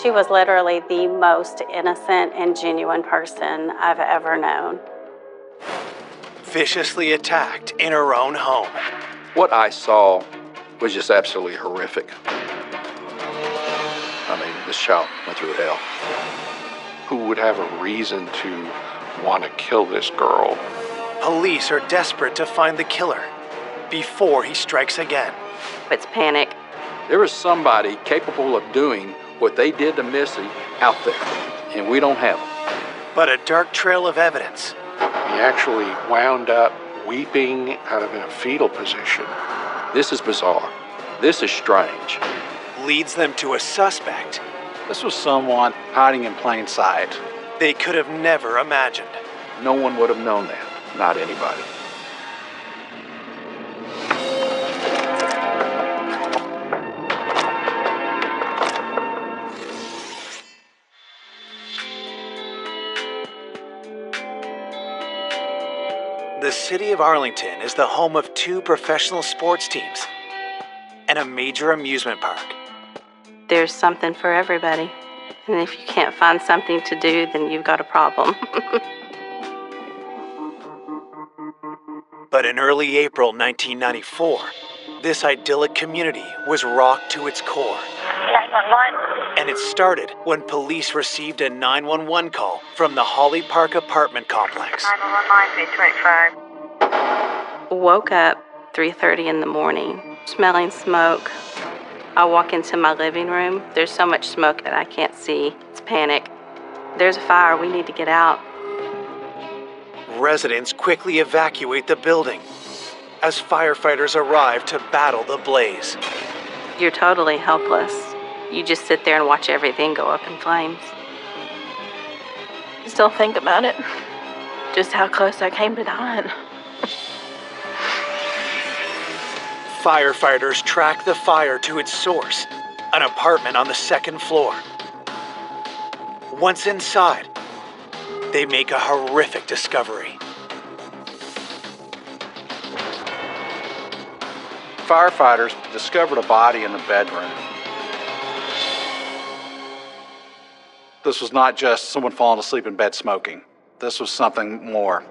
She was literally the most innocent and genuine person I've ever known. Viciously attacked in her own home. What I saw was just absolutely horrific. I mean, this child went through hell. Who would have a reason to want to kill this girl? Police are desperate to find the killer before he strikes again. It's panic. There is somebody capable of doing what they did to Missy out there, and we don't have them. But a dark trail of evidence. He actually wound up weeping kind of in a fetal position. This is bizarre. This is strange. Leads them to a suspect This was someone hiding in plain sight. they could have never imagined. No one would have known that. Not anybody. The city of Arlington is the home of 2 professional sports teams and a major amusement park. There's something for everybody. And if you can't find something to do, then you've got a problem. But in early April 1994, this idyllic community was rocked to its core. 911. And it started when police received a 911 call from the Holly Park apartment complex. 911 line 225. Woke up 3:30 in the morning, smelling smoke. I walk into my living room. There's so much smoke that I can't see. It's panic. There's a fire. We need to get out. Residents quickly evacuate the building as firefighters arrive to battle the blaze. You're totally helpless. You just sit there and watch everything go up in flames. Still think about it. Just how close I came to dying. Firefighters track the fire to its source, an apartment on the 2nd floor. Once inside, they make a horrific discovery. Firefighters discovered a body in the bedroom. This was not just someone falling asleep in bed smoking. This was something more.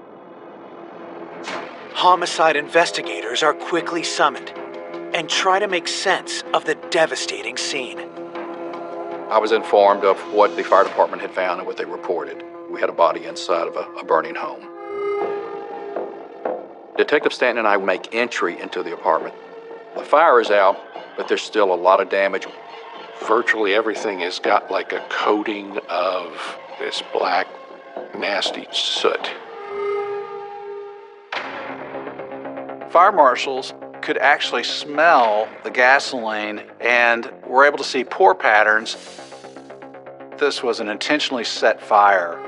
Homicide investigators are quickly summoned and try to make sense of the devastating scene. I was informed of what the fire department had found and what they reported. We had a body inside of a burning home. Detective Stanton and I make entry into the apartment. The fire is out, but there's still a lot of damage. Virtually everything has got like a coating of this black, nasty soot. Fire marshals could actually smell the gasoline and were able to see pour patterns. This was an intentionally set fire.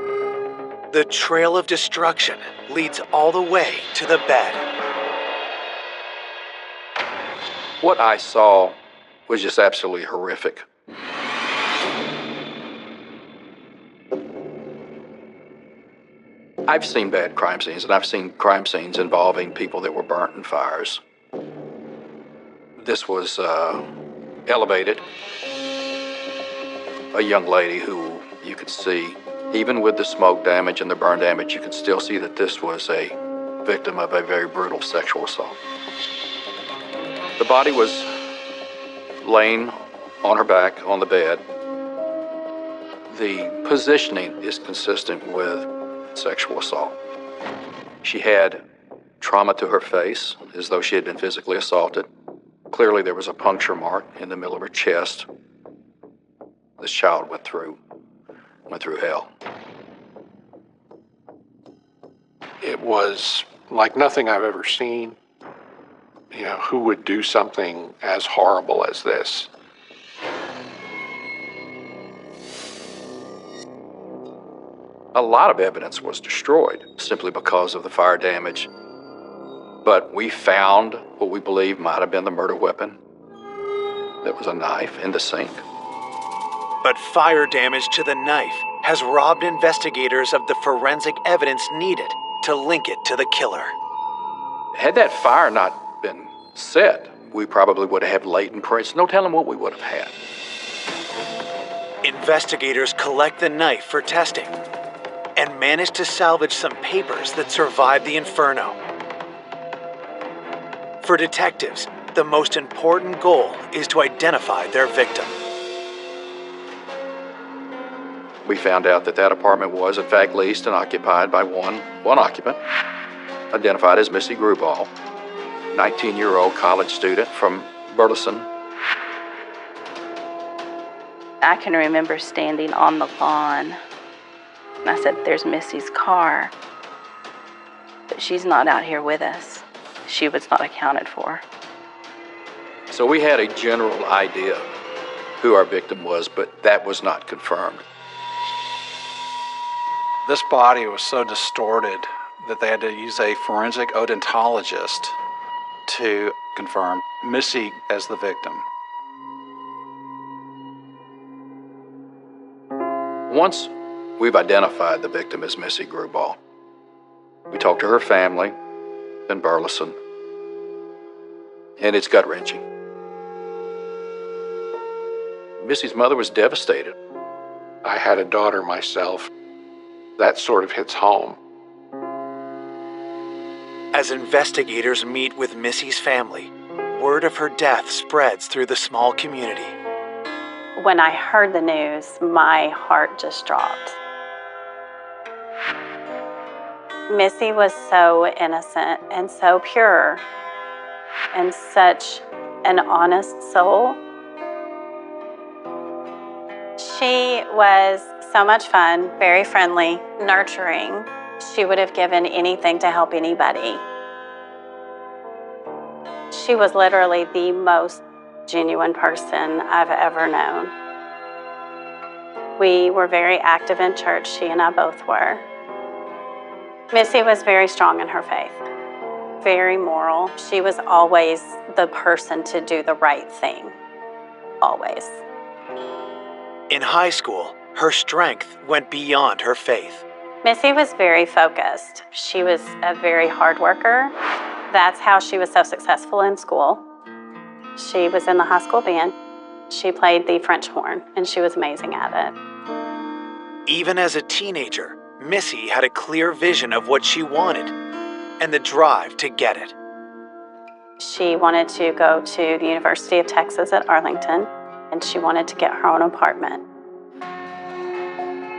The trail of destruction leads all the way to the bed. What I saw was just absolutely horrific. I've seen bad crime scenes, and I've seen crime scenes involving people that were burnt in fires. This was elevated. A young lady who you could see, even with the smoke damage and the burn damage, you could still see that this was a victim of a very brutal sexual assault. The body was laying on her back on the bed. The positioning is consistent with sexual assault. She had trauma to her face, as though she had been physically assaulted. Clearly, there was a puncture mark in the middle of her chest. This child went through hell. It was like nothing I've ever seen. You know, who would do something as horrible as this? A lot of evidence was destroyed simply because of the fire damage. But we found what we believe might have been the murder weapon. There was a knife in the sink. But fire damage to the knife has robbed investigators of the forensic evidence needed to link it to the killer. Had that fire not been set, we probably would have had latent prints. No telling what we would have had. Investigators collect the knife for testing and manage to salvage some papers that survived the inferno. For detectives, the most important goal is to identify their victim. We found out that that apartment was, in fact, leased and occupied by one occupant, identified as Missy Gruball, 19-year-old college student from Burleson. I can remember standing on the lawn, and I said, "There's Missy's car, but she's not out here with us. She was not accounted for." So we had a general idea who our victim was, but that was not confirmed. This body was so distorted that they had to use a forensic odontologist to confirm Missy as the victim. Once we've identified the victim as Missy Gruball, we talked to her family in Burleson, and it's gut-wrenching. Missy's mother was devastated. I had a daughter myself. That sort of hits home. As investigators meet with Missy's family, word of her death spreads through the small community. When I heard the news, my heart just dropped. Missy was so innocent and so pure and such an honest soul. She was so much fun, very friendly, nurturing. She would have given anything to help anybody. She was literally the most genuine person I've ever known. We were very active in church, she and I both were. Missy was very strong in her faith, very moral. She was always the person to do the right thing, always. In high school, her strength went beyond her faith. Missy was very focused. She was a very hard worker. That's how she was so successful in school. She was in the high school band. She played the French horn, and she was amazing at it. Even as a teenager, Missy had a clear vision of what she wanted and the drive to get it. She wanted to go to the University of Texas at Arlington, and she wanted to get her own apartment.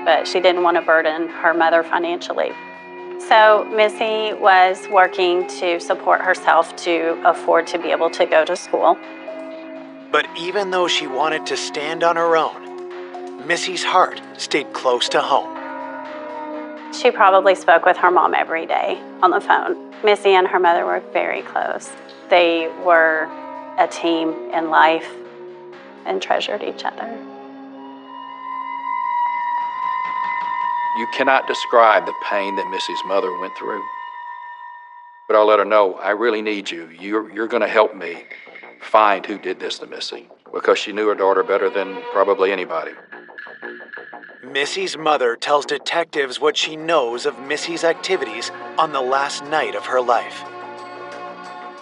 But she didn't want to burden her mother financially. So Missy was working to support herself to afford to be able to go to school. But even though she wanted to stand on her own, Missy's heart stayed close to home. She probably spoke with her mom every day on the phone. Missy and her mother were very close. They were a team in life and treasured each other. You cannot describe the pain that Missy's mother went through. But I'll let her know, I really need you. You're going to help me find who did this to Missy, because she knew her daughter better than probably anybody. Missy's mother tells detectives what she knows of Missy's activities on the last night of her life.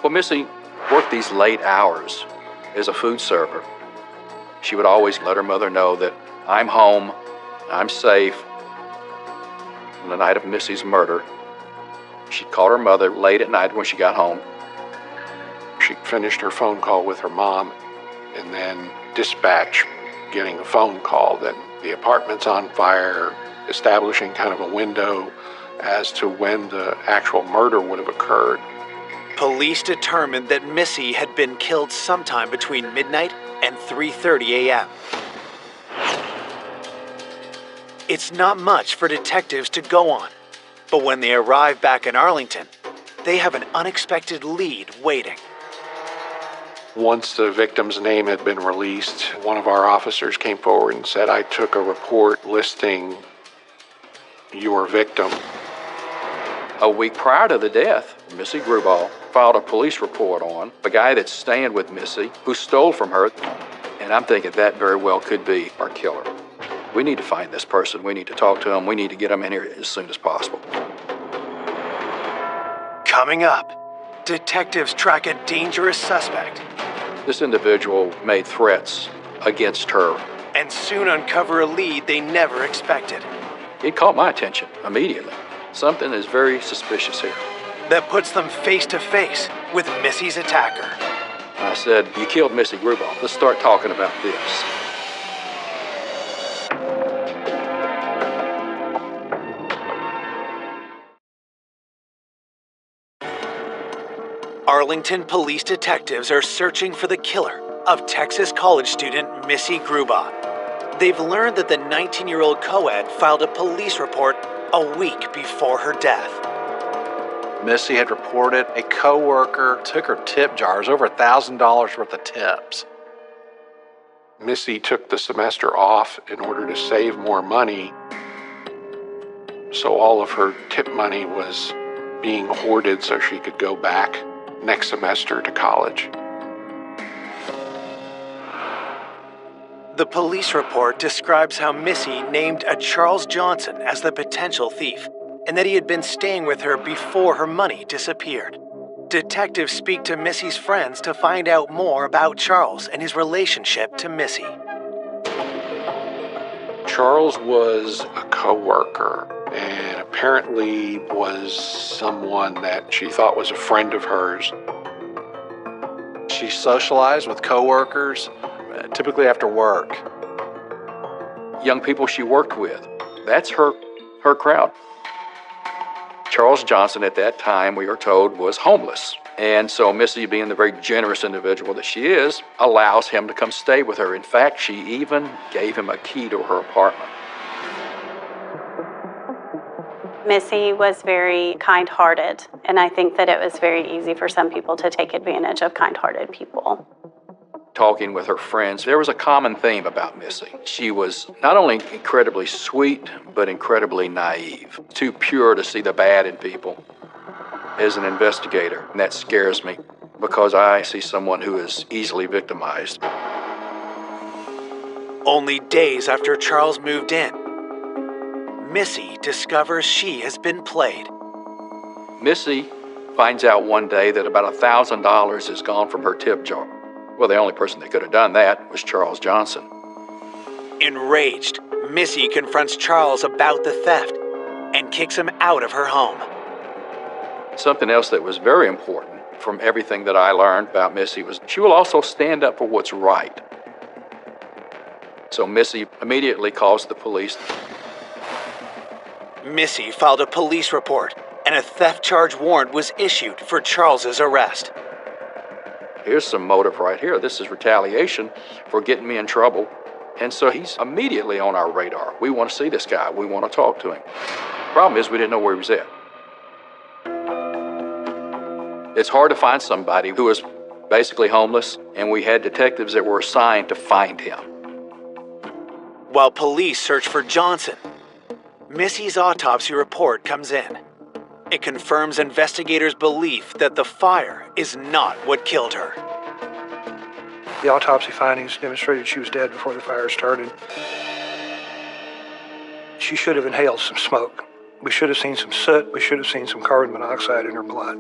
Well, Missy worked these late hours as a food server. She would always let her mother know that I'm home, I'm safe. On the night of Missy's murder, she'd call her mother late at night when she got home. She finished her phone call with her mom and then dispatch getting a phone call that the apartment's on fire, establishing kind of a window as to when the actual murder would have occurred. Police determined that Missy had been killed sometime between midnight and 3:30 a.m. It's not much for detectives to go on, but when they arrive back in Arlington, they have an unexpected lead waiting. Once the victim's name had been released, one of our officers came forward and said, I took a report listing your victim. A week prior to the death, Missy Gruball filed a police report on a guy that's staying with Missy who stole from her, and I'm thinking that very well could be our killer. We need to find this person. We need to talk to him. We need to get him in here as soon as possible. Coming up, detectives track a dangerous suspect This individual made threats against her. and soon uncover a lead they never expected. It caught my attention immediately. Something is very suspicious here. That puts them face to face with Missy's attacker. I said, "You killed Missy Grubaugh. Let's start talking about this." Arlington police detectives are searching for the killer of Texas college student Missy Grubaugh. They've learned that the 19-year-old co-ed filed a police report a week before her death. Missy had reported a co-worker took her tip jars, over $1,000 worth of tips. Missy took the semester off in order to save more money, so all of her tip money was being hoarded so she could go back next semester to college. The police report describes how Missy named a Charles Johnson as the potential thief, and that he had been staying with her before her money disappeared. Detectives speak to Missy's friends to find out more about Charles and his relationship to Missy. Charles was a co-worker and apparently was someone that she thought was a friend of hers. She socialized with coworkers, typically after work. Young people she worked with. That's her crowd. Charles Johnson at that time, we are told, was homeless. And so Missy, being the very generous individual that she is, allows him to come stay with her. In fact, she even gave him a key to her apartment. Missy was very kind-hearted, and I think that it was very easy for some people to take advantage of kind-hearted people. Talking with her friends, there was a common theme about Missy. She was not only incredibly sweet, but incredibly naive. Too pure to see the bad in people. As an investigator, and that scares me because I see someone who is easily victimized. Only days after Charles moved in, Missy discovers she has been played. Missy finds out one day that about $1,000 is gone from her tip jar. Well, the only person that could have done that was Charles Johnson. Enraged, Missy confronts Charles about the theft and kicks him out of her home. Something else that was very important from everything that I learned about Missy was she will also stand up for what's right. So Missy immediately calls the police. Missy filed a police report, and a theft charge warrant was issued for Charles's arrest. Here's some motive right here. This is retaliation for getting me in trouble. And so he's immediately on our radar. We want to see this guy. We want to talk to him. Problem is, we didn't know where he was at. It's hard to find somebody who is basically homeless, and we had detectives that were assigned to find him. While police search for Johnson, Missy's autopsy report comes in. It confirms investigators' belief that the fire is not what killed her. The autopsy findings demonstrated she was dead before the fire started. She should have inhaled some smoke. We should have seen some soot. We should have seen some carbon monoxide in her blood.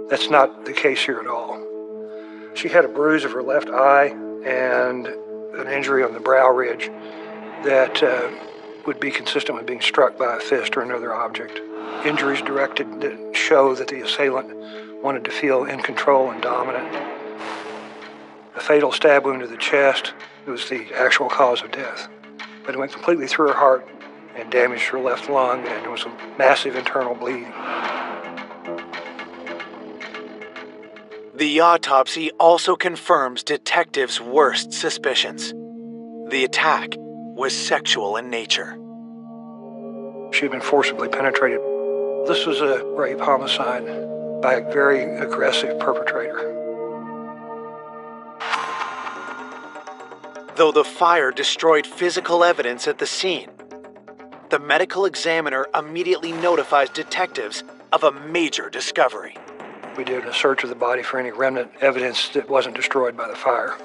That's not the case here at all. She had a bruise of her left eye and an injury on the brow ridge that would be consistent with being struck by a fist or another object. Injuries directed that show that the assailant wanted to feel in control and dominant. A fatal stab wound to the chest was the actual cause of death. But it went completely through her heart and damaged her left lung, and there was a massive internal bleeding. The autopsy also confirms detectives' worst suspicions. The attack was sexual in nature. She had been forcibly penetrated. This was a rape homicide by a very aggressive perpetrator. Though the fire destroyed physical evidence at the scene, the medical examiner immediately notifies detectives of a major discovery. We did a search of the body for any remnant evidence that wasn't destroyed by the fire.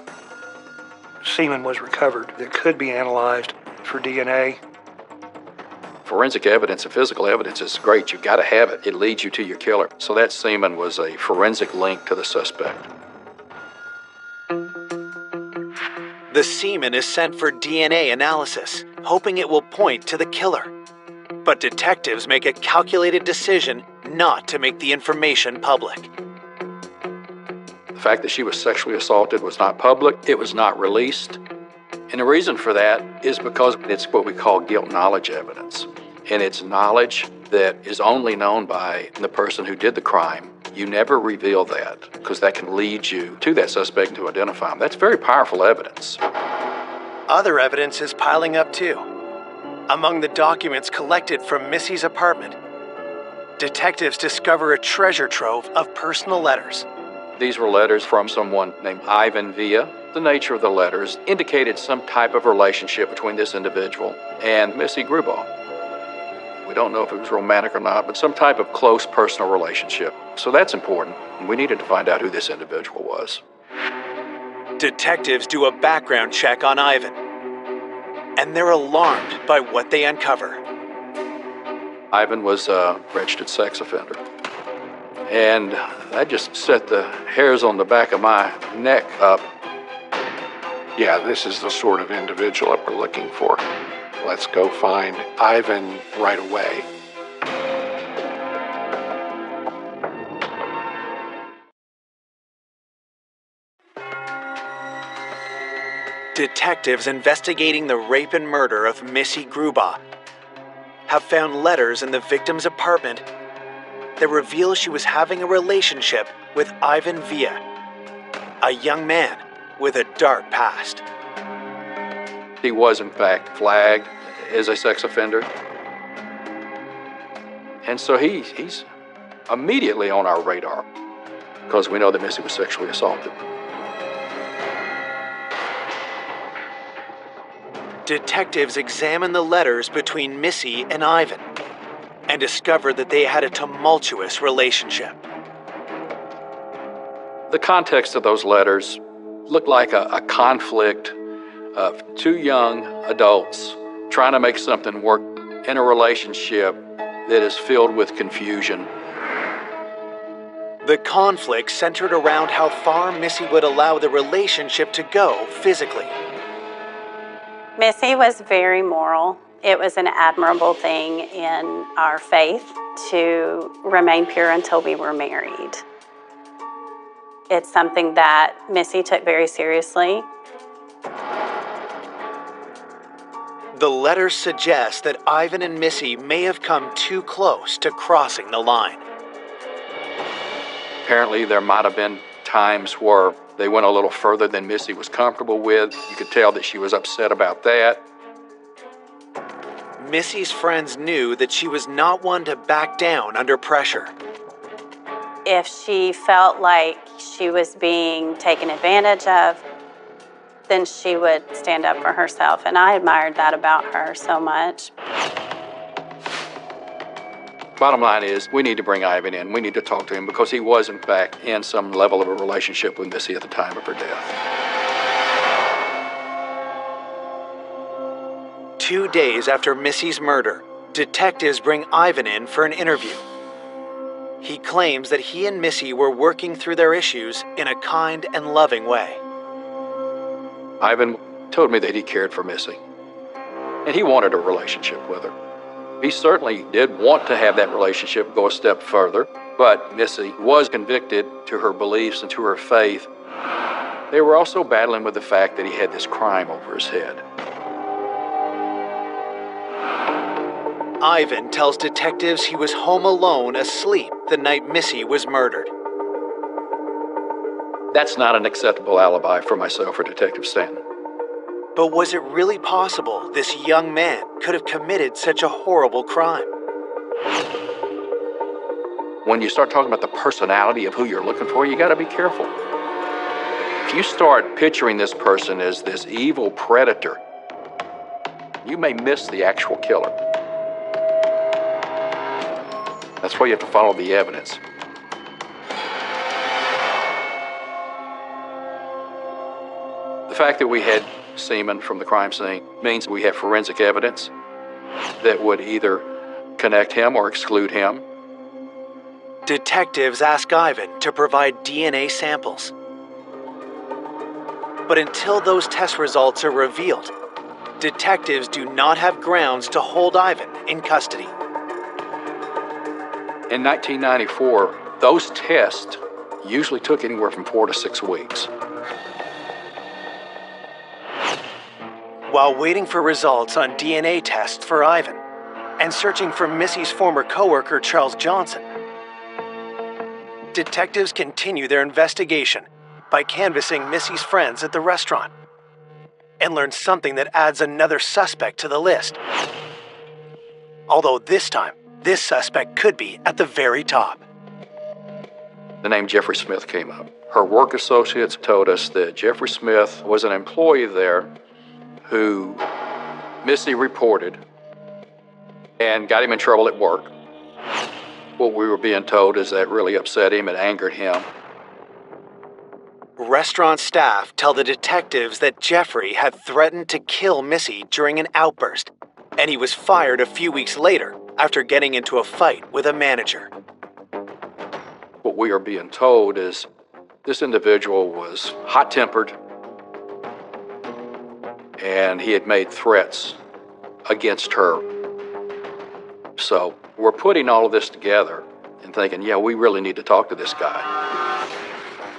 Semen was recovered that could be analyzed for DNA. Forensic evidence and physical evidence is great. You've got to have it. It leads you to your killer. So that semen was a forensic link to the suspect. The semen is sent for DNA analysis, hoping it will point to the killer. But detectives make a calculated decision not to make the information public. The fact that she was sexually assaulted was not public, it was not released. And the reason for that is because it's what we call guilt knowledge evidence. And it's knowledge that is only known by the person who did the crime. You never reveal that because that can lead you to that suspect to identify him. That's very powerful evidence. Other evidence is piling up too. Among the documents collected from Missy's apartment, detectives discover a treasure trove of personal letters. These were letters from someone named Ivan Villa. The nature of the letters indicated some type of relationship between this individual and Missy Grubaugh. We don't know if it was romantic or not, but some type of close personal relationship. So that's important. We needed to find out who this individual was. Detectives do a background check on Ivan, and they're alarmed by what they uncover. Ivan was a registered sex offender. And that just set the hairs on the back of my neck up. Yeah, this is the sort of individual that we're looking for. Let's go find Ivan right away. Detectives investigating the rape and murder of Missy Grubaugh have found letters in the victim's apartment that reveal she was having a relationship with Ivan Villa, a young man with a dark past. He was, in fact, flagged as a sex offender. And so he's immediately on our radar because we know that Missy was sexually assaulted. Detectives examine the letters between Missy and Ivan and discover that they had a tumultuous relationship. The context of those letters looked like a conflict of two young adults trying to make something work in a relationship that is filled with confusion. The conflict centered around how far Missy would allow the relationship to go physically. Missy was very moral. It was an admirable thing in our faith to remain pure until we were married. It's something that Missy took very seriously. The letters suggest that Ivan and Missy may have come too close to crossing the line. Apparently, there might have been times where they went a little further than Missy was comfortable with. You could tell that she was upset about that. Missy's friends knew that she was not one to back down under pressure. If she felt like she was being taken advantage of, then she would stand up for herself, and I admired that about her so much. Bottom line is, we need to bring Ivan in. We need to talk to him because he was, in fact, in some level of a relationship with Missy at the time of her death. 2 days after Missy's murder, detectives bring Ivan in for an interview. He claims that he and Missy were working through their issues in a kind and loving way. Ivan told me that he cared for Missy, and he wanted a relationship with her. He certainly did want to have that relationship go a step further, but Missy was convicted to her beliefs and to her faith. They were also battling with the fact that he had this crime over his head. Ivan tells detectives he was home alone asleep the night Missy was murdered. That's not an acceptable alibi for myself or Detective Stanton. But was it really possible this young man could have committed such a horrible crime? When you start talking about the personality of who you're looking for, you gotta be careful. If you start picturing this person as this evil predator, you may miss the actual killer. That's why you have to follow the evidence. The fact that we had semen from the crime scene means we have forensic evidence that would either connect him or exclude him. Detectives ask Ivan to provide DNA samples. But until those test results are revealed, detectives do not have grounds to hold Ivan in custody. In 1994, those tests usually took anywhere from 4 to 6 weeks. While waiting for results on DNA tests for Ivan and searching for Missy's former coworker Charles Johnson, detectives continue their investigation by canvassing Missy's friends at the restaurant and learn something that adds another suspect to the list. Although this time, this suspect could be at the very top. The name Jeffrey Smith came up. Her work associates told us that Jeffrey Smith was an employee there who Missy reported and got him in trouble at work. What we were being told is that really upset him and angered him. Restaurant staff tell the detectives that Jeffrey had threatened to kill Missy during an outburst, and he was fired a few weeks later after getting into a fight with a manager. What we are being told is this individual was hot-tempered, and he had made threats against her. So we're putting all of this together and thinking, yeah, we really need to talk to this guy.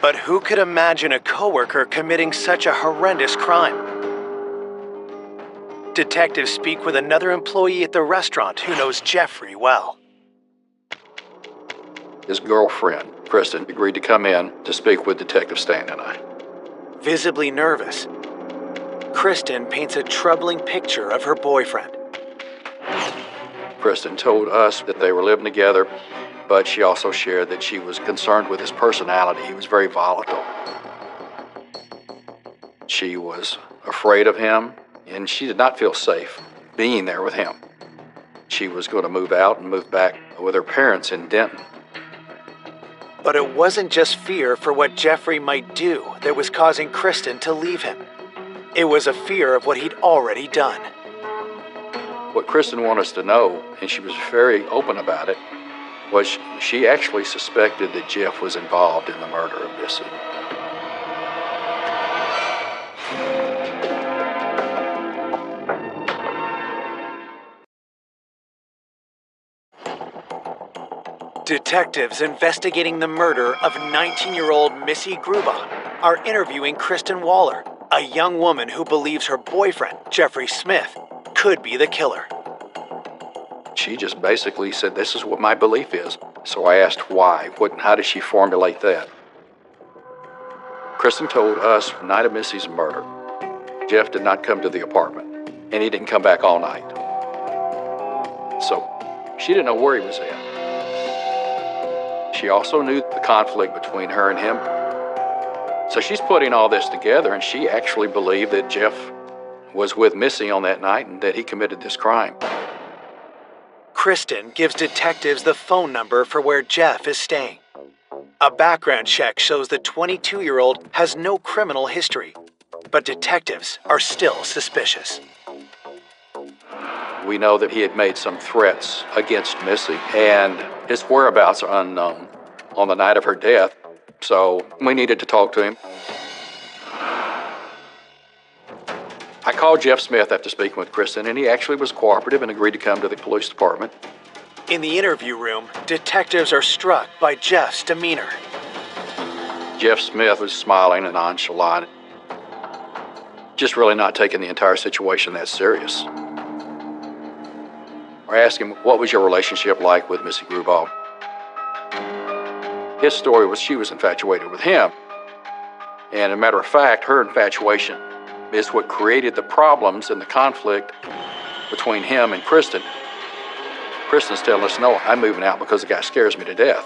But who could imagine a coworker committing such a horrendous crime? Detectives speak with another employee at the restaurant who knows Jeffrey well. His girlfriend, Kristen, agreed to come in to speak with Detective Stan and I. Visibly nervous, Kristen paints a troubling picture of her boyfriend. Kristen told us that they were living together, but she also shared that she was concerned with his personality. He was very volatile. She was afraid of him, and she did not feel safe being there with him. She was going to move out and move back with her parents in Denton. But it wasn't just fear for what Jeffrey might do that was causing Kristen to leave him. It was a fear of what he'd already done. What Kristen wanted us to know, and she was very open about it, was she actually suspected that Jeff was involved in the murder of Missy. Detectives investigating the murder of 19-year-old Missy Gruba are interviewing Kristen Waller, a young woman who believes her boyfriend, Jeffrey Smith, could be the killer. She just basically said, this is what my belief is. So I asked why. How did she formulate that? Kristen told us the night of Missy's murder, Jeff did not come to the apartment, and he didn't come back all night. So she didn't know where he was at. She also knew the conflict between her and him. So she's putting all this together, and she actually believed that Jeff was with Missy on that night and that he committed this crime. Kristen gives detectives the phone number for where Jeff is staying. A background check shows the 22-year-old has no criminal history, but detectives are still suspicious. We know that he had made some threats against Missy, and his whereabouts are unknown on the night of her death, so we needed to talk to him. I called Jeff Smith after speaking with Kristen, and he actually was cooperative and agreed to come to the police department. In the interview room, detectives are struck by Jeff's demeanor. Jeff Smith was smiling and nonchalant, just really not taking the entire situation that serious. I asked him, what was your relationship like with Missy Gruba? His story was she was infatuated with him. And as a matter of fact, her infatuation is what created the problems and the conflict between him and Kristen. Kristen's telling us, no, I'm moving out because the guy scares me to death.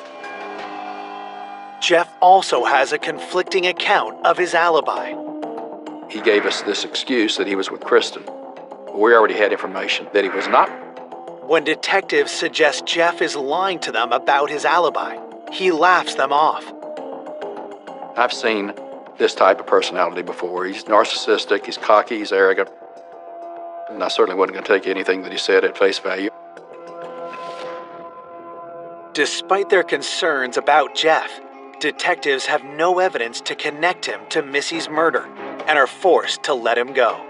Jeff also has a conflicting account of his alibi. He gave us this excuse that he was with Kristen. We already had information that he was not. When detectives suggest Jeff is lying to them about his alibi, he laughs them off. I've seen this type of personality before. He's narcissistic, he's cocky, he's arrogant. And I certainly wasn't going to take anything that he said at face value. Despite their concerns about Jeff, detectives have no evidence to connect him to Missy's murder and are forced to let him go.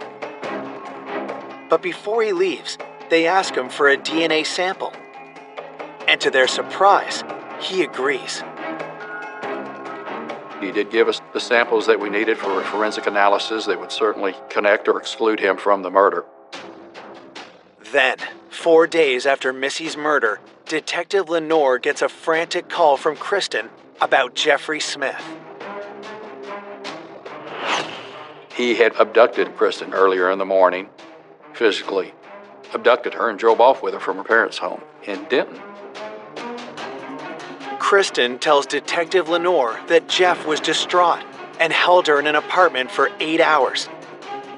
But before he leaves, they ask him for a DNA sample. And to their surprise, he agrees. He did give us the samples that we needed for forensic analysis that would certainly connect or exclude him from the murder. Then, 4 days after Missy's murder, Detective Lenore gets a frantic call from Kristen about Jeffrey Smith. He had abducted Kristen earlier in the morning, physically abducted her and drove off with her from her parents' home in Denton. Kristen tells Detective Lenore that Jeff was distraught and held her in an apartment for 8 hours,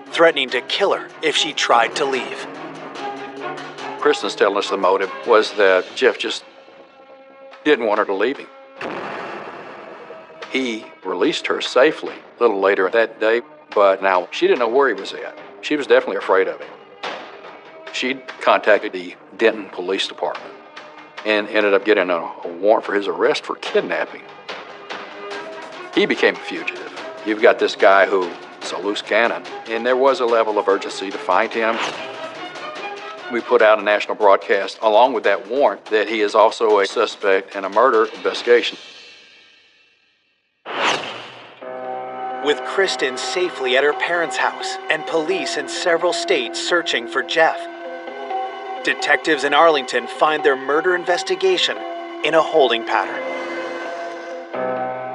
threatening to kill her if she tried to leave. Kristen's telling us the motive was that Jeff just didn't want her to leave him. He released her safely a little later that day, but now she didn't know where he was at. She was definitely afraid of him. She'd contacted the Denton Police Department and ended up getting a warrant for his arrest for kidnapping. He became a fugitive. You've got this guy who's a loose cannon, and there was a level of urgency to find him. We put out a national broadcast along with that warrant that he is also a suspect in a murder investigation. With Kristen safely at her parents' house and police in several states searching for Jeff, detectives in Arlington find their murder investigation in a holding pattern.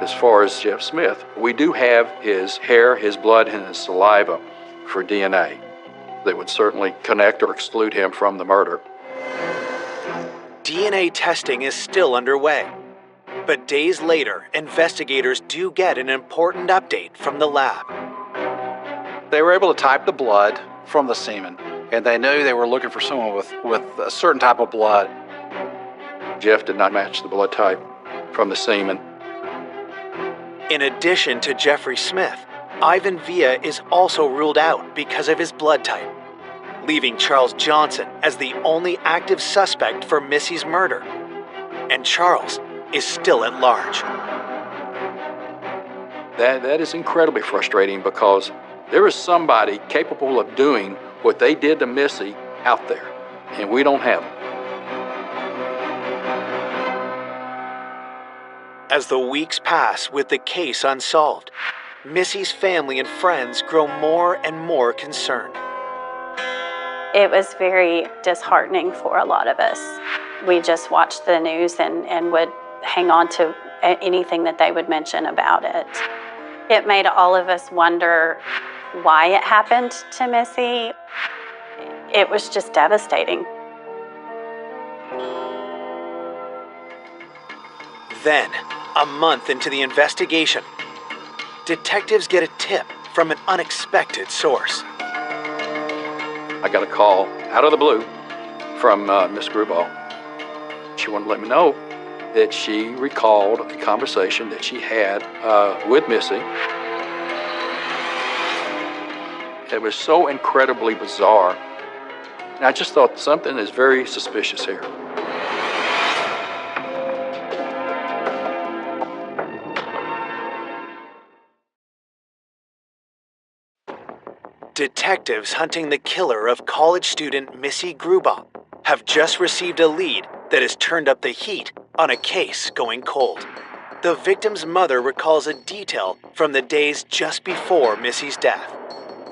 As far as Jeff Smith, we do have his hair, his blood, and his saliva for DNA that would certainly connect or exclude him from the murder. DNA testing is still underway, but days later, investigators do get an important update from the lab. They were able to type the blood from the semen, and they knew they were looking for someone with a certain type of blood. Jeff did not match the blood type from the semen. In addition to Jeffrey Smith, Ivan Villa is also ruled out because of his blood type, leaving Charles Johnson as the only active suspect for Missy's murder. And Charles is still at large. That is incredibly frustrating because there is somebody capable of doing what they did to Missy out there, and we don't have them. As the weeks pass with the case unsolved, Missy's family and friends grow more and more concerned. It was very disheartening for a lot of us. We just watched the news and would hang on to anything that they would mention about it. It made all of us wonder why it happened to Missy. It was just devastating. Then, a month into the investigation, detectives get a tip from an unexpected source. I got a call out of the blue from Miss Grubauer. She wanted to let me know that she recalled a conversation that she had with Missy. It was so incredibly bizarre. And I just thought something is very suspicious here. Detectives hunting the killer of college student Missy Grubauer have just received a lead that has turned up the heat on a case going cold. The victim's mother recalls a detail from the days just before Missy's death.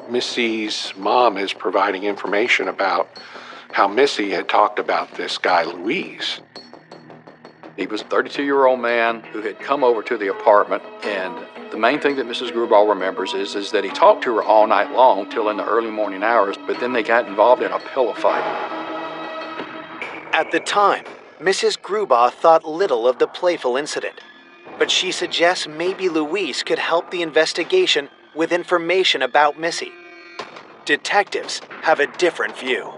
Missy's mom is providing information about how Missy had talked about this guy, Luis. He was a 32-year-old man who had come over to the apartment, and the main thing that Mrs. Grubauer remembers is that he talked to her all night long till in the early morning hours, but then they got involved in a pillow fight. At the time, Mrs. Grubauer thought little of the playful incident, but she suggests maybe Luis could help the investigation with information about Missy. Detectives have a different view.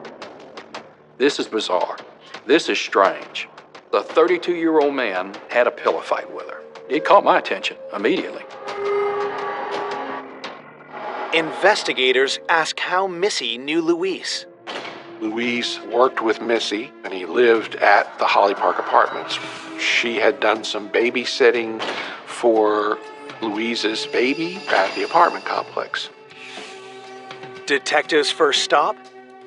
This is bizarre. This is strange. The 32-year-old man had a pillow fight with her. It caught my attention immediately. Investigators ask how Missy knew Luis. Luis worked with Missy, and he lived at the Holly Park Apartments. She had done some babysitting for Louise's baby at the apartment complex. Detectives' first stop?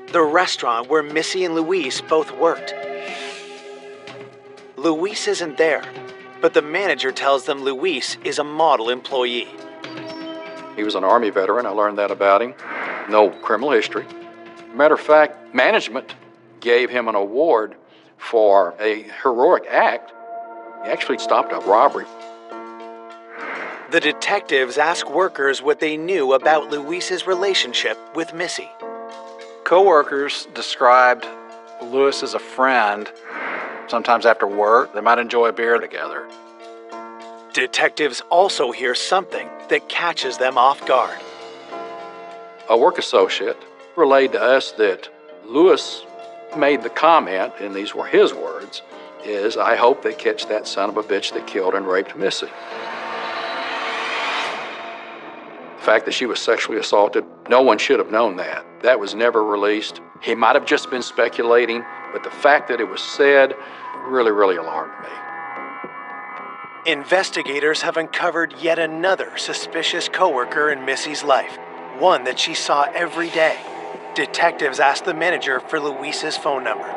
The restaurant where Missy and Luis both worked. Luis isn't there, but the manager tells them Luis is a model employee. He was an Army veteran. I learned that about him. No criminal history. Matter of fact, management gave him an award for a heroic act. He actually stopped a robbery. The detectives ask workers what they knew about Luis's relationship with Missy. Co-workers described Lewis as a friend. Sometimes after work, they might enjoy a beer together. Detectives also hear something that catches them off guard. A work associate relayed to us that Lewis made the comment, and these were his words, is, "I hope they catch that son of a bitch that killed and raped Missy." The fact that she was sexually assaulted, no one should have known that. That was never released. He might have just been speculating, but the fact that it was said really, really alarmed me. Investigators have uncovered yet another suspicious coworker in Missy's life, one that she saw every day. Detectives asked the manager for Luis's phone number.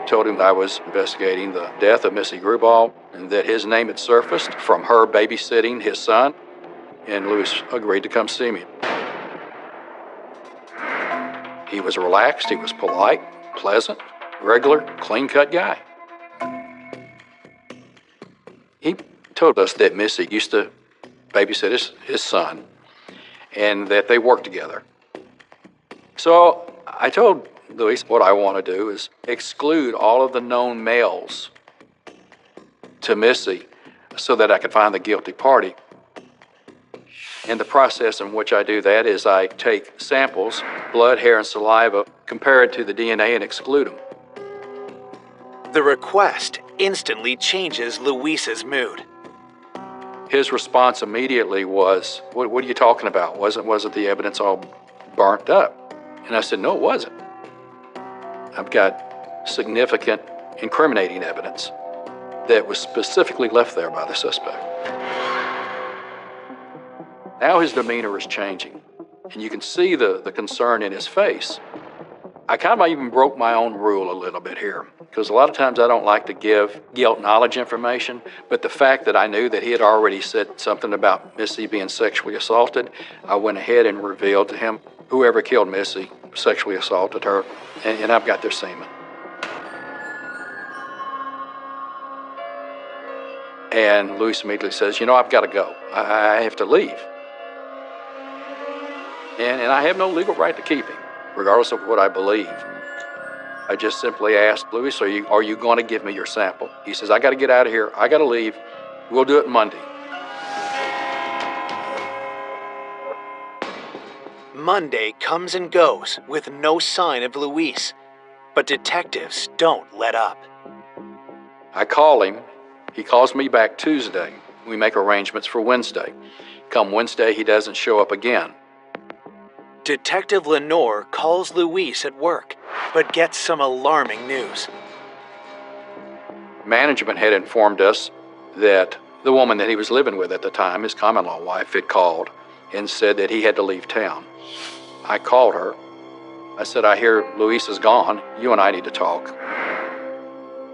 Told him that I was investigating the death of Missy Grubal and that his name had surfaced from her babysitting his son, and Luis agreed to come see me. He was relaxed, he was polite, pleasant, regular, clean-cut guy. He told us that Missy used to babysit his son and that they worked together. So I told Luis what I want to do is exclude all of the known males to Missy so that I could find the guilty party. And the process in which I do that is I take samples, blood, hair, and saliva, compare it to the DNA, and exclude them. The request instantly changes Luis's mood. His response immediately was, what are you talking about? Wasn't the evidence all burnt up? And I said, no, it wasn't. I've got significant incriminating evidence that was specifically left there by the suspect. Now his demeanor is changing, and you can see the concern in his face. I kind of even broke my own rule a little bit here, because a lot of times I don't like to give guilt knowledge information, but the fact that I knew that he had already said something about Missy being sexually assaulted, I went ahead and revealed to him whoever killed Missy sexually assaulted her, and I've got their semen. And Luis immediately says, I've got to go. I have to leave. And I have no legal right to keep him, regardless of what I believe. I just simply asked, Luis, are you going to give me your sample? He says, I got to get out of here. I got to leave. We'll do it Monday. Monday comes and goes with no sign of Luis, but detectives don't let up. I call him. He calls me back Tuesday. We make arrangements for Wednesday. Come Wednesday, he doesn't show up again. Detective Lenore calls Luis at work, but gets some alarming news. Management had informed us that the woman that he was living with at the time, his common-law wife, had called and said that he had to leave town. I called her. I said, I hear Luis is gone. You and I need to talk.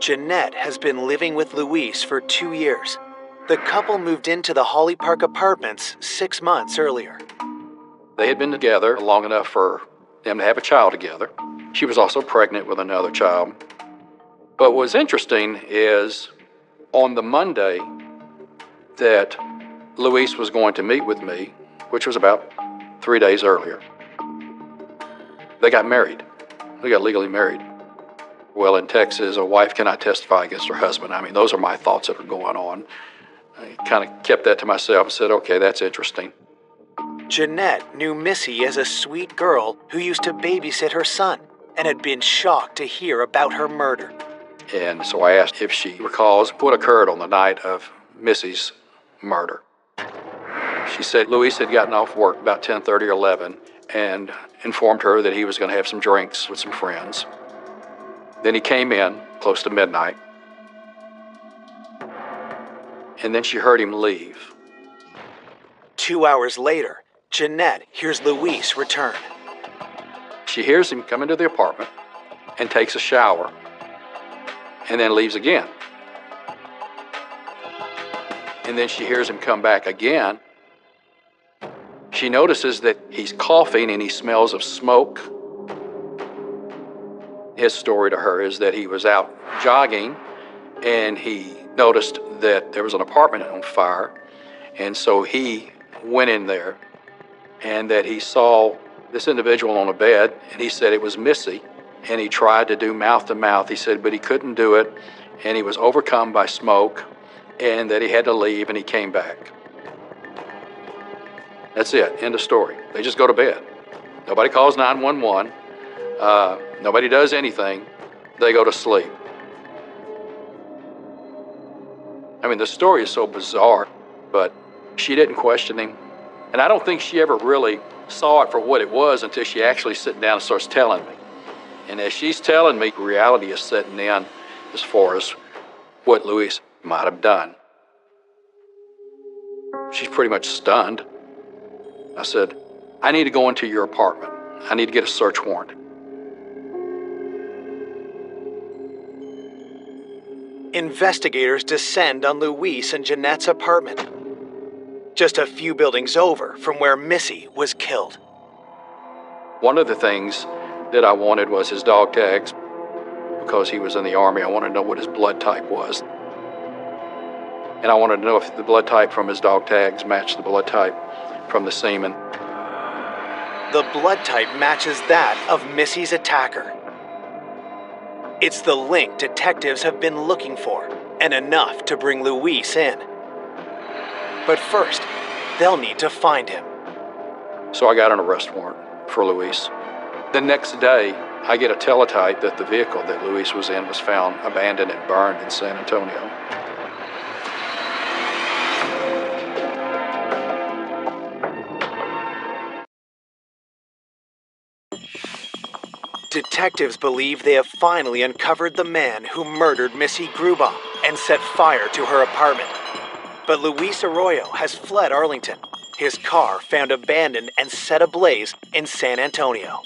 Jeanette has been living with Luis for 2 years. The couple moved into the Holly Park Apartments 6 months earlier. They had been together long enough for them to have a child together. She was also pregnant with another child. But what's interesting is on the Monday that Luis was going to meet with me, which was about 3 days earlier, they got married. They got legally married. Well, in Texas, a wife cannot testify against her husband. I mean, those are my thoughts that are going on. I kind of kept that to myself and said, okay, that's interesting. Jeanette knew Missy as a sweet girl who used to babysit her son and had been shocked to hear about her murder. And so I asked if she recalls what occurred on the night of Missy's murder. She said Luis had gotten off work about 10:30 or 11 and informed her that he was going to have some drinks with some friends. Then he came in close to midnight, and then she heard him leave. 2 hours later, Jeanette hears Luis return. She hears him come into the apartment and takes a shower and then leaves again. And then she hears him come back again. She notices that he's coughing and he smells of smoke. His story to her is that he was out jogging and he noticed that there was an apartment on fire. And so he went in there and that he saw this individual on a bed, and he said it was Missy. And he tried to do mouth to mouth, he said, but he couldn't do it. And he was overcome by smoke and that he had to leave, and he came back. That's it. End of story. They just go to bed. Nobody calls 911. Nobody does anything. They go to sleep. I mean, the story is so bizarre, but she didn't question him. And I don't think she ever really saw it for what it was until she actually sat down and starts telling me. And as she's telling me, reality is setting in as far as what Luis might have done. She's pretty much stunned. I said, I need to go into your apartment. I need to get a search warrant. Investigators descend on Luis and Jeanette's apartment, just a few buildings over from where Missy was killed. One of the things that I wanted was his dog tags. Because he was in the Army, I wanted to know what his blood type was. And I wanted to know if the blood type from his dog tags matched the blood type from the semen. The blood type matches that of Missy's attacker. It's the link detectives have been looking for, and enough to bring Luis in. But first, they'll need to find him. So I got an arrest warrant for Luis. The next day, I get a teletype that the vehicle that Luis was in was found abandoned and burned in San Antonio. Detectives believe they have finally uncovered the man who murdered Missy Grubaugh and set fire to her apartment. But Luis Arroyo has fled Arlington. His car found abandoned and set ablaze in San Antonio.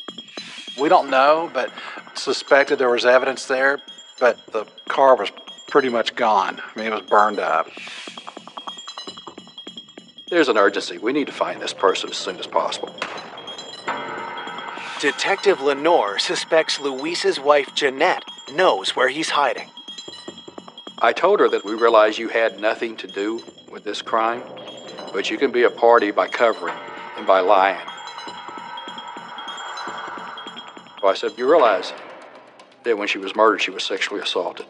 We don't know, but suspected there was evidence there, but the car was pretty much gone. I mean, it was burned up. There's an urgency. We need to find this person as soon as possible. Detective Lenore suspects Luis's wife Jeanette knows where he's hiding. I told her that we realize you had nothing to do with this crime, but you can be a party by covering and by lying. So I said, you realize that when she was murdered, she was sexually assaulted.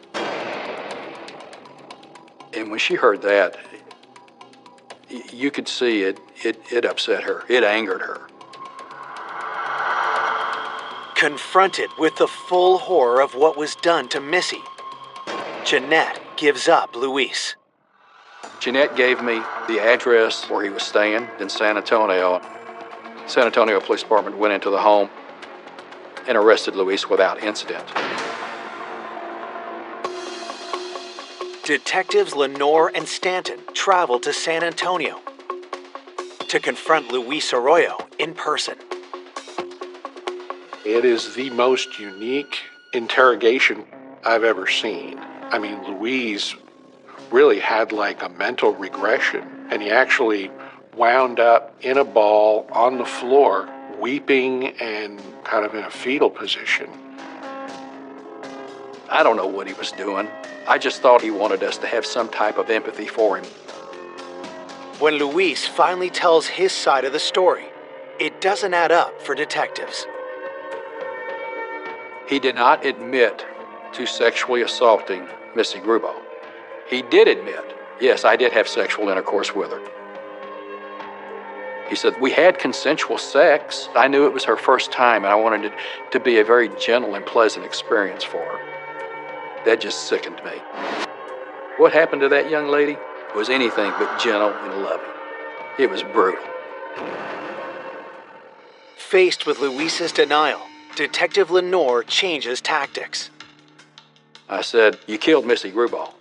And when she heard that, you could see it upset her. It angered her. Confronted with the full horror of what was done to Missy, Jeanette gives up Luis. Jeanette gave me the address where he was staying in San Antonio. San Antonio Police Department went into the home and arrested Luis without incident. Detectives Lenore and Stanton traveled to San Antonio to confront Luis Arroyo in person. It is the most unique interrogation I've ever seen. I mean, Luis really had like a mental regression, and he actually wound up in a ball on the floor, weeping and kind of in a fetal position. I don't know what he was doing. I just thought he wanted us to have some type of empathy for him. When Luis finally tells his side of the story, it doesn't add up for detectives. He did not admit to sexually assaulting Missy Grubaugh. He did admit, yes, I did have sexual intercourse with her. He said, we had consensual sex. I knew it was her first time, and I wanted it to be a very gentle and pleasant experience for her. That just sickened me. What happened to that young lady was anything but gentle and loving. It was brutal. Faced with Luis's denial, Detective Lenore changes tactics. I said, you killed Missy Grubaugh.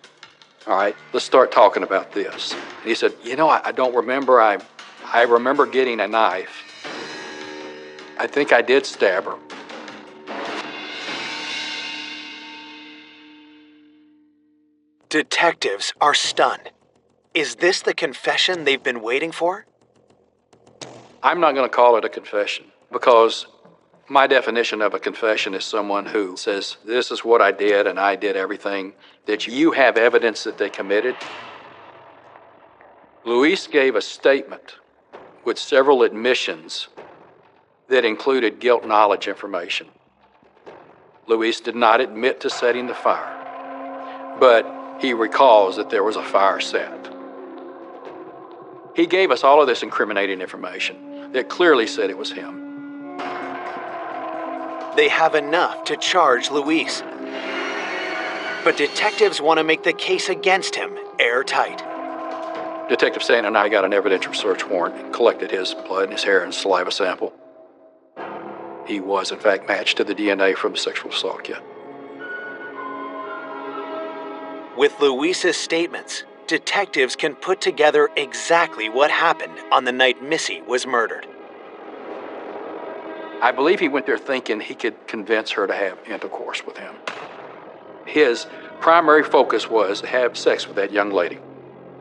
All right, let's start talking about this. And he said, I don't remember. I I remember getting a knife. I think I did stab her. Detectives are stunned. Is this the confession they've been waiting for? I'm not going to call it a confession because my definition of a confession is someone who says, this is what I did and I did everything that you have evidence that they committed. Luis gave a statement with several admissions that included guilt knowledge information. Luis did not admit to setting the fire, but he recalls that there was a fire set. He gave us all of this incriminating information that clearly said it was him. They have enough to charge Luis. But detectives want to make the case against him airtight. Detective Sand and I got an evidential search warrant and collected his blood and his hair and saliva sample. He was, in fact, matched to the DNA from the sexual assault kit. With Luis's statements, detectives can put together exactly what happened on the night Missy was murdered. I believe he went there thinking he could convince her to have intercourse with him. His primary focus was to have sex with that young lady.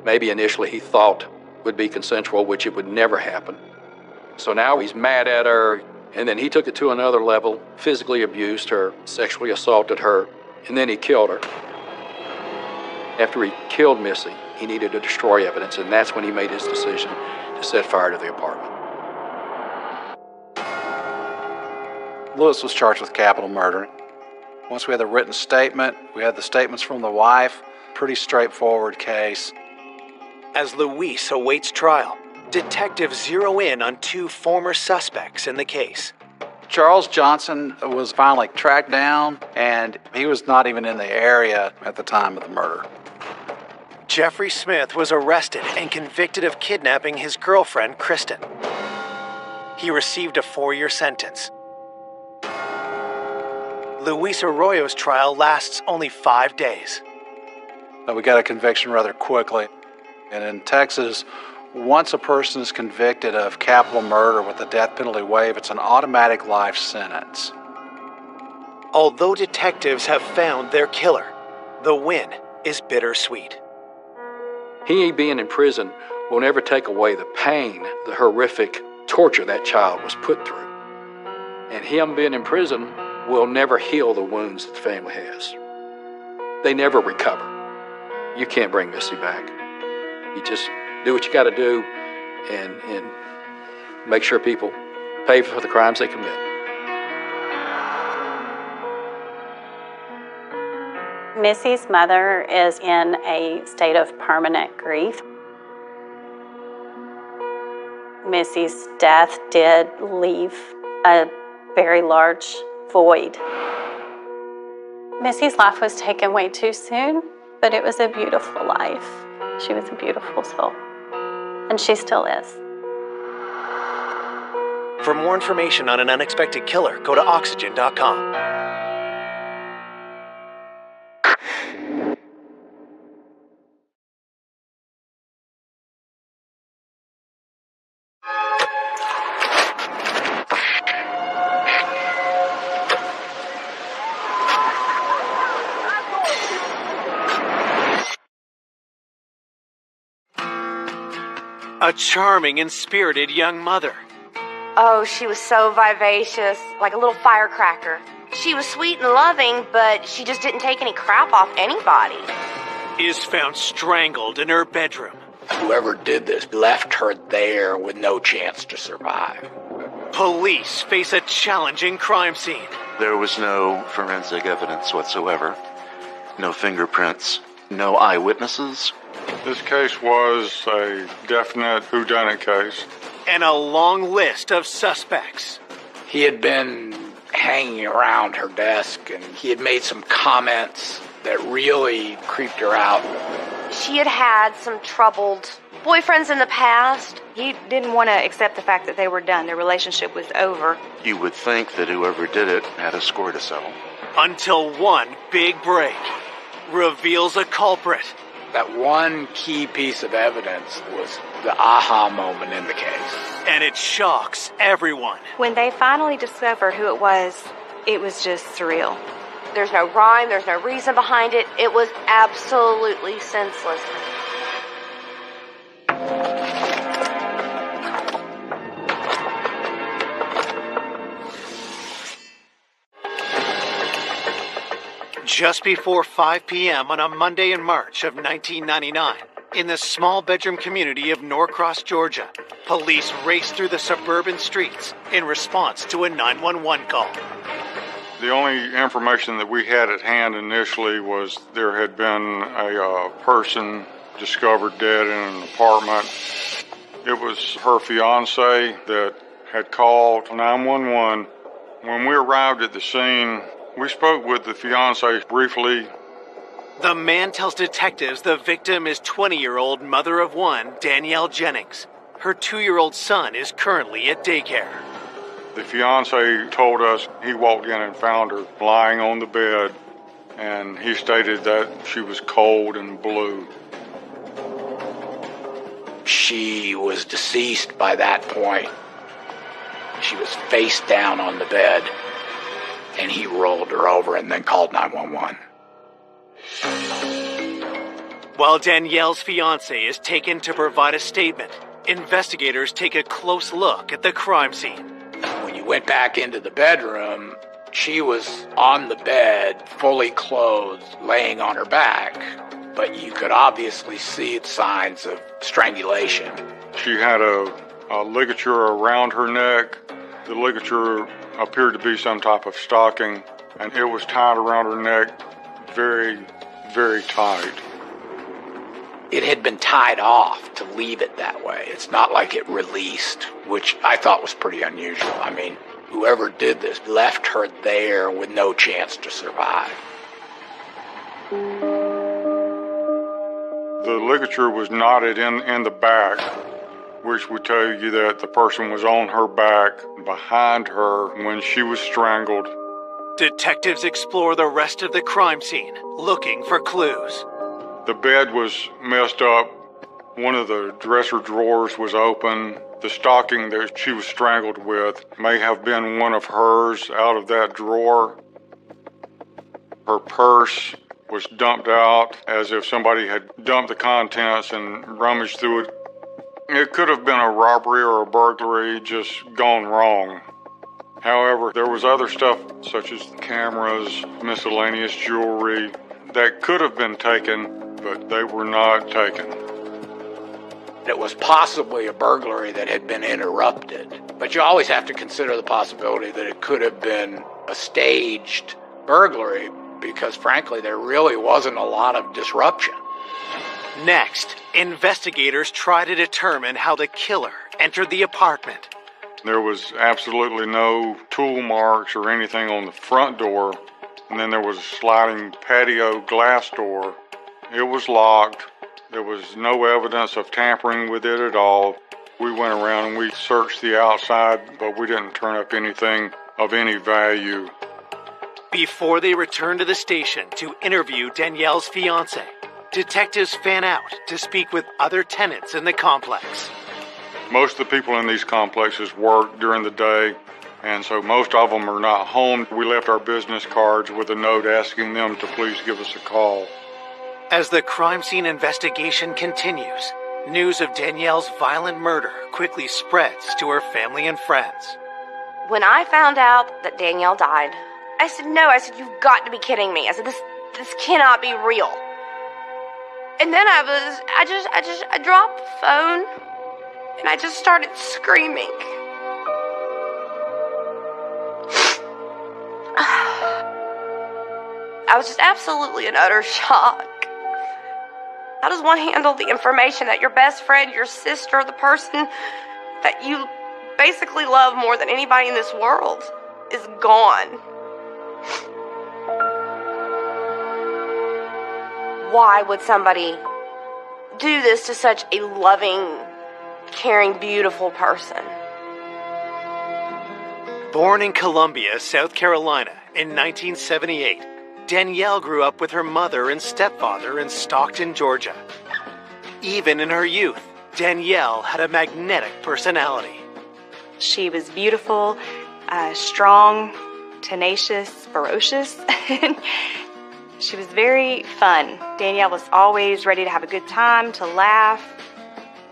Maybe initially he thought would be consensual, which it would never happen. So now he's mad at her, and then he took it to another level, physically abused her, sexually assaulted her, and then he killed her. After he killed Missy, he needed to destroy evidence, and that's when he made his decision to set fire to the apartment. Lewis was charged with capital murder. Once we had the written statement, we had the statements from the wife. Pretty straightforward case. As Luis awaits trial, detectives zero in on two former suspects in the case. Charles Johnson was finally tracked down, and he was not even in the area at the time of the murder. Jeffrey Smith was arrested and convicted of kidnapping his girlfriend, Kristen. He received a 4-year sentence. Luis Arroyo's trial lasts only 5 days. We got a conviction rather quickly. And in Texas, once a person is convicted of capital murder with the death penalty waived, it's an automatic life sentence. Although detectives have found their killer, the win is bittersweet. He being in prison will never take away the pain, the horrific torture that child was put through. And him being in prison will never heal the wounds that the family has. They never recover. You can't bring Missy back. You just do what you got to do and make sure people pay for the crimes they commit. Missy's mother is in a state of permanent grief. Missy's death did leave a very large void. Missy's life was taken way too soon, but it was a beautiful life. She was a beautiful soul, and she still is. For more information on an unexpected killer, go to oxygen.com. A charming and spirited young mother. Oh, she was so vivacious, like a little firecracker. She was sweet and loving, but she just didn't take any crap off anybody. Is found strangled in her bedroom. Whoever did this left her there with no chance to survive. Police face a challenging crime scene. There was no forensic evidence whatsoever. No fingerprints. No eyewitnesses. This case was a definite whodunit case. And a long list of suspects. He had been hanging around her desk, and he had made some comments that really creeped her out. She had had some troubled boyfriends in the past. He didn't want to accept the fact that they were done. Their relationship was over. You would think that whoever did it had a score to settle. Until one big break reveals a culprit That one key piece of evidence was the aha moment in the case. And it shocks everyone. When they finally discovered who it was just surreal. There's no rhyme, there's no reason behind it. It was absolutely senseless. Just before 5 p.m. on a Monday in March of 1999, in the small bedroom community of Norcross, Georgia, police raced through the suburban streets in response to a 911 call. The only information that we had at hand initially was there had been a person discovered dead in an apartment. It was her fiance that had called 911. When we arrived at the scene, we spoke with the fiance briefly. The man tells detectives the victim is 20-year-old mother of one, Danielle Jennings. Her 2-year-old son is currently at daycare. The fiance told us he walked in and found her lying on the bed, and he stated that she was cold and blue. She was deceased by that point. She was face down on the bed, and he rolled her over and then called 911. While Danielle's fiance is taken to provide a statement, investigators take a close look at the crime scene. When you went back into the bedroom, she was on the bed, fully clothed, laying on her back, but you could obviously see signs of strangulation. She had a ligature around her neck. The ligature appeared to be some type of stocking, and it was tied around her neck very, very tight. It had been tied off to leave it that way. It's not like it released, which I thought was pretty unusual. I mean, whoever did this left her there with no chance to survive. The ligature was knotted in the back, which would tell you that the person was on her back, behind her, when she was strangled. Detectives explore the rest of the crime scene, looking for clues. The bed was messed up. One of the dresser drawers was open. The stocking that she was strangled with may have been one of hers out of that drawer. Her purse was dumped out as if somebody had dumped the contents and rummaged through it. It could have been a robbery or a burglary just gone wrong. However, there was other stuff such as cameras, miscellaneous jewelry that could have been taken, but they were not taken. It was possibly a burglary that had been interrupted, but you always have to consider the possibility that it could have been a staged burglary because, frankly, there really wasn't a lot of disruption. Next, investigators try to determine how the killer entered the apartment. There was absolutely no tool marks or anything on the front door, and then there was a sliding patio glass door. It was locked. There was no evidence of tampering with it at all. We went around and we searched the outside, but we didn't turn up anything of any value. Before they return to the station to interview Danielle's fiance, detectives fan out to speak with other tenants in the complex. Most of the people in these complexes work during the day, and so most of them are not home. We left our business cards with a note asking them to please give us a call. As the crime scene investigation continues, news of Danielle's violent murder quickly spreads to her family and friends. When I found out that Danielle died, I said, no, you've got to be kidding me. I said, this cannot be real. And then I dropped the phone and I just started screaming. I was just absolutely in utter shock. How does one handle the information that your best friend, your sister, the person that you basically love more than anybody in this world is gone? Why would somebody do this to such a loving, caring, beautiful person? Born in Columbia, South Carolina in 1978, Danielle grew up with her mother and stepfather in Stockton, Georgia. Even in her youth, Danielle had a magnetic personality. She was beautiful, strong, tenacious, ferocious. She was very fun. Danielle was always ready to have a good time, to laugh.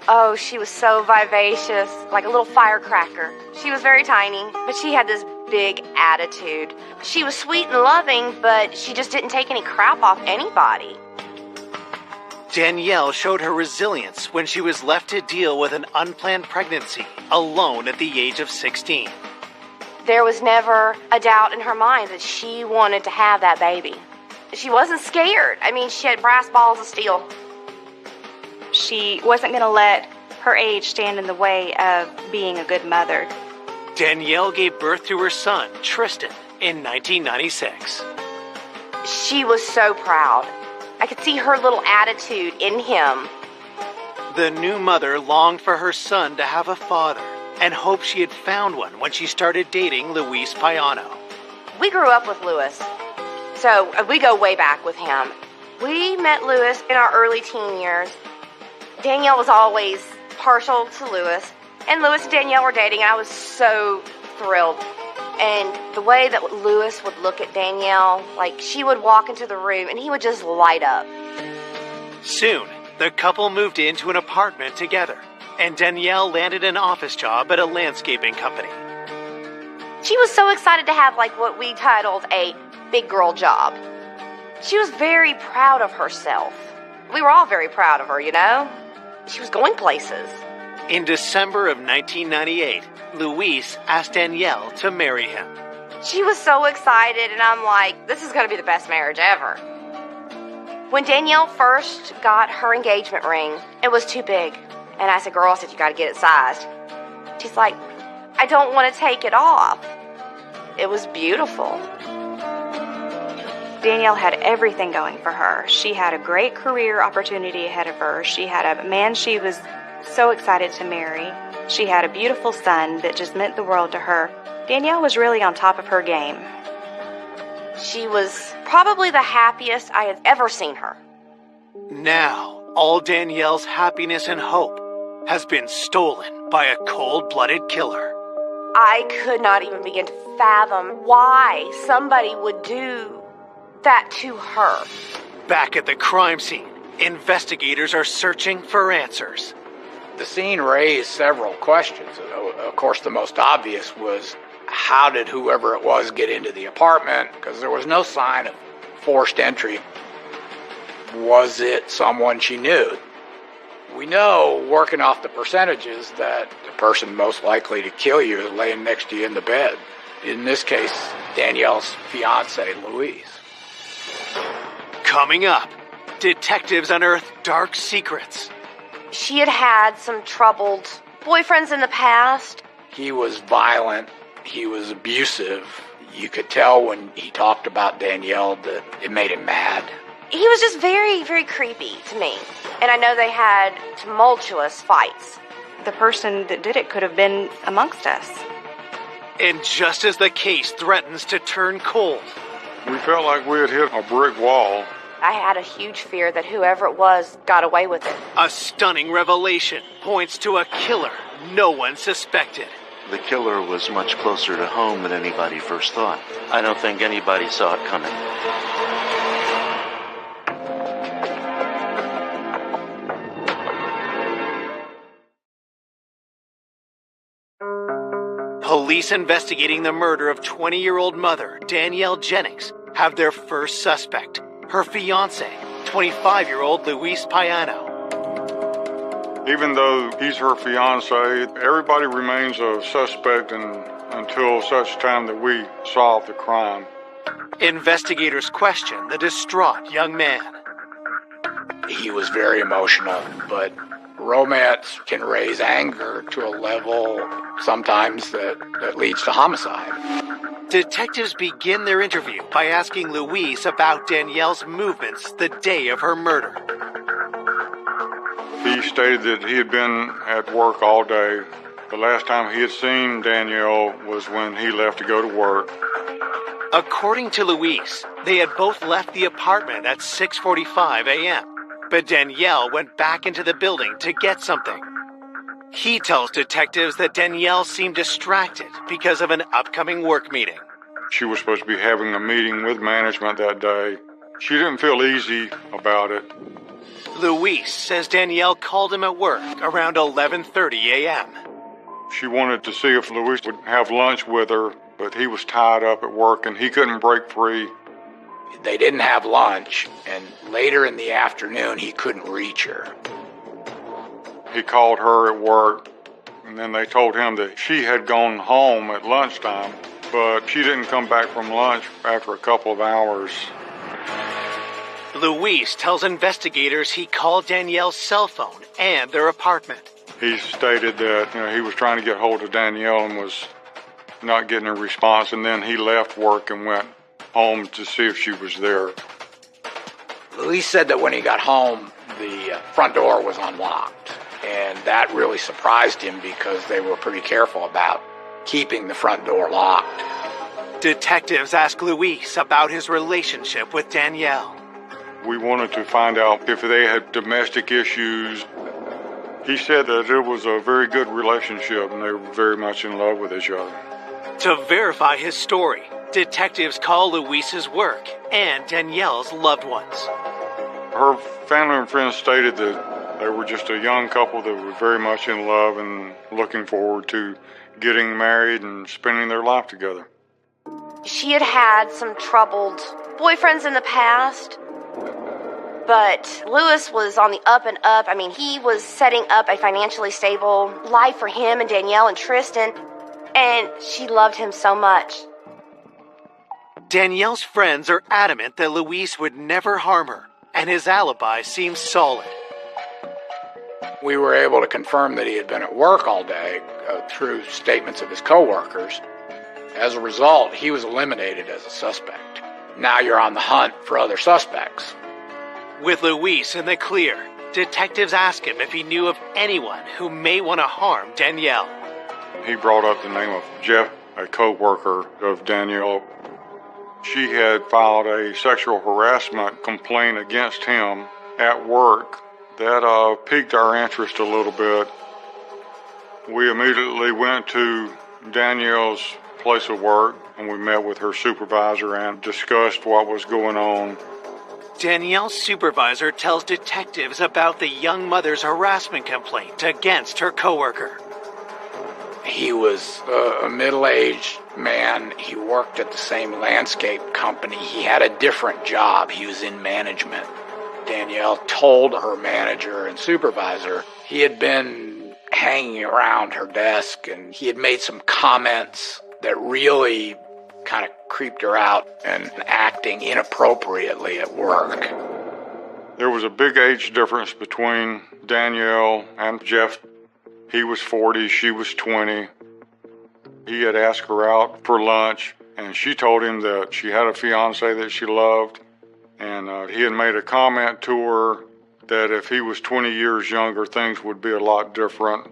Oh, she was so vivacious, like a little firecracker. She was very tiny, but she had this big attitude. She was sweet and loving, but she just didn't take any crap off anybody. Danielle showed her resilience when she was left to deal with an unplanned pregnancy alone at the age of 16. There was never a doubt in her mind that she wanted to have that baby. She wasn't scared. I mean, she had brass balls of steel. She wasn't going to let her age stand in the way of being a good mother. Danielle gave birth to her son, Tristan, in 1996. She was so proud. I could see her little attitude in him. The new mother longed for her son to have a father and hoped she had found one when she started dating Luis Payano. We grew up with Luis, so we go way back with him. We met Luis in our early teen years. Danielle was always partial to Luis, and Luis and Danielle were dating, and I was so thrilled. And the way that Luis would look at Danielle, like she would walk into the room and he would just light up. Soon, the couple moved into an apartment together, and Danielle landed an office job at a landscaping company. She was so excited to have like what we titled a big girl job. She was very proud of herself. We were all very proud of her, you know? She was going places. In December of 1998, Luis asked Danielle to marry him. She was so excited, and I'm like, this is going to be the best marriage ever. When Danielle first got her engagement ring, it was too big. And I said, girl, you got to get it sized. She's like, I don't want to take it off. It was beautiful. Danielle had everything going for her. She had a great career opportunity ahead of her. She had a man she was so excited to marry. She had a beautiful son that just meant the world to her. Danielle was really on top of her game. She was probably the happiest I had ever seen her. Now, all Danielle's happiness and hope has been stolen by a cold-blooded killer. I could not even begin to fathom why somebody would do that to her. Back at the crime scene, investigators are searching for answers. The scene raised several questions. Of course, the most obvious was, how did whoever it was get into the apartment? Because there was no sign of forced entry. Was it someone she knew? We know, working off the percentages, that the person most likely to kill you is laying next to you in the bed. In this case, Danielle's fiancé, Luis. Coming up, detectives unearth dark secrets. She had had some troubled boyfriends in the past. He was violent. He was abusive. You could tell when he talked about Danielle that it made him mad. He was just very, very creepy to me. And I know they had tumultuous fights. The person that did it could have been amongst us. And just as the case threatens to turn cold, we felt like we had hit a brick wall. I had a huge fear that whoever it was got away with it. A stunning revelation points to a killer no one suspected. The killer was much closer to home than anybody first thought. I don't think anybody saw it coming. Police investigating the murder of 20-year-old mother Danielle Jennings have their first suspect, her fiancé, 25-year-old Luis Payano. Even though he's her fiancé, everybody remains a suspect until such time that we solve the crime. Investigators question the distraught young man. He was very emotional, but romance can raise anger to a level sometimes that leads to homicide. Detectives begin their interview by asking Luis about Danielle's movements the day of her murder. He stated that he had been at work all day. The last time he had seen Danielle was when he left to go to work. According to Luis, they had both left the apartment at 6:45 a.m., but Danielle went back into the building to get something. He tells detectives that Danielle seemed distracted because of an upcoming work meeting. She was supposed to be having a meeting with management that day. She didn't feel easy about it. Luis says Danielle called him at work around 11:30 a.m. She wanted to see if Luis would have lunch with her, but he was tied up at work and he couldn't break free. They didn't have lunch, and later in the afternoon, he couldn't reach her. He called her at work, and then they told him that she had gone home at lunchtime, but she didn't come back from lunch after a couple of hours. Luis tells investigators he called Danielle's cell phone and their apartment. He stated that he was trying to get hold of Danielle and was not getting a response, and then he left work and went home to see if she was there. Luis said that when he got home, the front door was unlocked, and that really surprised him because they were pretty careful about keeping the front door locked. Detectives asked Luis about his relationship with Danielle. We wanted to find out if they had domestic issues. He said that it was a very good relationship and they were very much in love with each other. To verify his story, detectives call Luis's work and Danielle's loved ones. Her family and friends stated that they were just a young couple that were very much in love and looking forward to getting married and spending their life together. She had had some troubled boyfriends in the past, but Lewis was on the up and up. I mean, he was setting up a financially stable life for him and Danielle and Tristan, and she loved him so much. Danielle's friends are adamant that Luis would never harm her, and his alibi seems solid. We were able to confirm that he had been at work all day through statements of his coworkers. As a result, he was eliminated as a suspect. Now you're on the hunt for other suspects. With Luis in the clear, detectives ask him if he knew of anyone who may want to harm Danielle. He brought up the name of Jeff, a co-worker of Danielle. She had filed a sexual harassment complaint against him at work. That piqued our interest a little bit. We immediately went to Danielle's place of work and we met with her supervisor and discussed what was going on. Danielle's supervisor tells detectives about the young mother's harassment complaint against her coworker. He was a middle-aged man. He worked at the same landscape company. He had a different job. He was in management. Danielle told her manager and supervisor he had been hanging around her desk and he had made some comments that really kind of creeped her out and acting inappropriately at work. There was a big age difference between Danielle and Jeff. He was 40, she was 20. He had asked her out for lunch, and she told him that she had a fiancé that she loved, and he had made a comment to her that if he was 20 years younger, things would be a lot different.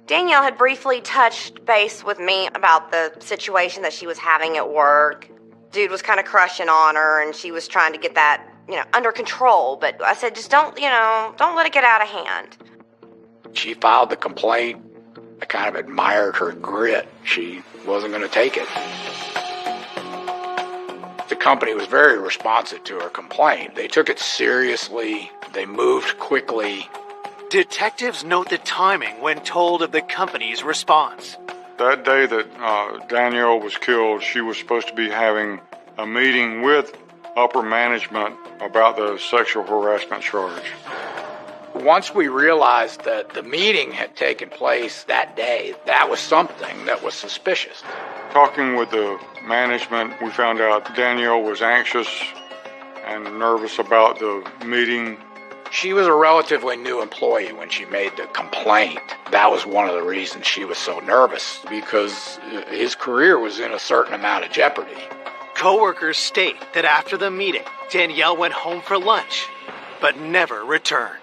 Danielle had briefly touched base with me about the situation that she was having at work. Dude was kind of crushing on her, and she was trying to get that, under control. But I said, just don't let it get out of hand. She filed the complaint. I kind of admired her grit. She wasn't going to take it. The company was very responsive to her complaint. They took it seriously. They moved quickly. Detectives note the timing when told of the company's response. That day that Danielle was killed, she was supposed to be having a meeting with upper management about the sexual harassment charge. Once we realized that the meeting had taken place that day, that was something that was suspicious. Talking with the management, we found out Danielle was anxious and nervous about the meeting. She was a relatively new employee when she made the complaint. That was one of the reasons she was so nervous, because his career was in a certain amount of jeopardy. Coworkers state that after the meeting, Danielle went home for lunch, but never returned.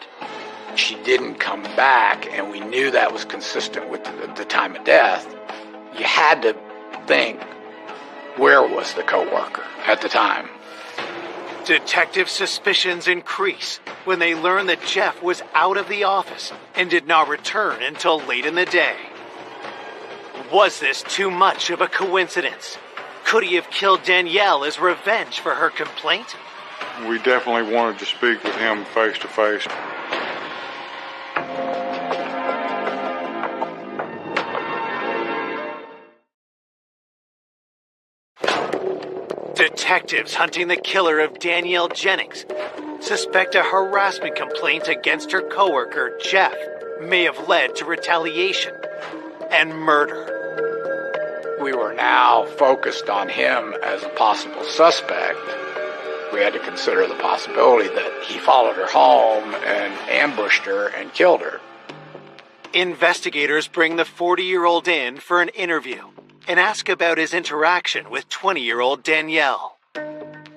She didn't come back, and we knew that was consistent with the time of death. You had to think Where was the coworker at the time? Detectives' suspicions increase when they learn that Jeff was out of the office and did not return until late in the day. Was this too much of a coincidence? Could he have killed Danielle as revenge for her complaint? We definitely wanted to speak with him face to face. Detectives hunting the killer of Danielle Jennings suspect a harassment complaint against her coworker, Jeff, may have led to retaliation and murder. We were now focused on him as a possible suspect. We had to consider the possibility that he followed her home and ambushed her and killed her. Investigators bring the 40-year-old in for an interview and ask about his interaction with 20-year-old Danielle.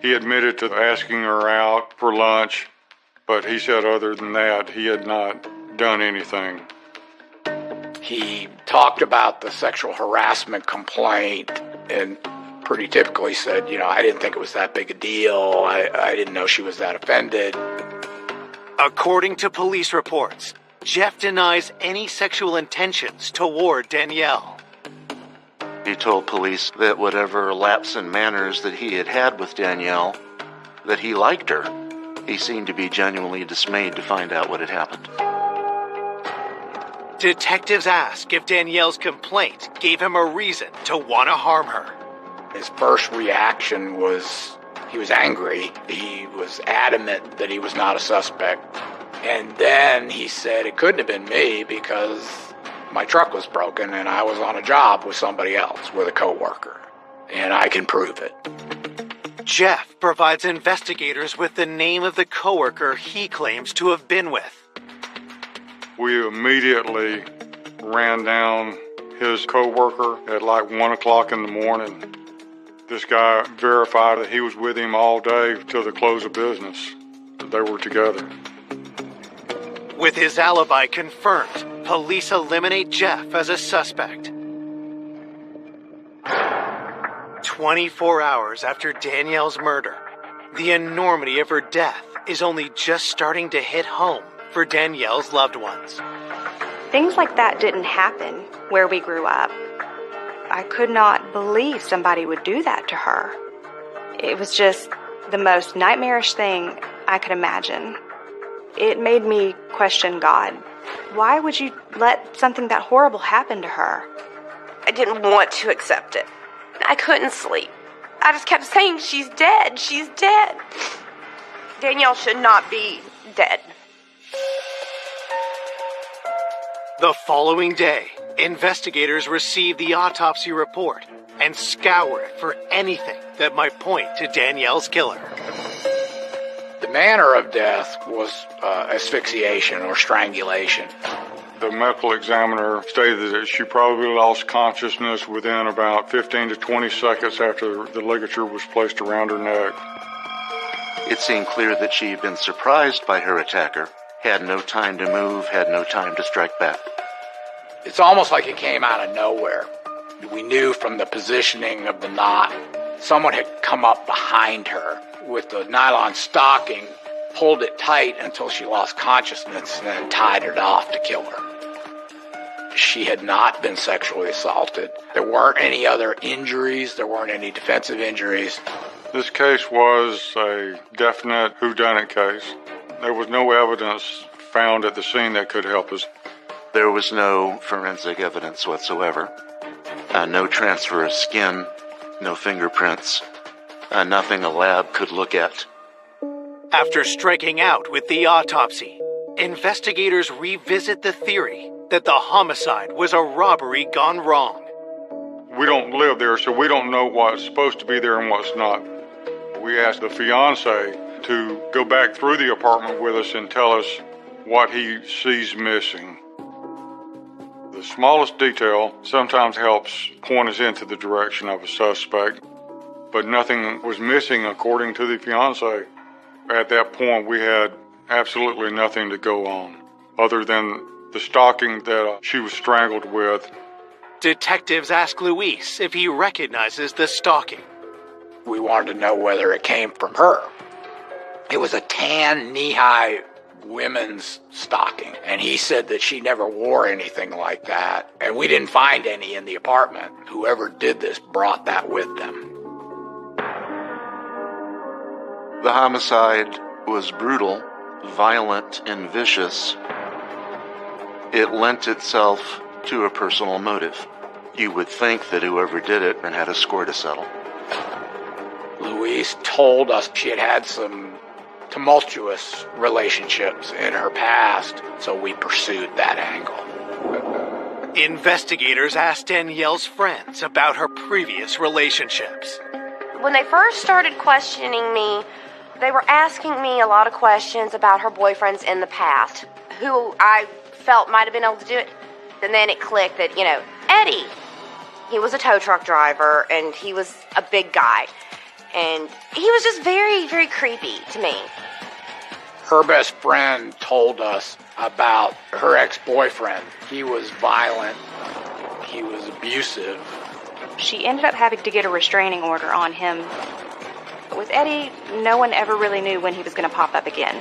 He admitted to asking her out for lunch, but he said other than that, he had not done anything. He talked about the sexual harassment complaint and pretty typically said, I didn't think it was that big a deal. I didn't know she was that offended. According to police reports, Jeff denies any sexual intentions toward Danielle. He told police that whatever lapse in manners that he had had with Danielle, that he liked her. He seemed to be genuinely dismayed to find out what had happened. Detectives ask if Danielle's complaint gave him a reason to want to harm her. His first reaction was he was angry. He was adamant that he was not a suspect. And then he said it couldn't have been me because my truck was broken and I was on a job with somebody else, with a coworker. And I can prove it. Jeff provides investigators with the name of the coworker he claims to have been with. We immediately ran down his coworker at like 1 o'clock in the morning. This guy verified that he was with him all day till the close of business. They were together. With his alibi confirmed, police eliminate Jeff as a suspect. 24 hours after Danielle's murder, the enormity of her death is only just starting to hit home for Danielle's loved ones. Things like that didn't happen where we grew up. I could not believe somebody would do that to her. It was just the most nightmarish thing I could imagine. It made me question God. Why would you let something that horrible happen to her? I didn't want to accept it. I couldn't sleep. I just kept saying, she's dead, she's dead. Danielle should not be dead. The following day, investigators receive the autopsy report and scour it for anything that might point to Danielle's killer. The manner of death was asphyxiation or strangulation. The medical examiner stated that she probably lost consciousness within about 15 to 20 seconds after the ligature was placed around her neck. It seemed clear that she had been surprised by her attacker, had no time to move, had no time to strike back. It's almost like it came out of nowhere. We knew from the positioning of the knot, someone had come up behind her with the nylon stocking, pulled it tight until she lost consciousness, and then tied it off to kill her. She had not been sexually assaulted. There weren't any other injuries. There weren't any defensive injuries. This case was a definite whodunit case. There was no evidence found at the scene that could help us. There was no forensic evidence whatsoever. No transfer of skin, no fingerprints, nothing a lab could look at. After striking out with the autopsy, investigators revisit the theory that the homicide was a robbery gone wrong. We don't live there, so we don't know what's supposed to be there and what's not. We asked the fiancé to go back through the apartment with us and tell us what he sees missing. The smallest detail sometimes helps point us into the direction of a suspect, but nothing was missing according to the fiancé. At that point, we had absolutely nothing to go on, other than the stocking that she was strangled with. Detectives ask Luis if he recognizes the stalking. We wanted to know whether it came from her. It was a tan, knee-high women's stocking, and he said that she never wore anything like that, and we didn't find any in the apartment. Whoever did this brought that with them. The homicide was brutal, violent, and vicious. It lent itself to a personal motive. You would think that whoever did it had a score to settle. Louise told us she had had some tumultuous relationships in her past, so we pursued that angle. Investigators asked Danielle's friends about her previous relationships. When they first started questioning me, they were asking me a lot of questions about her boyfriends in the past, who I felt might have been able to do it. And then it clicked that, Eddie, he was a tow truck driver, and he was a big guy. And he was just very, very creepy to me. Her best friend told us about her ex-boyfriend. He was violent. He was abusive. She ended up having to get a restraining order on him. But with Eddie, no one ever really knew when he was going to pop up again.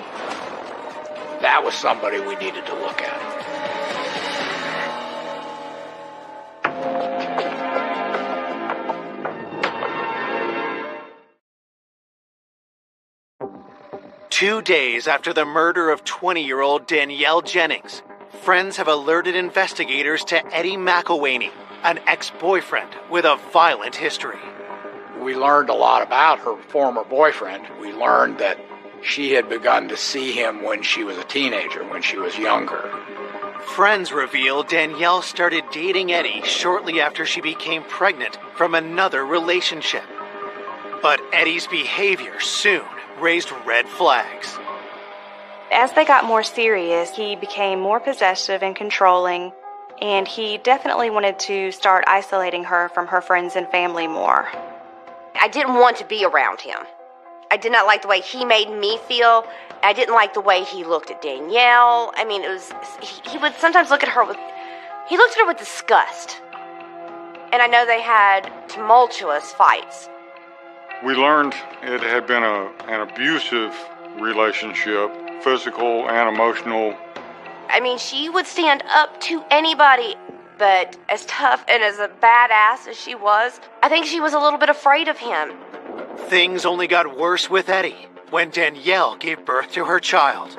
That was somebody we needed to look at. Two days after the murder of 20-year-old Danielle Jennings, friends have alerted investigators to Eddie McElwaney, an ex-boyfriend with a violent history. We learned a lot about her former boyfriend. We learned that she had begun to see him when she was a teenager, when she was younger. Friends reveal Danielle started dating Eddie shortly after she became pregnant from another relationship. But Eddie's behavior soon raised red flags. As they got more serious, he became more possessive and controlling, and he definitely wanted to start isolating her from her friends and family more. I didn't want to be around him. I did not like the way he made me feel. I didn't like the way he looked at Danielle. I mean, he would sometimes look at her with disgust. And I know they had tumultuous fights. We learned it had been an abusive relationship, physical and emotional. I mean, she would stand up to anybody, but as tough and as a badass as she was, I think she was a little bit afraid of him. Things only got worse with Eddie when Danielle gave birth to her child.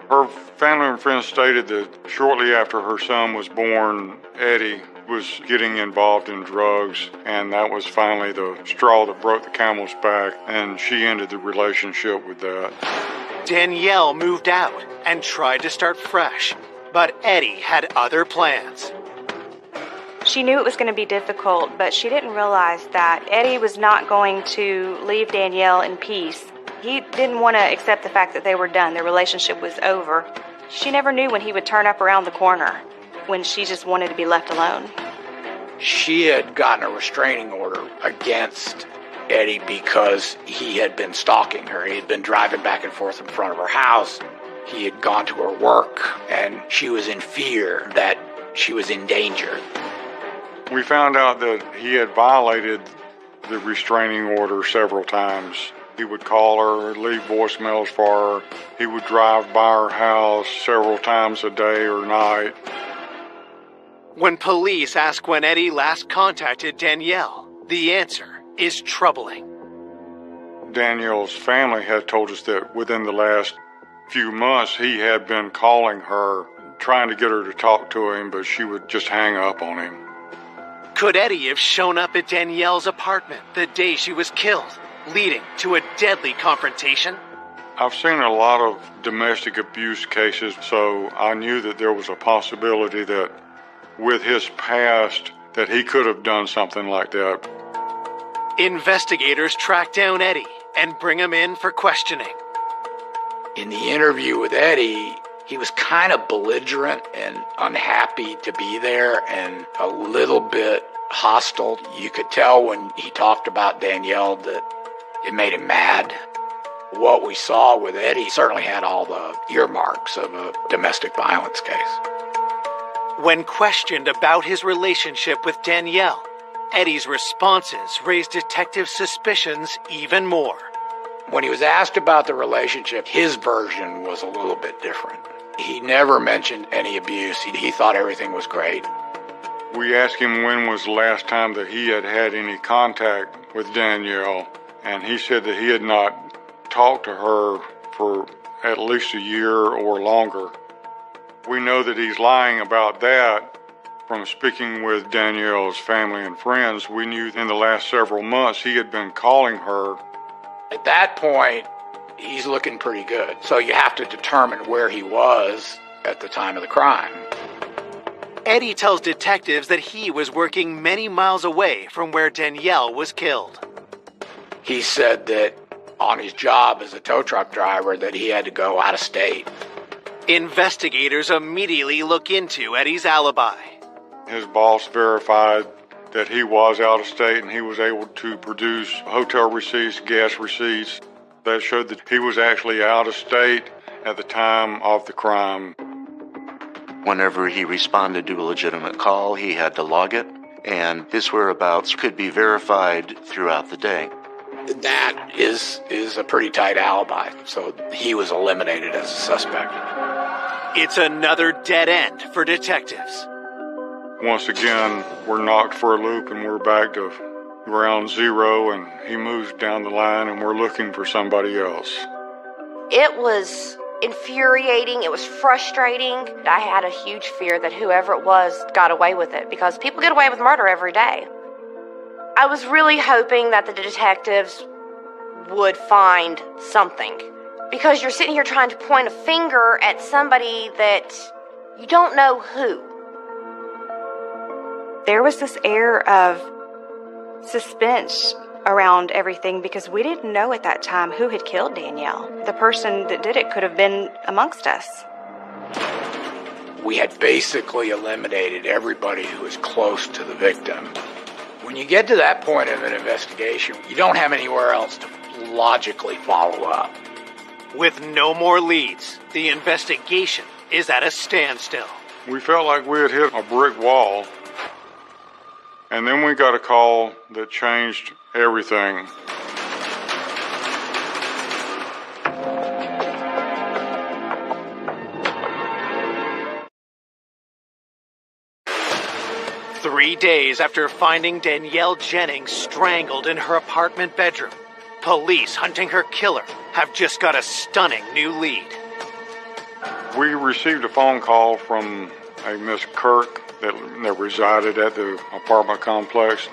Her family and friends stated that shortly after her son was born, Eddie was getting involved in drugs, and that was finally the straw that broke the camel's back, and she ended the relationship with that. Danielle moved out and tried to start fresh, but Eddie had other plans. She knew it was going to be difficult, but she didn't realize that Eddie was not going to leave Danielle in peace. He didn't want to accept the fact that they were done, their relationship was over. She never knew when he would turn up around the corner, when she just wanted to be left alone. She had gotten a restraining order against Eddie because he had been stalking her. He had been driving back and forth in front of her house. He had gone to her work, and she was in fear that she was in danger. We found out that he had violated the restraining order several times. He would call her, leave voicemails for her. He would drive by her house several times a day or night. When police ask when Eddie last contacted Danielle, the answer is troubling. Danielle's family had told us that within the last few months he had been calling her, trying to get her to talk to him, but she would just hang up on him. Could Eddie have shown up at Danielle's apartment the day she was killed, leading to a deadly confrontation? I've seen a lot of domestic abuse cases, so I knew that there was a possibility that with his past that he could have done something like that. Investigators track down Eddie and bring him in for questioning. In the interview with Eddie, he was kind of belligerent and unhappy to be there and a little bit hostile. You could tell when he talked about Danielle that it made him mad. What we saw with Eddie certainly had all the earmarks of a domestic violence case. When questioned about his relationship with Danielle, Eddie's responses raised detectives' suspicions even more. When he was asked about the relationship, his version was a little bit different. He never mentioned any abuse. He thought everything was great. We asked him when was the last time that he had had any contact with Danielle, and he said that he had not talked to her for at least a year or longer. We know that he's lying about that from speaking with Danielle's family and friends. We knew in the last several months he had been calling her. At that point, he's looking pretty good. So you have to determine where he was at the time of the crime. Eddie tells detectives that he was working many miles away from where Danielle was killed. He said that on his job as a tow truck driver that he had to go out of state. Investigators immediately look into Eddie's alibi. His boss verified that he was out of state, and he was able to produce hotel receipts, gas receipts that showed that he was actually out of state at the time of the crime. Whenever he responded to a legitimate call, he had to log it, and his whereabouts could be verified throughout the day. That is a pretty tight alibi, so he was eliminated as a suspect. It's another dead end for detectives. Once again, we're knocked for a loop, and we're back to ground zero, and he moves down the line, and we're looking for somebody else. It was infuriating. It was frustrating. I had a huge fear that whoever it was got away with it, because people get away with murder every day. I was really hoping that the detectives would find something, because you're sitting here trying to point a finger at somebody that you don't know who. There was this air of suspense around everything because we didn't know at that time who had killed Danielle. The person that did it could have been amongst us. We had basically eliminated everybody who was close to the victim. When you get to that point of an investigation, you don't have anywhere else to logically follow up. With no more leads, the investigation is at a standstill. We felt like we had hit a brick wall, and then we got a call that changed everything. Three days after finding Danielle Jennings strangled in her apartment bedroom, police hunting her killer have just got a stunning new lead. We received a phone call from a Miss Kirk that resided at the apartment complex.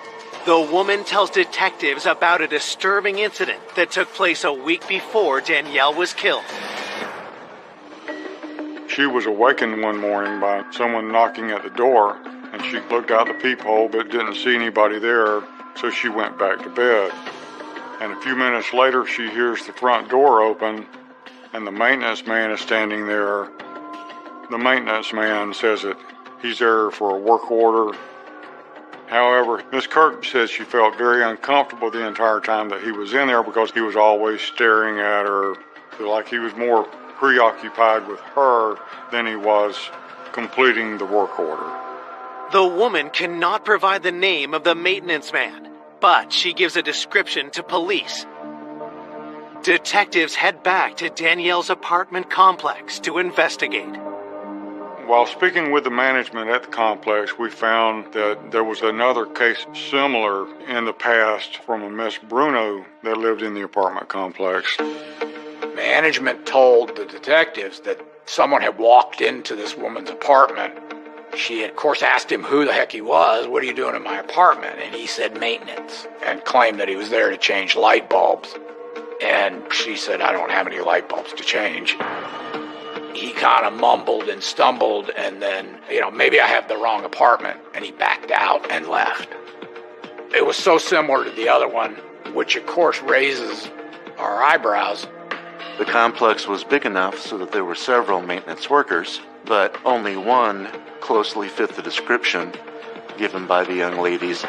The woman tells detectives about a disturbing incident that took place a week before Danielle was killed. She was awakened one morning by someone knocking at the door, and she looked out the peephole but didn't see anybody there, so she went back to bed. And a few minutes later, she hears the front door open, and the maintenance man is standing there. The maintenance man says that he's there for a work order. However, Miss Kirk says she felt very uncomfortable the entire time that he was in there because he was always staring at her, like he was more preoccupied with her than he was completing the work order. The woman cannot provide the name of the maintenance man, but she gives a description to police. Detectives head back to Danielle's apartment complex to investigate. While speaking with the management at the complex, we found that there was another case similar in the past from a Miss Bruno that lived in the apartment complex. Management told the detectives that someone had walked into this woman's apartment. She had, of course, asked him who the heck he was. What are you doing in my apartment? And he said maintenance, and claimed that he was there to change light bulbs. And she said, I don't have any light bulbs to change. He kind of mumbled and stumbled, and then, maybe I have the wrong apartment, and he backed out and left. It was so similar to the other one, which of course raises our eyebrows. The complex was big enough so that there were several maintenance workers, but only one closely fit the description given by the young ladies.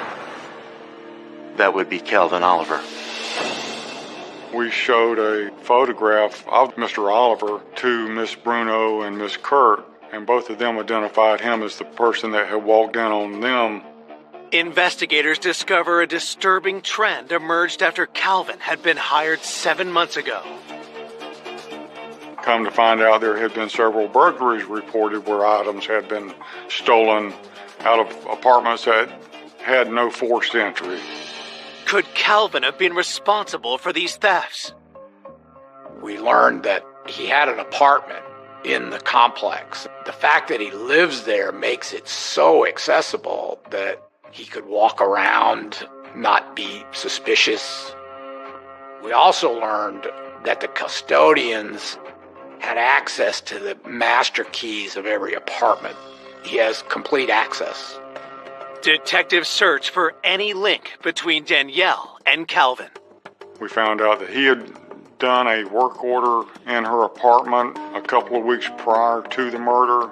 That would be Calvin Oliver. We showed a photograph of Mr. Oliver to Miss Bruno and Miss Kirk, and both of them identified him as the person that had walked in on them. Investigators discover a disturbing trend emerged after Calvin had been hired 7 months ago. Come to find out, there had been several burglaries reported where items had been stolen out of apartments that had no forced entry. Could Calvin have been responsible for these thefts? We learned that he had an apartment in the complex. The fact that he lives there makes it so accessible that he could walk around, not be suspicious. We also learned that the custodians had access to the master keys of every apartment. He has complete access. Detectives search for any link between Danielle and Calvin. We found out that he had done a work order in her apartment a couple of weeks prior to the murder.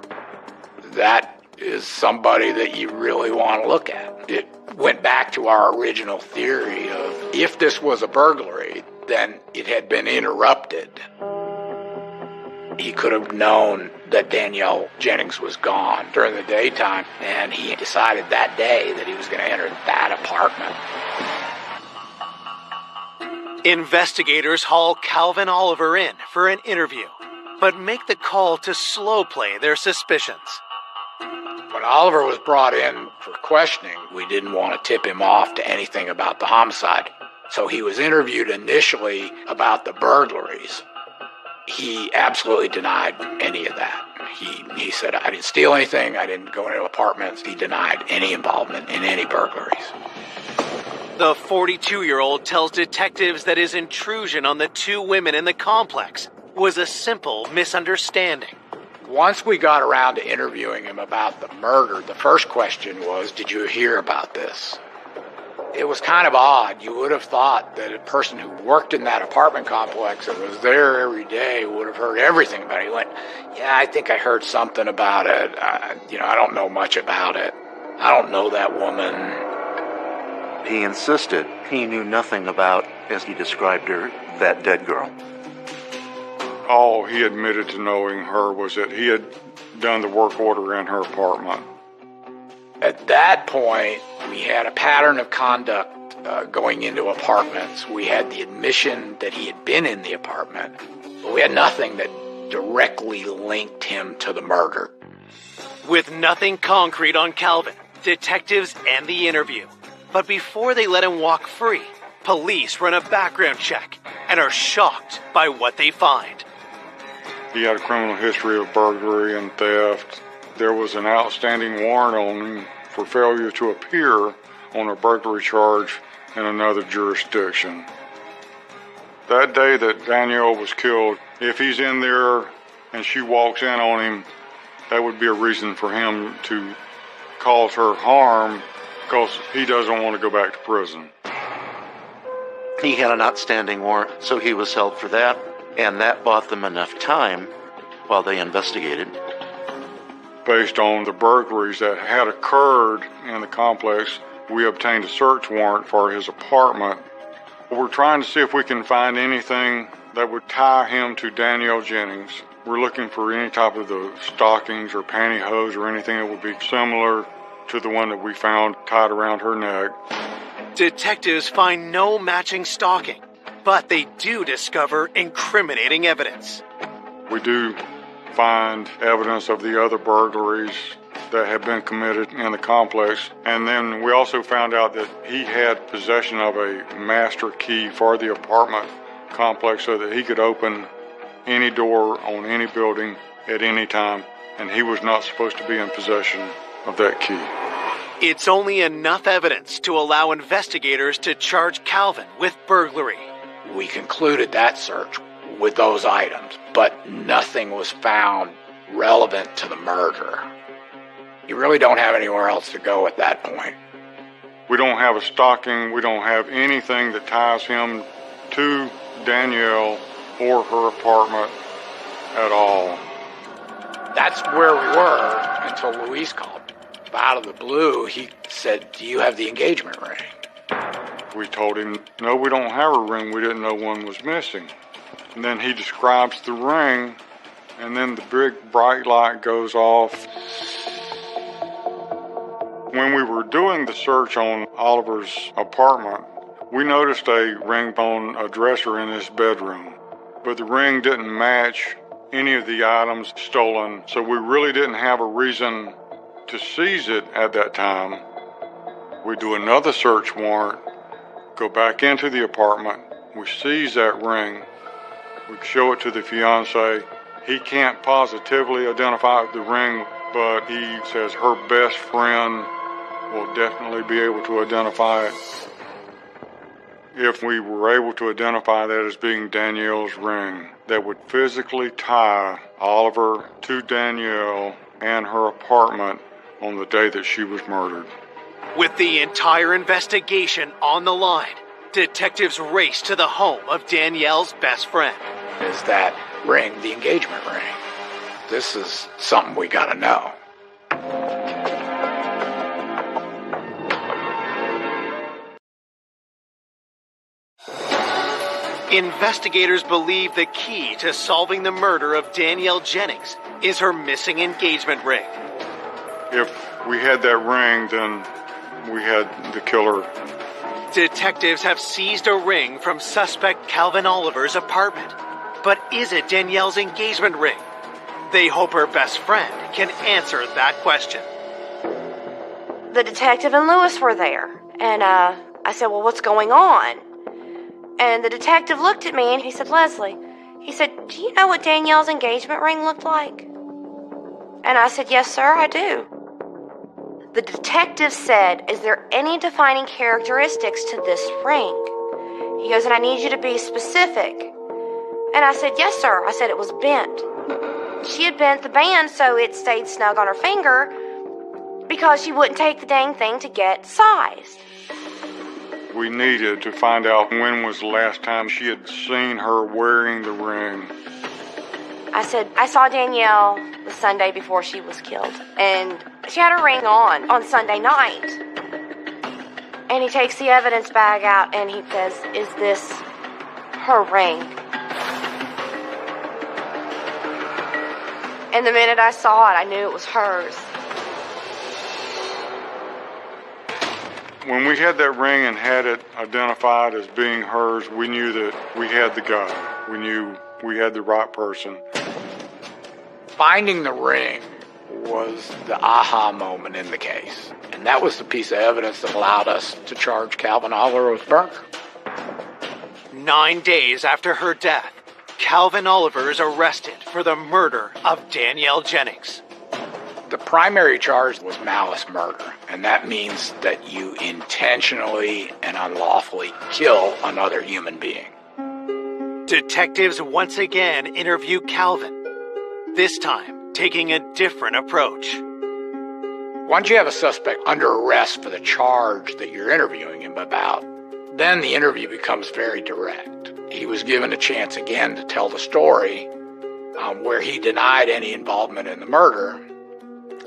That is somebody that you really want to look at. It went back to our original theory of if this was a burglary, then it had been interrupted. He could have known that Danielle Jennings was gone during the daytime, and he decided that day that he was going to enter that apartment. Investigators haul Calvin Oliver in for an interview, but make the call to slow play their suspicions. When Oliver was brought in for questioning, we didn't want to tip him off to anything about the homicide. So he was interviewed initially about the burglaries. He absolutely denied any of that. He said, I didn't steal anything, I didn't go into apartments. He denied any involvement in any burglaries. The 42-year-old tells detectives that his intrusion on the two women in the complex was a simple misunderstanding. Once we got around to interviewing him about the murder, the first question was, did you hear about this? It was kind of odd. You would have thought that a person who worked in that apartment complex and was there every day would have heard everything about it. He went, yeah, I think I heard something about it. I don't know much about it. I don't know that woman. He insisted he knew nothing about, as he described her, that dead girl. All he admitted to knowing her was that he had done the work order in her apartment. At that point, we had a pattern of conduct going into apartments. We had the admission that he had been in the apartment, but we had nothing that directly linked him to the murder. With nothing concrete on Calvin, detectives end the interview. But before they let him walk free, police run a background check and are shocked by what they find. He had a criminal history of burglary and theft. There was an outstanding warrant on him for failure to appear on a burglary charge in another jurisdiction. That day that Danielle was killed, if he's in there and she walks in on him, that would be a reason for him to cause her harm because he doesn't want to go back to prison. He had an outstanding warrant, so he was held for that, and that bought them enough time while they investigated. Based on the burglaries that had occurred in the complex, we obtained a search warrant for his apartment. We're trying to see if we can find anything that would tie him to Danielle Jennings. We're looking for any type of the stockings or pantyhose or anything that would be similar to the one that we found tied around her neck. Detectives find no matching stocking, but they do discover incriminating evidence. We do find evidence of the other burglaries that had been committed in the complex. And then we also found out that he had possession of a master key for the apartment complex so that he could open any door on any building at any time, and he was not supposed to be in possession of that key. It's only enough evidence to allow investigators to charge Calvin with burglary. We concluded that search with those items, but nothing was found relevant to the murder. You really don't have anywhere else to go at that point. We don't have a stocking. We don't have anything that ties him to Danielle or her apartment at all. That's where we were until Luis called. Out of the blue, he said, "Do you have the engagement ring?" We told him, no, we don't have a ring. We didn't know one was missing. And then he describes the ring and then the big bright light goes off. When we were doing the search on Oliver's apartment, we noticed a ring on a dresser in his bedroom, but the ring didn't match any of the items stolen, so we really didn't have a reason to seize it at that time. We do another search warrant, go back into the apartment, we seize that ring, we show it to the fiance. He can't positively identify the ring, but he says her best friend will definitely be able to identify it. If we were able to identify that as being Danielle's ring, that would physically tie Oliver to Danielle and her apartment on the day that she was murdered. With the entire investigation on the line, detectives race to the home of Danielle's best friend. Is that ring the engagement ring? This is something we gotta know. Investigators believe the key to solving the murder of Danielle Jennings is her missing engagement ring. If we had that ring, then we had the killer. Detectives have seized a ring from suspect Calvin Oliver's apartment. But is it Danielle's engagement ring? They hope her best friend can answer that question. The detective and Lewis were there, and I said, well, what's going on? And the detective looked at me and he said, Leslie, he said, do you know what Danielle's engagement ring looked like? And I said, yes, sir, I do. The detective said, is there any defining characteristics to this ring? He goes, and I need you to be specific. And I said, yes, sir. I said it was bent. She had bent the band so it stayed snug on her finger because she wouldn't take the dang thing to get sized. We needed to find out when was the last time she had seen her wearing the ring. I said, I saw Danielle the Sunday before she was killed, and she had her ring on Sunday night. And he takes the evidence bag out and he says, is this her ring? And the minute I saw it, I knew it was hers. When we had that ring and had it identified as being hers, we knew that we had the guy. We knew we had the right person. Finding the ring was the aha moment in the case. And that was the piece of evidence that allowed us to charge Calvin Oliver with murder. 9 days after her death, Calvin Oliver is arrested for the murder of Danielle Jennings. The primary charge was malice murder, and that means that you intentionally and unlawfully kill another human being. Detectives once again interview Calvin, this time taking a different approach. Once you have a suspect under arrest for the charge that you're interviewing him about, then the interview becomes very direct. He was given a chance again to tell the story where he denied any involvement in the murder,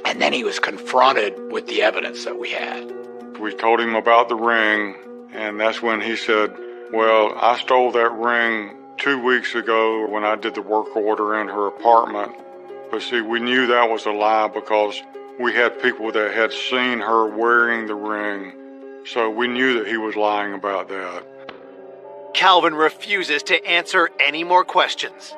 and then he was confronted with the evidence that we had. We told him about the ring, and that's when he said, well, I stole that ring 2 weeks ago when I did the work order in her apartment. But see, we knew that was a lie because we had people that had seen her wearing the ring, so we knew that he was lying about that. Calvin refuses to answer any more questions.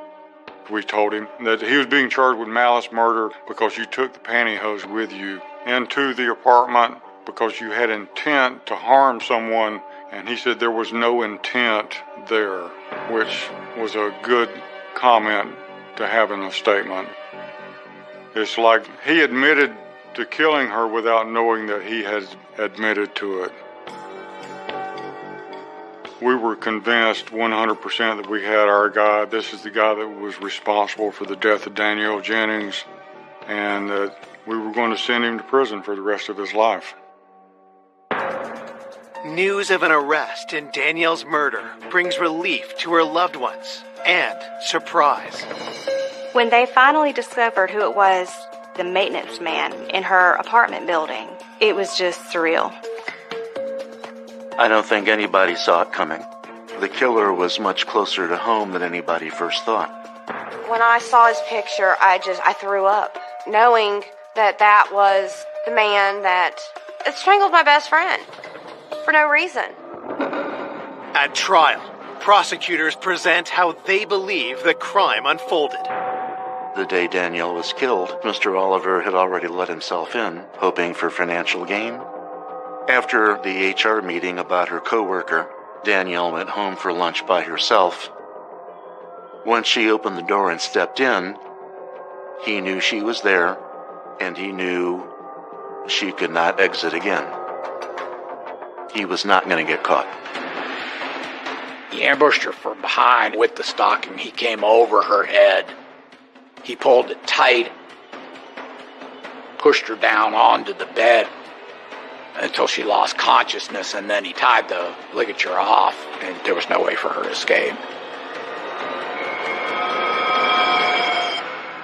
We told him that he was being charged with malice murder because you took the pantyhose with you into the apartment because you had intent to harm someone, and he said there was no intent there, which was a good comment to have in a statement. It's like he admitted to killing her without knowing that he had admitted to it. We were convinced 100% that we had our guy. This is the guy that was responsible for the death of Danielle Jennings, and that we were going to send him to prison for the rest of his life. News of an arrest in Danielle's murder brings relief to her loved ones and surprise. When they finally discovered who it was, the maintenance man in her apartment building, it was just surreal. I don't think anybody saw it coming. The killer was much closer to home than anybody first thought. When I saw his picture, I threw up, knowing that was the man that strangled my best friend for no reason. At trial, prosecutors present how they believe the crime unfolded. The day Danielle was killed, Mr. Oliver had already let himself in, hoping for financial gain. After the HR meeting about her coworker, Danielle went home for lunch by herself. Once she opened the door and stepped in, he knew she was there, and he knew she could not exit again. He was not going to get caught. He ambushed her from behind with the stocking. He came over her head. He pulled it tight, pushed her down onto the bed until she lost consciousness, and then he tied the ligature off, and there was no way for her to escape.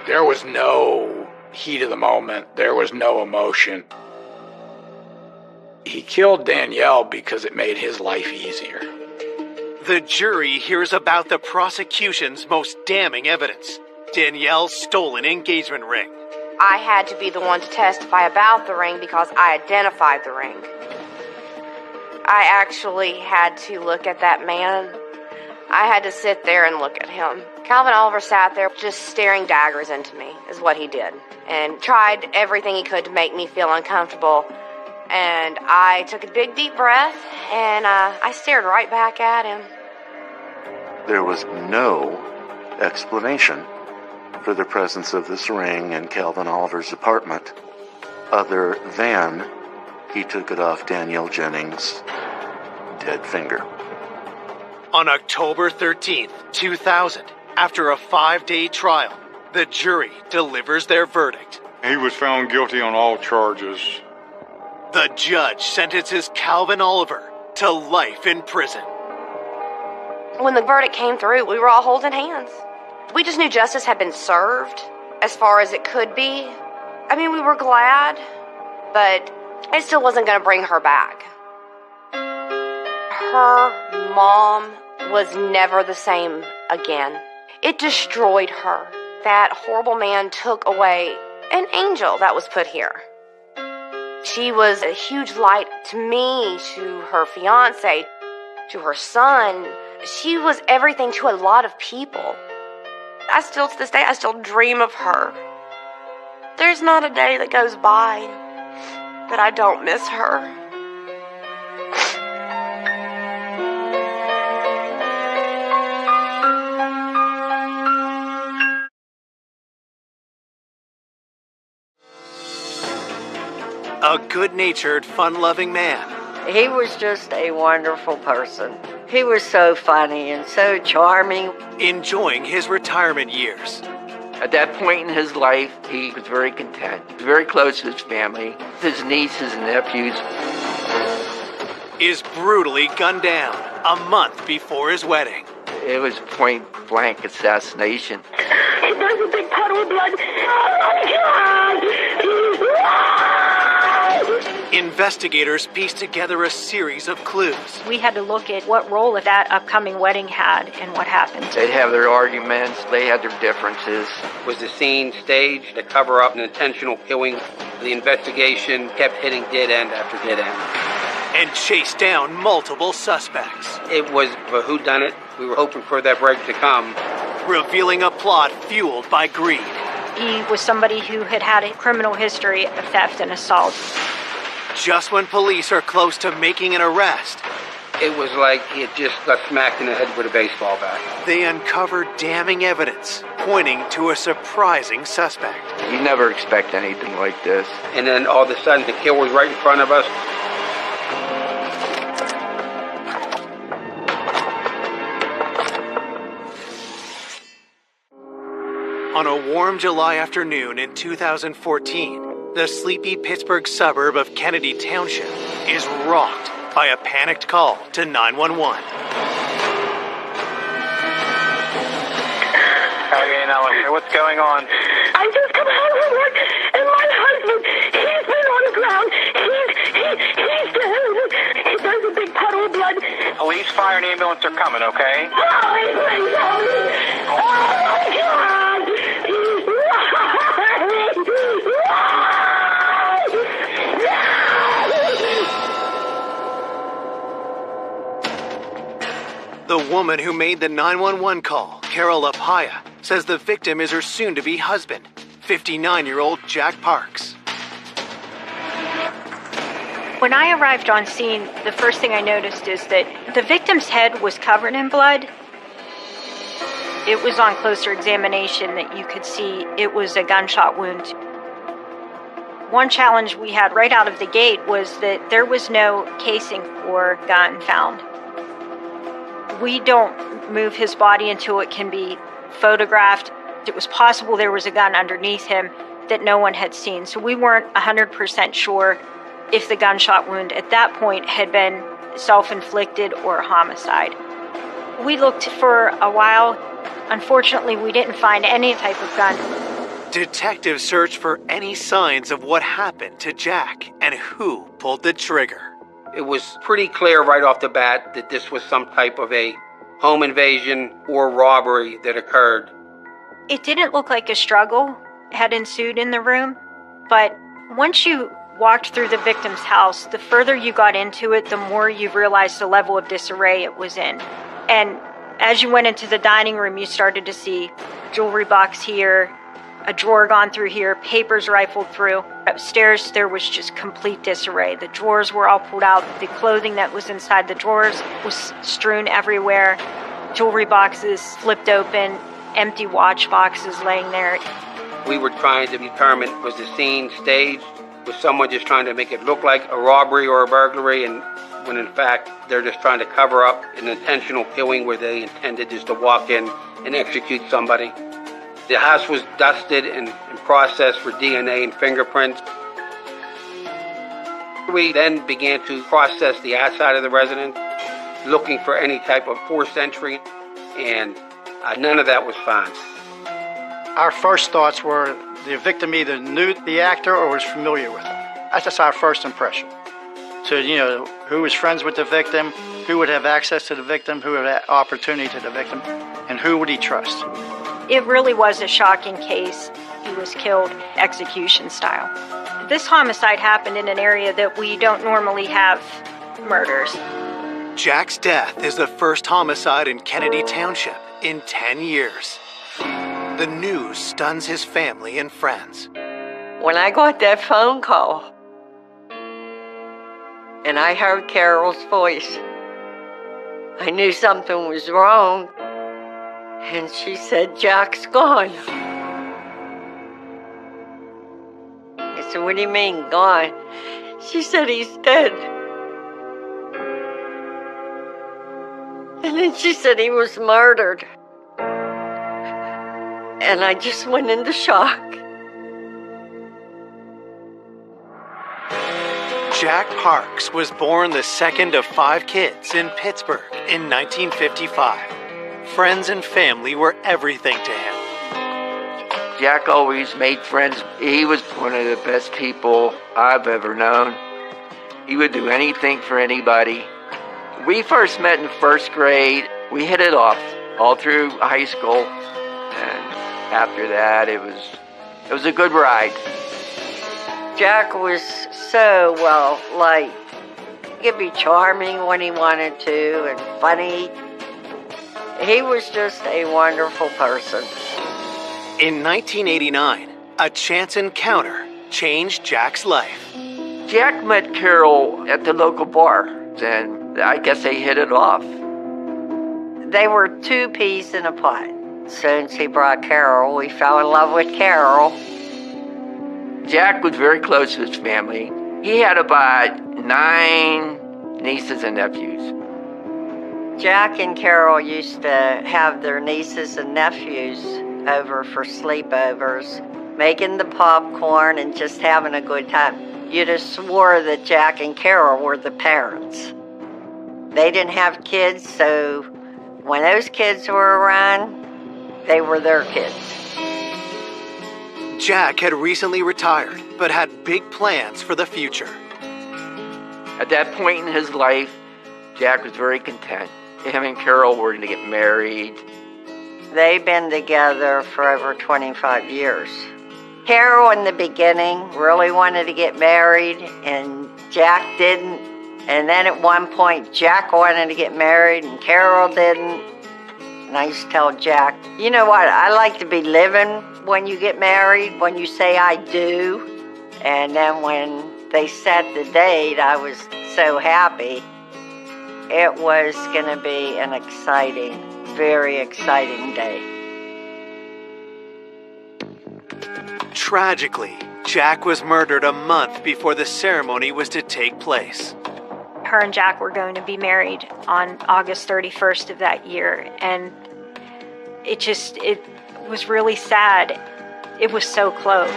There was no heat of the moment. There was no emotion. He killed Danielle because it made his life easier. The jury hears about the prosecution's most damning evidence, Danielle's stolen engagement ring. I had to be the one to testify about the ring because I identified the ring. I actually had to look at that man. I had to sit there and look at him. Calvin Oliver sat there just staring daggers into me, is what he did, and tried everything he could to make me feel uncomfortable. And I took a big, deep breath, and I stared right back at him. There was no explanation for the presence of this ring in Calvin Oliver's apartment, other than he took it off Danielle Jennings' dead finger. On October 13th, 2000, after a 5-day trial, the jury delivers their verdict. He was found guilty on all charges. The judge sentences Calvin Oliver to life in prison. When the verdict came through, we were all holding hands. We just knew justice had been served as far as it could be. I mean, we were glad, but it still wasn't going to bring her back. Her mom was never the same again. It destroyed her. That horrible man took away an angel that was put here. She was a huge light to me, to her fiance, to her son. She was everything to a lot of people. To this day, I still dream of her. There's not a day that goes by that I don't miss her. A good-natured, fun-loving man. He was just a wonderful person. He was so funny and so charming. Enjoying his retirement years. At that point in his life, he was very content. He was very close to his family, his nieces and nephews. Is brutally gunned down a month before his wedding. It was point-blank assassination. There's a big puddle of blood. Oh, my God! Investigators pieced together a series of clues. We had to look at what role that upcoming wedding had and what happened. They'd have their arguments. They had their differences. Was the scene staged to cover up an intentional killing? The investigation kept hitting dead end after dead end. And chased down multiple suspects. It was a whodunit. We were hoping for that break to come. Revealing a plot fueled by greed. He was somebody who had a criminal history of theft and assault. Just when police are close to making an arrest, it was like he had just got smacked in the head with a baseball bat. They uncovered damning evidence pointing to a surprising suspect. You never expect anything like this. And then all of a sudden the kill was right in front of us. On a warm July afternoon in 2014, the sleepy Pittsburgh suburb of Kennedy Township is rocked by a panicked call to 911. Okay, now what's going on? I just come home from work, and my husband, he's been on the ground. He's dead. There's a big puddle of blood. Police, fire, and ambulance are coming, okay? Oh, please help me. Oh, my God. woman who made the 911 call, Carol Lapaya, says the victim is her soon-to-be husband, 59-year-old Jack Parks. When I arrived on scene, the first thing I noticed is that the victim's head was covered in blood. It was on closer examination that you could see it was a gunshot wound. One challenge we had right out of the gate was that there was no casing or gun found. We don't move his body until it can be photographed. It was possible there was a gun underneath him that no one had seen, so we weren't 100% sure if the gunshot wound at that point had been self-inflicted or homicide. We looked for a while. Unfortunately, we didn't find any type of gun. Detectives searched for any signs of what happened to Jack and who pulled the trigger. It was pretty clear right off the bat that this was some type of a home invasion or robbery that occurred. It didn't look like a struggle had ensued in the room, but once you walked through the victim's house, the further you got into it, the more you realized the level of disarray it was in. And as you went into the dining room, you started to see jewelry box here, a drawer gone through here, papers rifled through. Upstairs, there was just complete disarray. The drawers were all pulled out. The clothing that was inside the drawers was strewn everywhere. Jewelry boxes flipped open, empty watch boxes laying there. We were trying to determine, was the scene staged? Was someone just trying to make it look like a robbery or a burglary, and when in fact they're just trying to cover up an intentional killing where they intended just to walk in and execute somebody? The house was dusted and processed for DNA and fingerprints. We then began to process the outside of the residence, looking for any type of forced entry, and none of that was found. Our first thoughts were the victim either knew the actor or was familiar with him. That's just our first impression. So, who was friends with the victim, who would have access to the victim, who would have opportunity to the victim, and who would he trust? It really was a shocking case. He was killed execution style. This homicide happened in an area that we don't normally have murders. Jack's death is the first homicide in Kennedy Township in 10 years. The news stuns his family and friends. When I got that phone call and I heard Carol's voice, I knew something was wrong. And she said, "Jack's gone." I said, "What do you mean, gone?" She said, "He's dead." And then she said he was murdered. And I just went into shock. Jack Parks was born the second of 5 kids in Pittsburgh in 1955. Friends and family were everything to him. Jack always made friends. He was one of the best people I've ever known. He would do anything for anybody. We first met in 1st grade. We hit it off all through high school. And after that, it was a good ride. Jack was so well liked. He could be charming when he wanted to and funny. He was just a wonderful person. In 1989, a chance encounter changed Jack's life. Jack met Carol at the local bar, and I guess they hit it off. They were 2 peas in a pod. Since he brought Carol, we fell in love with Carol. Jack was very close to his family. He had about 9 nieces and nephews. Jack and Carol used to have their nieces and nephews over for sleepovers, making the popcorn and just having a good time. You'd have swore that Jack and Carol were the parents. They didn't have kids, so when those kids were around, they were their kids. Jack had recently retired, but had big plans for the future. At that point in his life, Jack was very content. Him and Carol were going to get married. They've been together for over 25 years. Carol in the beginning really wanted to get married, and Jack didn't. And then at one point, Jack wanted to get married, and Carol didn't. And I used to tell Jack, you know what, I like to be living when you get married, when you say I do. And then when they set the date, I was so happy. It was going to be an exciting, very exciting day. Tragically, Jack was murdered a month before the ceremony was to take place. Her and Jack were going to be married on August 31st of that year, and it was really sad. It was so close.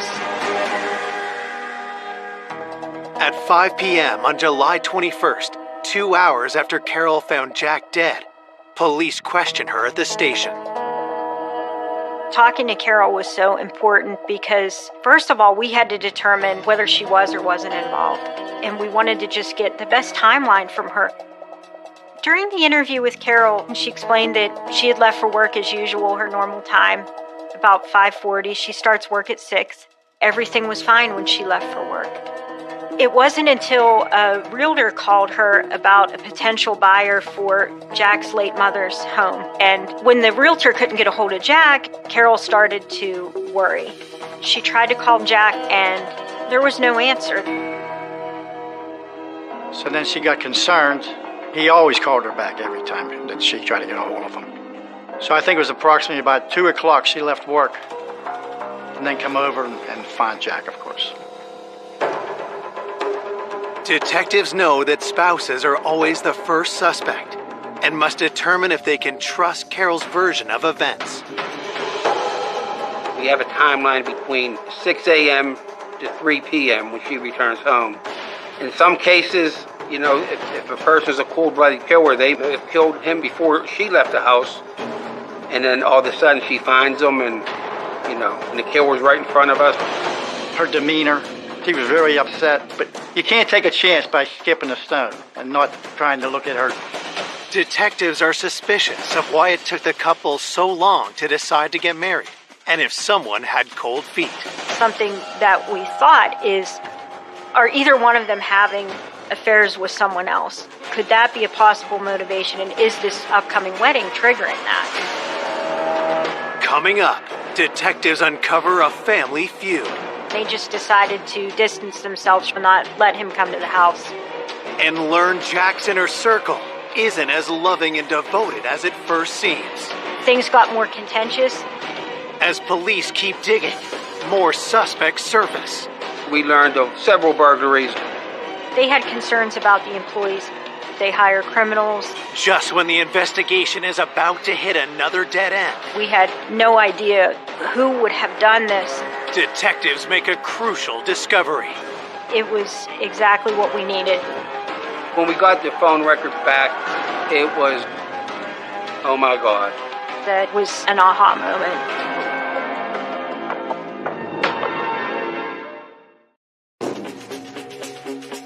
At 5 p.m. on July 21st, 2 hours after Carol found Jack dead, police questioned her at the station. Talking to Carol was so important because, first of all, we had to determine whether she was or wasn't involved, and we wanted to just get the best timeline from her. During the interview with Carol, she explained that she had left for work as usual, her normal time, about 5:40. She starts work at 6. Everything was fine when she left for work. It wasn't until a realtor called her about a potential buyer for Jack's late mother's home. And when the realtor couldn't get a hold of Jack, Carol started to worry. She tried to call Jack, and there was no answer. So then she got concerned. He always called her back every time that she tried to get a hold of him. So I think it was approximately about 2 o'clock she left work and then come over and find Jack, of course. Detectives know that spouses are always the first suspect and must determine if they can trust Carol's version of events. We have a timeline between 6 a.m. to 3 p.m. when she returns home. In some cases, you know, if a person's a cold-blooded killer, they may have killed him before she left the house, and then all of a sudden she finds him, and, you know, and the killer's right in front of us. Her demeanor, he was very upset, but you can't take a chance by skipping a stone and not trying to look at her. Detectives are suspicious of why it took the couple so long to decide to get married, and if someone had cold feet. Something that we thought is, are either one of them having affairs with someone else? Could that be a possible motivation, and is this upcoming wedding triggering that? Coming up, detectives uncover a family feud. They just decided to distance themselves and not let him come to the house. And learn Jack's inner circle isn't as loving and devoted as it first seems. Things got more contentious. As police keep digging, more suspects surface. We learned of several burglaries. They had concerns about the employees. They hire criminals. Just when the investigation is about to hit another dead end, We had no idea who would have done this. detectives make a crucial discovery. It was exactly what we needed. When we got the phone records back, it was, oh my God. That was an aha moment.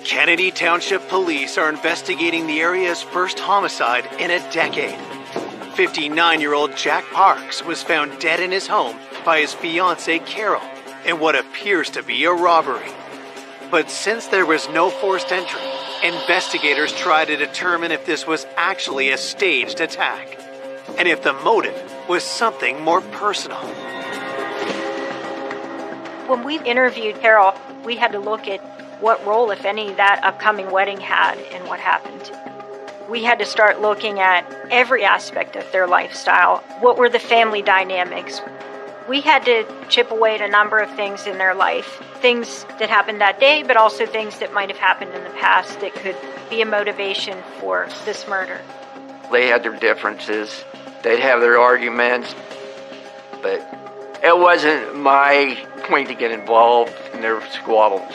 Kennedy Township Police are investigating the area's first homicide in a decade. 59-year-old Jack Parks was found dead in his home by his fiancée Carol in what appears to be a robbery. But since there was no forced entry, investigators try to determine if this was actually a staged attack, and if the motive was something more personal. When we interviewed Carol, we had to look at what role, if any, that upcoming wedding had in what happened. We had to start looking at every aspect of their lifestyle. What were the family dynamics? We had to chip away at a number of things in their life. Things that happened that day, but also things that might have happened in the past that could be a motivation for this murder. They had their differences. They'd have their arguments. But it wasn't my point to get involved in their squabbles.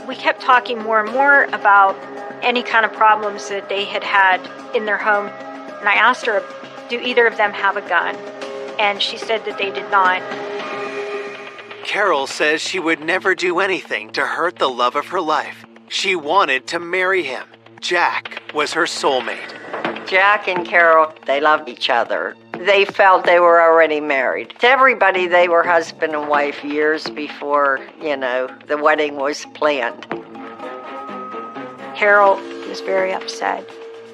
We kept talking more and more about any kind of problems that they had had in their home. And I asked her, do either of them have a gun? And she said that they did not. Carol says she would never do anything to hurt the love of her life. She wanted to marry him. Jack was her soulmate. Jack and Carol, they loved each other. They felt they were already married. To everybody, they were husband and wife years before, the wedding was planned. Carol was very upset.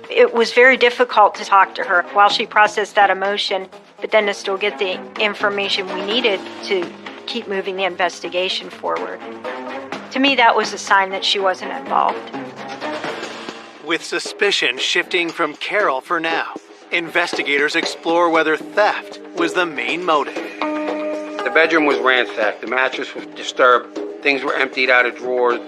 It was very difficult to talk to her while she processed that emotion, but then to still get the information we needed to keep moving the investigation forward. To me, that was a sign that she wasn't involved. With suspicion shifting from Carol for now, investigators explore whether theft was the main motive. The bedroom was ransacked. The mattress was disturbed. Things were emptied out of drawers.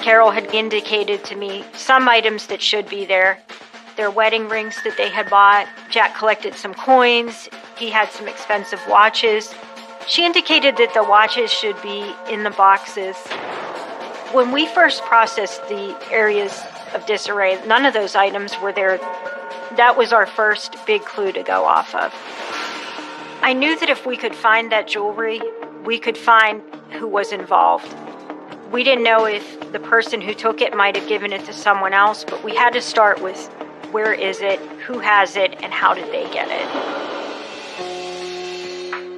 Carol had indicated to me some items that should be there. Their wedding rings that they had bought. Jack collected some coins. He had some expensive watches. She indicated that the watches should be in the boxes. When we first processed the areas of disarray, none of those items were there. That was our first big clue to go off of. I knew that if we could find that jewelry, we could find who was involved. We didn't know if the person who took it might have given it to someone else, but we had to start with where is it, who has it, and how did they get it.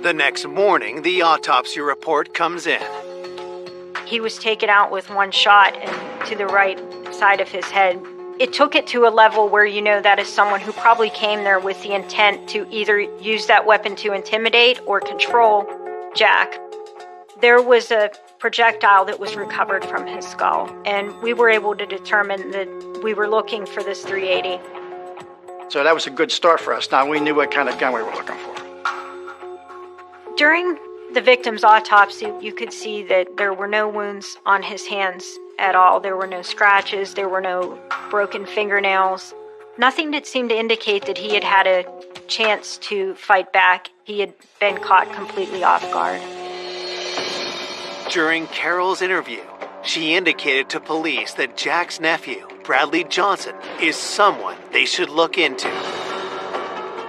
The next morning, the autopsy report comes in. He was taken out with one shot and to the right side of his head. It took it to a level where you know that is someone who probably came there with the intent to either use that weapon to intimidate or control Jack. There was a projectile that was recovered from his skull, and we were able to determine that we were looking for this .380. So that was a good start for us. Now we knew what kind of gun we were looking for. During the victim's autopsy, you could see that there were no wounds on his hands at all. There were no scratches. There were no broken fingernails. Nothing that seemed to indicate that he had had a chance to fight back. He had been caught completely off guard. During Carol's interview, she indicated to police that Jack's nephew, Bradley Johnson, is someone they should look into.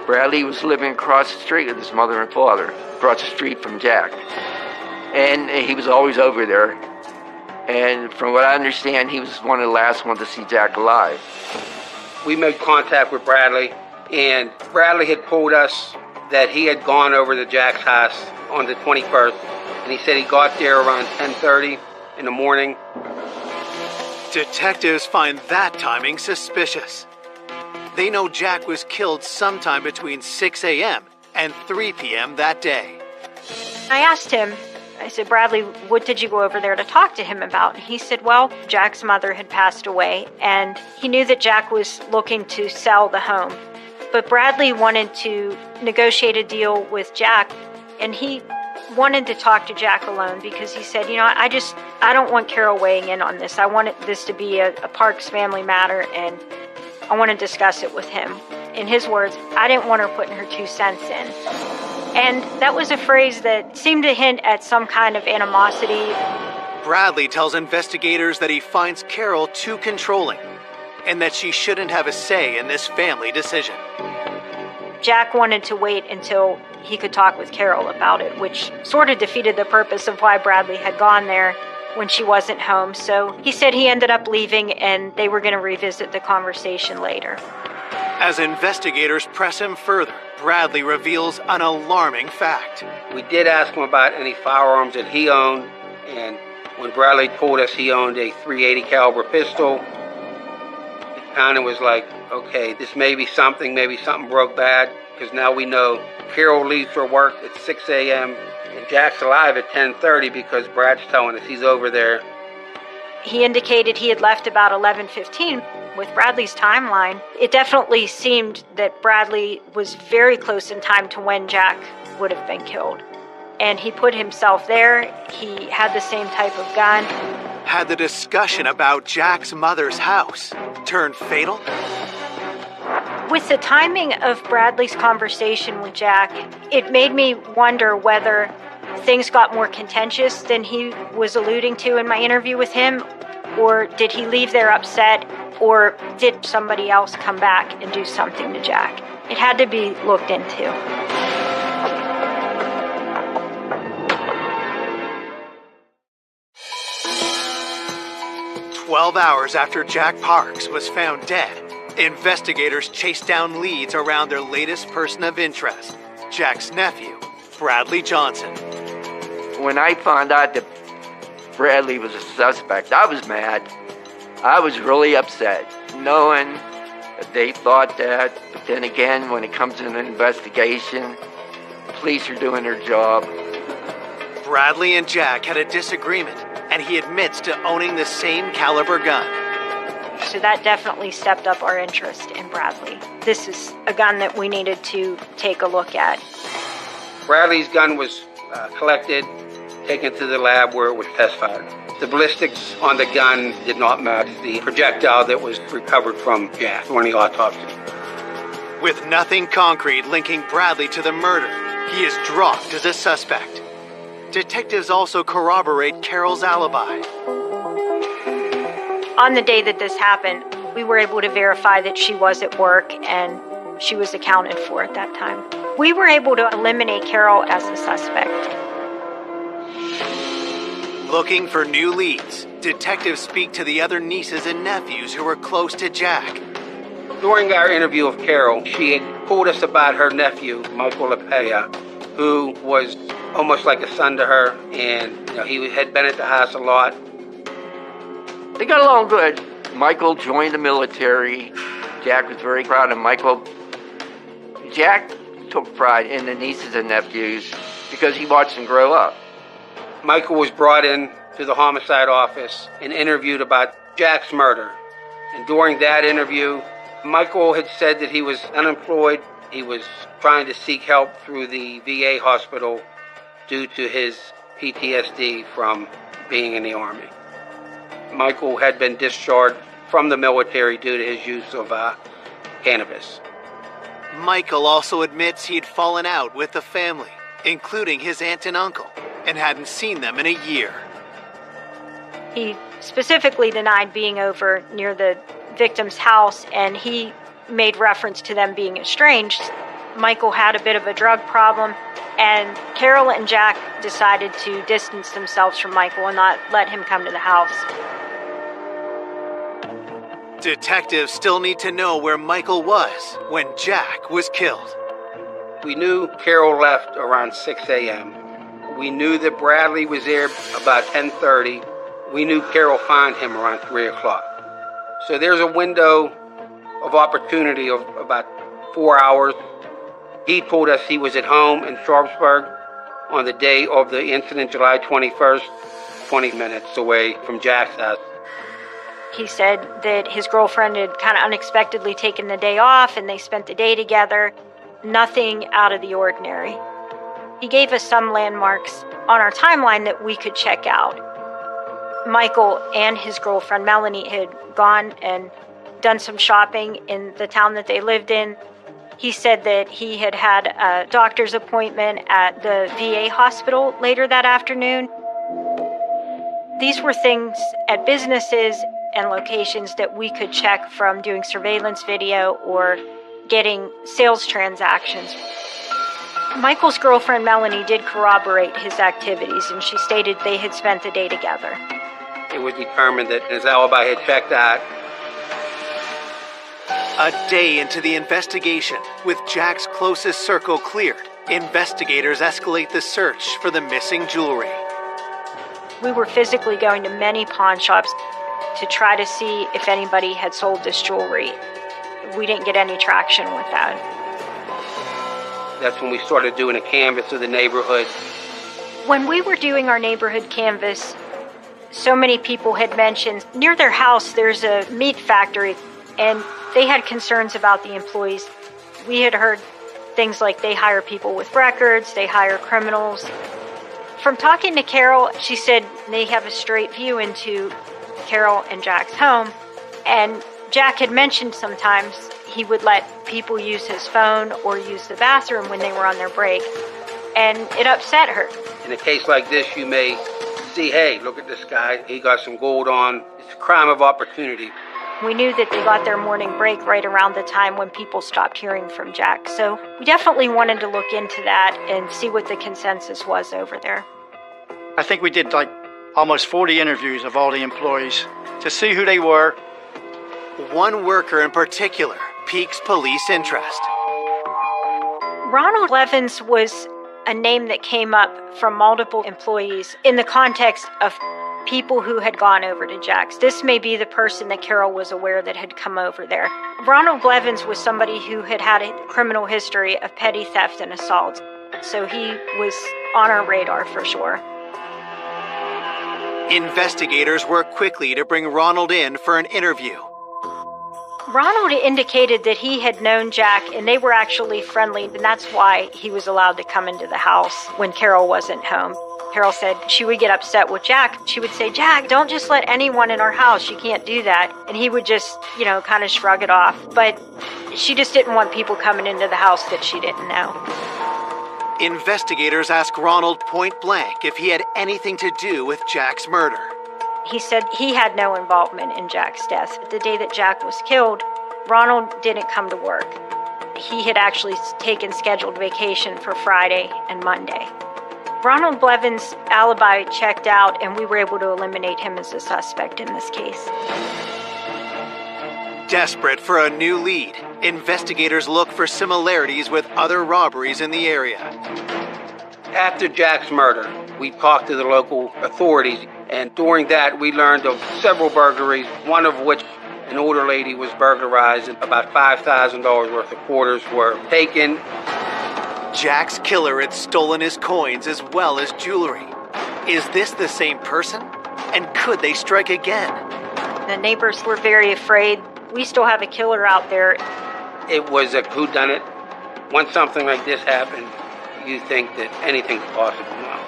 Bradley was living across the street with his mother and father, across the street from Jack. And he was always over there. And from what I understand, he was one of the last ones to see Jack alive. We made contact with Bradley, and Bradley had told us that he had gone over to Jack's house on the 21st, and he said he got there around 10:30 in the morning. Detectives find that timing suspicious. They know Jack was killed sometime between 6 a.m. and 3 p.m. that day. I asked him, I said, Bradley, what did you go over there to talk to him about? And he said, well, Jack's mother had passed away, and he knew that Jack was looking to sell the home. But Bradley wanted to negotiate a deal with Jack, and he wanted to talk to Jack alone because he said, I don't want Carol weighing in on this. I want this to be a Parks family matter, and I want to discuss it with him. In his words, I didn't want her putting her 2 cents in. And that was a phrase that seemed to hint at some kind of animosity. Bradley tells investigators that he finds Carol too controlling and that she shouldn't have a say in this family decision. Jack wanted to wait until he could talk with Carol about it, which sort of defeated the purpose of why Bradley had gone there when she wasn't home. So he said he ended up leaving and they were going to revisit the conversation later. As investigators press him further, Bradley reveals an alarming fact. We did ask him about any firearms that he owned, and when Bradley told us he owned a .380 caliber pistol, it kind of was like, okay, this may be something broke bad, because now we know Carol leaves for work at 6 a.m. and Jack's alive at 10:30 because Brad's telling us he's over there. He indicated he had left about 11:15. With Bradley's timeline, it definitely seemed that Bradley was very close in time to when Jack would have been killed. And he put himself there. He had the same type of gun. Had the discussion about Jack's mother's house turned fatal? With the timing of Bradley's conversation with Jack, it made me wonder whether things got more contentious than he was alluding to in my interview with him, or did he leave there upset, or did somebody else come back and do something to Jack? It had to be looked into. "12 hours after Jack Parks was found dead, investigators chased down leads around their latest person of interest, Jack's nephew, Bradley Johnson. When I found out that Bradley was a suspect, I was mad. I was really upset, knowing that they thought that. But then again, when it comes to an investigation, the police are doing their job. Bradley and Jack had a disagreement, and he admits to owning the same caliber gun. So that definitely stepped up our interest in Bradley. This is a gun that we needed to take a look at. Bradley's gun was collected, taken to the lab where it was test fired. The ballistics on the gun did not match the projectile that was recovered from Jack during the autopsy. With nothing concrete linking Bradley to the murder, he is dropped as a suspect. Detectives also corroborate Carol's alibi. On the day that this happened, we were able to verify that she was at work and she was accounted for at that time. We were able to eliminate Carol as a suspect. Looking for new leads, detectives speak to the other nieces and nephews who were close to Jack. During our interview of Carol, she had told us about her nephew, Michael LaPea, who was almost like a son to her, and he had been at the house a lot. They got along good. Michael joined the military. Jack was very proud of Michael. Jack took pride in the nieces and nephews because he watched them grow up. Michael was brought in to the homicide office and interviewed about Jack's murder. And during that interview, Michael had said that he was unemployed. He was trying to seek help through the VA hospital due to his PTSD from being in the Army. Michael had been discharged from the military due to his use of cannabis. Michael also admits he'd fallen out with the family, including his aunt and uncle, and hadn't seen them in a year. He specifically denied being over near the victim's house, and he made reference to them being estranged. Michael had a bit of a drug problem, and Carol and Jack decided to distance themselves from Michael and not let him come to the house. Detectives still need to know where Michael was when Jack was killed. We knew Carol left around 6 a.m. We knew that Bradley was there about 10:30. We knew Carol found him around 3 o'clock. So there's a window of opportunity of about 4 hours. He told us he was at home in Sharpsburg on the day of the incident, July 21st, 20 minutes away from Jack's house. He said that his girlfriend had kind of unexpectedly taken the day off and they spent the day together. Nothing out of the ordinary. He gave us some landmarks on our timeline that we could check out. Michael and his girlfriend Melanie had gone and done some shopping in the town that they lived in. He said that he had had a doctor's appointment at the VA hospital later that afternoon. These were things at businesses and locations that we could check from doing surveillance video or getting sales transactions. Michael's girlfriend Melanie did corroborate his activities, and she stated they had spent the day together. It was determined that his alibi had checked out. A day into the investigation, with Jack's closest circle cleared, investigators escalate the search for the missing jewelry. We were physically going to many pawn shops to try to see if anybody had sold this jewelry. We didn't get any traction with that. That's when we started doing a canvass of the neighborhood. When we were doing our neighborhood canvass, so many people had mentioned near their house there's a meat factory, and they had concerns about the employees. We had heard things like they hire people with records, they hire criminals. From talking to Carol, she said they have a straight view into Carol and Jack's home, and Jack had mentioned sometimes he would let people use his phone or use the bathroom when they were on their break, and it upset her. In a case like this, you may see, hey, look at this guy, he got some gold on. It's a crime of opportunity. We knew that they got their morning break right around the time when people stopped hearing from Jack, so we definitely wanted to look into that and see what the consensus was over there. I think we did like almost 40 interviews of all the employees to see who they were. One worker in particular piques police interest. Ronald Evans was a name that came up from multiple employees in the context of people who had gone over to Jack's. This may be the person that Carol was aware that had come over there. Ronald Blevins was somebody who had had a criminal history of petty theft and assault, so he was on our radar for sure. Investigators worked quickly to bring Ronald in for an interview. Ronald indicated that he had known Jack and they were actually friendly, and that's why he was allowed to come into the house when Carol wasn't home. Carol said she would get upset with Jack. She would say, "Jack, don't just let anyone in our house. You can't do that." And he would just, kind of shrug it off. But she just didn't want people coming into the house that she didn't know. Investigators asked Ronald point blank if he had anything to do with Jack's murder. He said he had no involvement in Jack's death. The day that Jack was killed, Ronald didn't come to work. He had actually taken scheduled vacation for Friday and Monday. Ronald Blevins' alibi checked out, and we were able to eliminate him as a suspect in this case. Desperate for a new lead, investigators look for similarities with other robberies in the area. After Jack's murder, we talked to the local authorities, and during that we learned of several burglaries, one of which an older lady was burglarized and about $5,000 worth of quarters were taken. Jack's killer had stolen his coins as well as jewelry. Is this the same person? And could they strike again? The neighbors were very afraid. We still have a killer out there. It was a whodunit. Once something like this happened, you think that anything's possible now.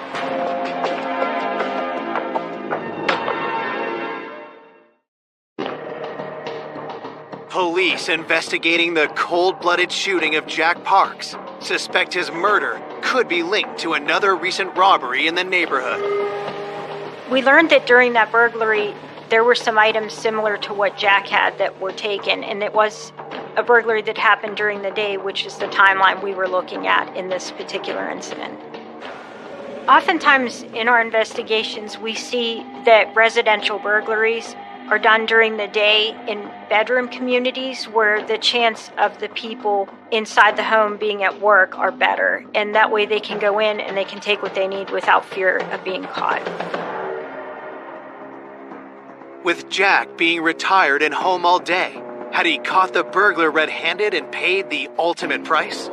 Police investigating the cold-blooded shooting of Jack Parks suspect his murder could be linked to another recent robbery in the neighborhood. We learned that during that burglary, there were some items similar to what Jack had that were taken, and it was a burglary that happened during the day, which is the timeline we were looking at in this particular incident. Oftentimes in our investigations, we see that residential burglaries are done during the day in bedroom communities where the chance of the people inside the home being at work are better, and that way they can go in and they can take what they need without fear of being caught. With Jack being retired and home all day, had he caught the burglar red-handed and paid the ultimate price?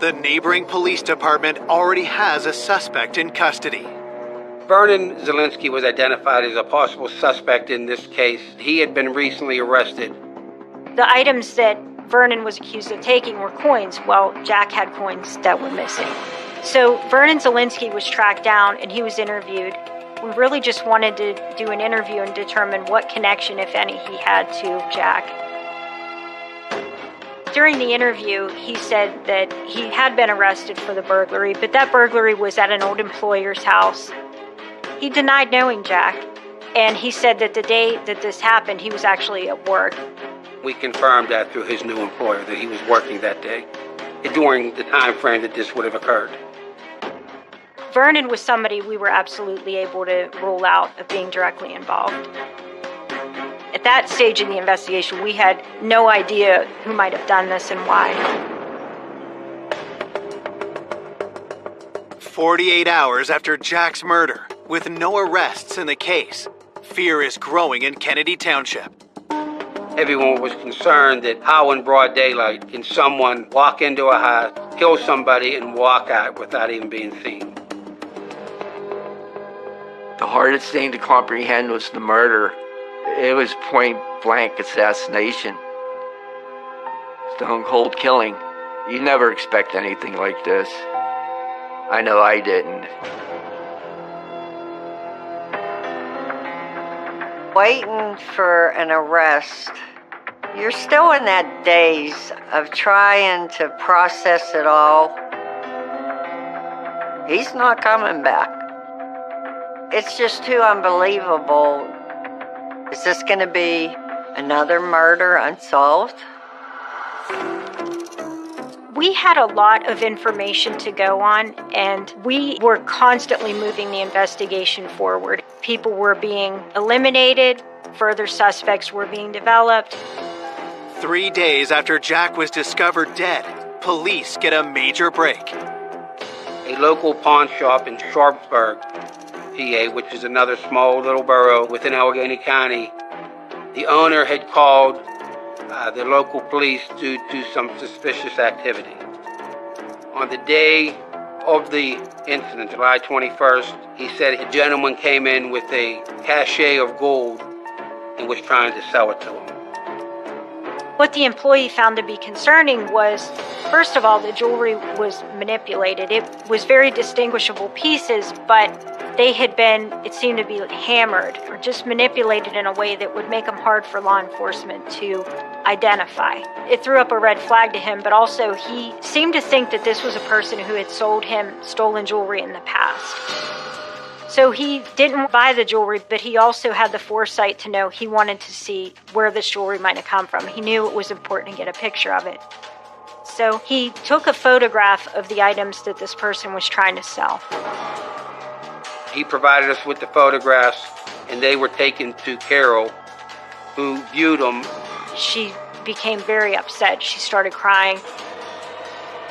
The neighboring police department already has a suspect in custody. Vernon Zielinski was identified as a possible suspect in this case. He had been recently arrested. The items that Vernon was accused of taking were coins, while Jack had coins that were missing. So Vernon Zielinski was tracked down and he was interviewed. We really just wanted to do an interview and determine what connection, if any, he had to Jack. During the interview, he said that he had been arrested for the burglary, but that burglary was at an old employer's house. He denied knowing Jack, and he said that the day that this happened, he was actually at work. We confirmed that through his new employer, that he was working that day, during the time frame that this would have occurred. Vernon was somebody we were absolutely able to rule out of being directly involved. At that stage in the investigation, we had no idea who might have done this and why. 48 hours after Jack's murder, with no arrests in the case, fear is growing in Kennedy Township. Everyone was concerned that how in broad daylight can someone walk into a house, kill somebody, and walk out without even being seen. The hardest thing to comprehend was the murder. It was point-blank assassination. Stone cold killing. You never expect anything like this. I know I didn't. Waiting for an arrest. You're still in that daze of trying to process it all. He's not coming back. It's just too unbelievable. Is this going to be another murder unsolved? We had a lot of information to go on, and we were constantly moving the investigation forward. People were being eliminated, further suspects were being developed. 3 days after Jack was discovered dead, police get a major break. A local pawn shop in Sharpsburg PA, which is another small little borough within Allegheny County. The owner had called the local police due to some suspicious activity. On the day of the incident, July 21st, he said a gentleman came in with a cachet of gold and was trying to sell it to him. What the employee found to be concerning was, first of all, the jewelry was manipulated. It was very distinguishable pieces, but they had been, it seemed to be hammered or just manipulated in a way that would make them hard for law enforcement to identify. It threw up a red flag to him, but also he seemed to think that this was a person who had sold him stolen jewelry in the past. So he didn't buy the jewelry, but he also had the foresight to know he wanted to see where this jewelry might have come from. He knew it was important to get a picture of it. So he took a photograph of the items that this person was trying to sell. He provided us with the photographs, and they were taken to Carol, who viewed them. She became very upset. She started crying,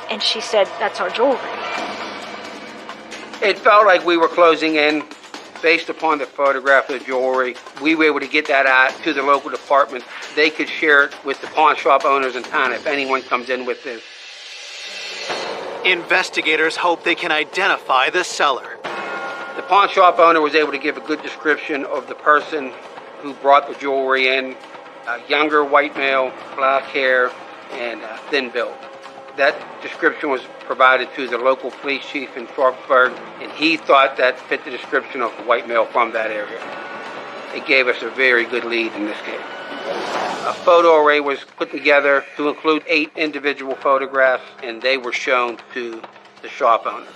and she said, "That's our jewelry." It felt like we were closing in. Based upon the photograph of the jewelry, we were able to get that out to the local department. They could share it with the pawn shop owners in town if anyone comes in with this. Investigators hope they can identify the seller. The pawn shop owner was able to give a good description of the person who brought the jewelry in. A younger white male, black hair, and thin build. That description was provided to the local police chief in Sharpsburg, and he thought that fit the description of the white male from that area. It gave us a very good lead in this case. A photo array was put together to include 8 individual photographs, and they were shown to the shop owner.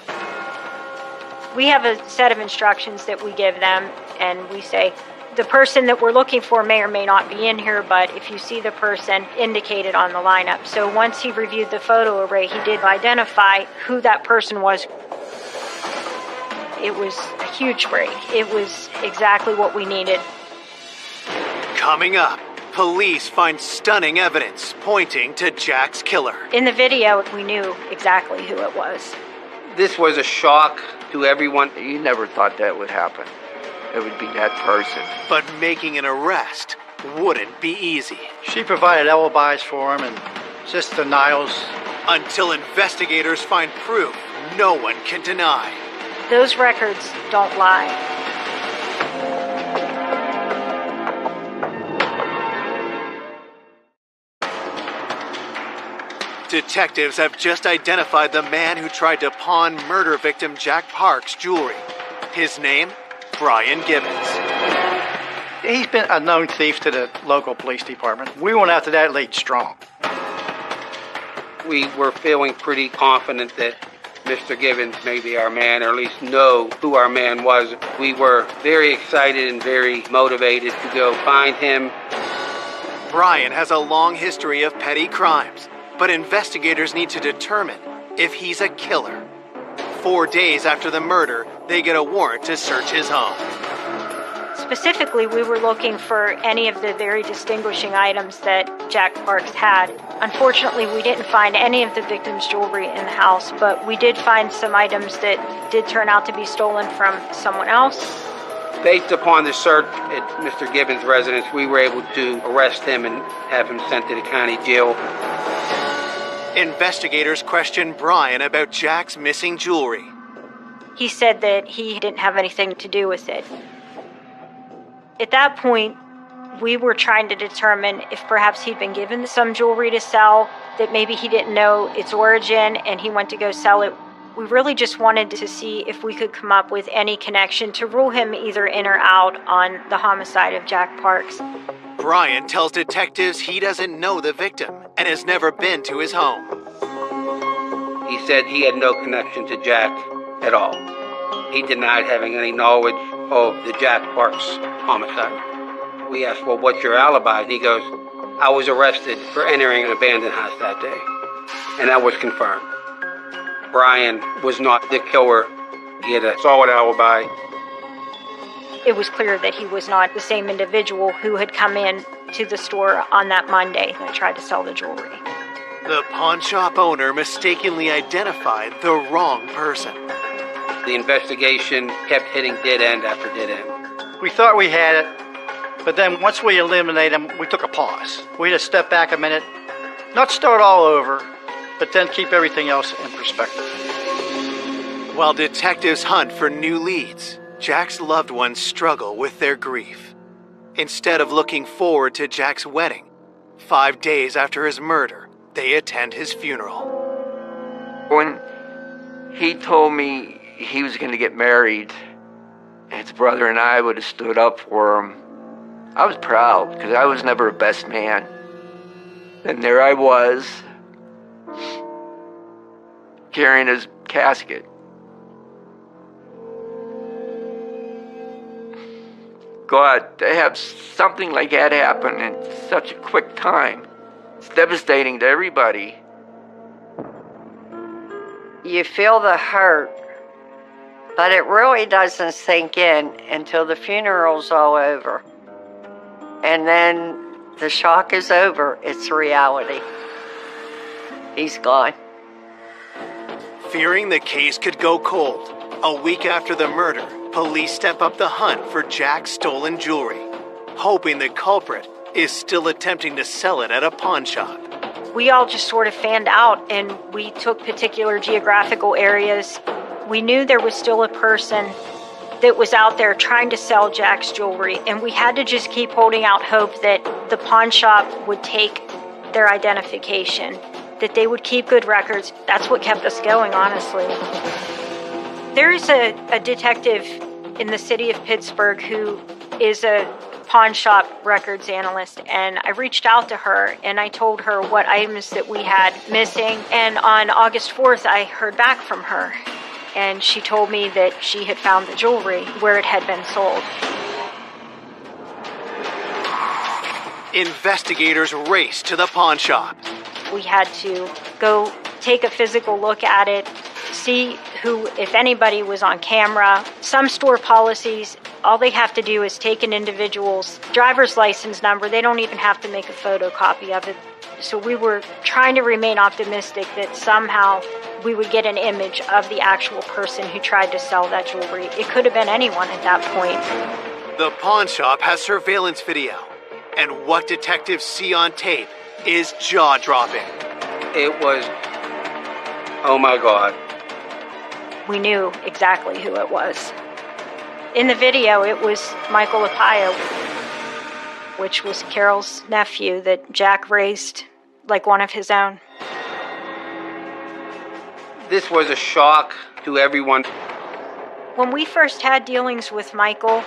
We have a set of instructions that we give them, and we say, the person that we're looking for may or may not be in here, but if you see the person indicated on the lineup. So once he reviewed the photo array, he did identify who that person was. It was a huge break. It was exactly what we needed. Coming up, police find stunning evidence pointing to Jack's killer. In the video, we knew exactly who it was. This was a shock to everyone. You never thought that would happen. It would be that person. But making an arrest wouldn't be easy. She provided alibis for him and just denials. Until investigators find proof no one can deny. Those records don't lie. Detectives have just identified the man who tried to pawn murder victim Jack Park's jewelry. His name? Brian Gibbons. He's been a known thief to the local police department. We went after that lead strong. We were feeling pretty confident that Mr. Gibbons may be our man, or at least know who our man was. We were very excited and very motivated to go find him. Brian has a long history of petty crimes, but investigators need to determine if he's a killer. 4 days after the murder, they get a warrant to search his home. Specifically, we were looking for any of the very distinguishing items that Jack Parks had. Unfortunately, we didn't find any of the victim's jewelry in the house, but we did find some items that did turn out to be stolen from someone else. Based upon the search at Mr. Gibbons' residence, we were able to arrest him and have him sent to the county jail. Investigators question Brian about Jack's missing jewelry. He said that he didn't have anything to do with it. At that point, we were trying to determine if perhaps he'd been given some jewelry to sell, that maybe he didn't know its origin and he went to go sell it. We really just wanted to see if we could come up with any connection to rule him either in or out on the homicide of Jack Parks. Brian tells detectives he doesn't know the victim and has never been to his home. He said he had no connection to Jack at all. He denied having any knowledge of the Jack Parks homicide. We asked, well, what's your alibi? And he goes, I was arrested for entering an abandoned house that day. And that was confirmed. Brian was not the killer. He had a solid alibi. It was clear that he was not the same individual who had come in to the store on that Monday and tried to sell the jewelry. The pawn shop owner mistakenly identified the wrong person. The investigation kept hitting dead end after dead end. We thought we had it, but then once we eliminated him, we took a pause. We had to step back a minute, not start all over, but then keep everything else in perspective. While detectives hunt for new leads, Jack's loved ones struggle with their grief. Instead of looking forward to Jack's wedding, 5 days after his murder, they attend his funeral. When he told me he was going to get married, his brother and I would have stood up for him. I was proud because I was never a best man. And there I was, carrying his casket. God, to have something like that happen in such a quick time, it's devastating to everybody. You feel the hurt, but it really doesn't sink in until the funeral's all over. And then the shock is over. It's reality. He's gone. Fearing the case could go cold, a week after the murder, police step up the hunt for Jack's stolen jewelry, hoping the culprit is still attempting to sell it at a pawn shop. We all just sort of fanned out, and we took particular geographical areas. We knew there was still a person that was out there trying to sell Jack's jewelry, and we had to just keep holding out hope that the pawn shop would take their identification, that they would keep good records. That's what kept us going, honestly. There is a detective in the city of Pittsburgh who is a pawn shop records analyst, and I reached out to her and I told her what items that we had missing, and on August 4th I heard back from her, and she told me that she had found the jewelry where it had been sold. Investigators race to the pawn shop. We had to go take a physical look at it, see who, if anybody, was on camera. Some store policies, all they have to do is take an individual's driver's license number. They don't even have to make a photocopy of it. So we were trying to remain optimistic that somehow we would get an image of the actual person who tried to sell that jewelry. It could have been anyone at that point. The pawn shop has surveillance video, and what detectives see on tape is jaw-dropping. It was, oh my God. We knew exactly who it was. In the video, it was Michael Apaya, which was Carol's nephew that Jack raised like one of his own. This was a shock to everyone. When we first had dealings with Michael,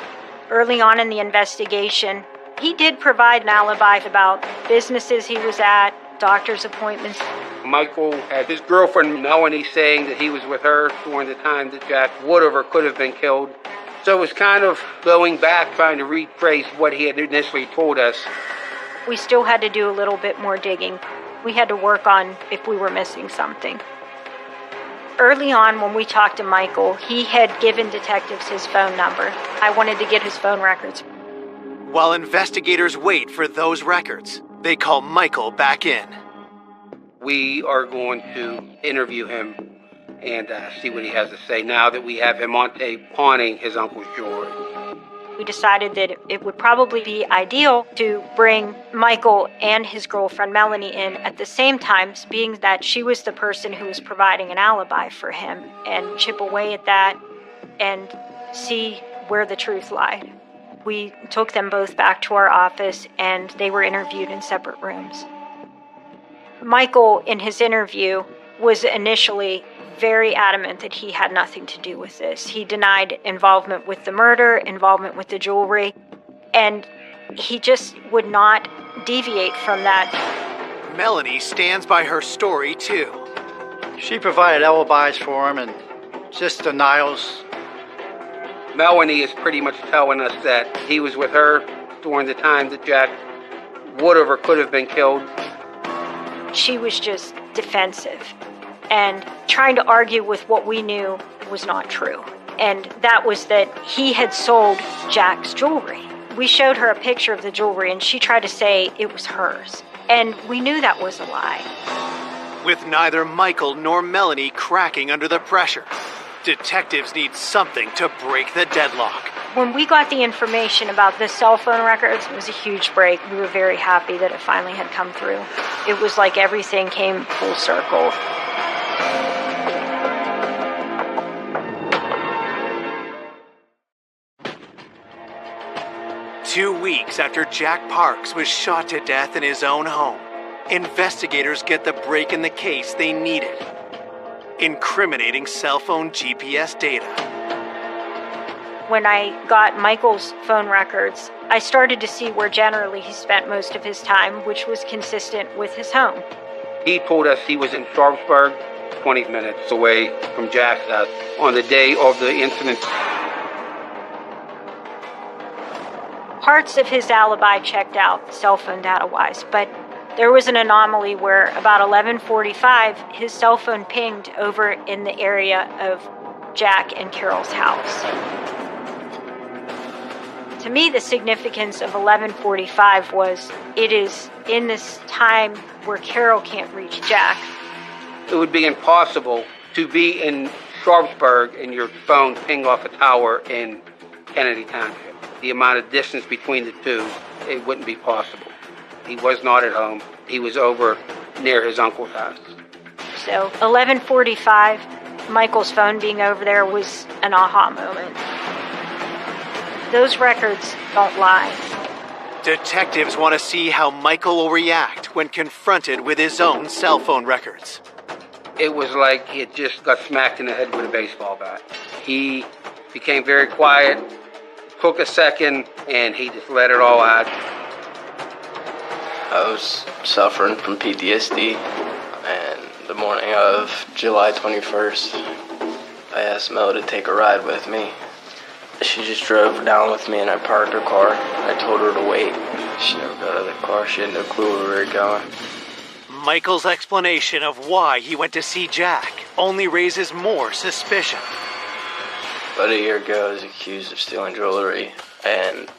early on in the investigation, he did provide an alibi about businesses he was at, doctor's appointments. Michael had his girlfriend Melanie saying that he was with her during the time that Jack would have or could have been killed. So it was kind of going back, trying to retrace what he had initially told us. We still had to do a little bit more digging. We had to work on if we were missing something. Early on, when we talked to Michael, he had given detectives his phone number. I wanted to get his phone records. While investigators wait for those records, they call Michael back in. We are going to interview him and see what he has to say now that we have him on tape pawning his uncle's jewelry. We decided that it would probably be ideal to bring Michael and his girlfriend Melanie in at the same time, being that she was the person who was providing an alibi for him, and chip away at that and see where the truth lied. We took them both back to our office, and they were interviewed in separate rooms. Michael, in his interview, was initially very adamant that he had nothing to do with this. He denied involvement with the murder, involvement with the jewelry, and he just would not deviate from that. Melanie stands by her story, too. She provided alibis for him and just denials. Melanie is pretty much telling us that he was with her during the time that Jack would have or could have been killed. She was just defensive and trying to argue with what we knew was not true. And that was that he had sold Jack's jewelry. We showed her a picture of the jewelry and she tried to say it was hers. And we knew that was a lie. With neither Michael nor Melanie cracking under the pressure, Detectives need something to break the deadlock. When we got the information about the cell phone records, it was a huge break. We were very happy that it finally had come through. It was like everything came full circle. Two weeks after Jack Parks was shot to death in his own home, investigators get the break in the case they needed. Incriminating cell phone GPS data. When I got Michael's phone records, I started to see where generally he spent most of his time, which was consistent with his home. He told us he was in Sharpsburg, 20 minutes away from Jack's house, on the day of the incident. Parts of his alibi checked out, cell phone data-wise, but there was an anomaly where about 11:45, his cell phone pinged over in the area of Jack and Carol's house. To me, the significance of 11:45 was it is in this time where Carol can't reach Jack. It would be impossible to be in Sharpsburg and your phone ping off a tower in Kennedy Township. The amount of distance between the two, it wouldn't be possible. He was not at home. He was over near his uncle's house. So 11:45, Michael's phone being over there was an aha moment. Those records don't lie. Detectives want to see how Michael will react when confronted with his own cell phone records. It was like he had just got smacked in the head with a baseball bat. He became very quiet, took a second, and he just let it all out. I was suffering from PTSD, and the morning of July 21st, I asked Mel to take a ride with me. She just drove down with me and I parked her car. I told her to wait. She never got out of the car. She had no clue where we were going. Michael's explanation of why he went to see Jack only raises more suspicion. About a year ago, I was accused of stealing jewelry, and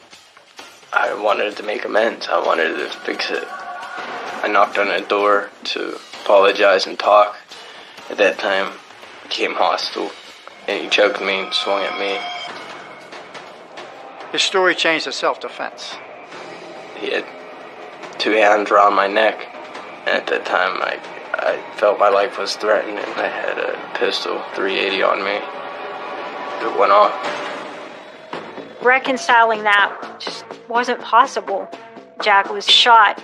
I wanted to make amends. I wanted to fix it. I knocked on a door to apologize and talk. At that time, he became hostile, and he choked me and swung at me. His story changed to self-defense. He had two hands around my neck, and at that time, I felt my life was threatened, and I had a pistol 380 on me. It went off. Reconciling that just wasn't possible. Jack was shot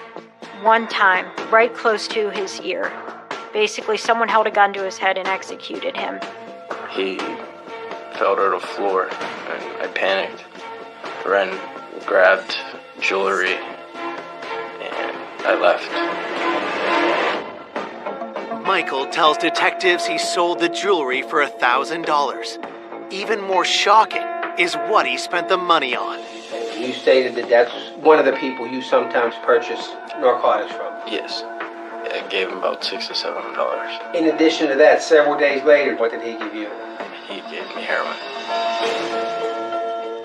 one time, right close to his ear. Basically, someone held a gun to his head and executed him. He fell to the floor, and I panicked. Ren grabbed jewelry, and I left. Michael tells detectives he sold the jewelry for $1,000. Even more shocking is what he spent the money on. You stated that that's one of the people you sometimes purchase narcotics from. Yes. I gave him about $600 to $700. In addition to that, several days later, what did he give you? He gave me heroin.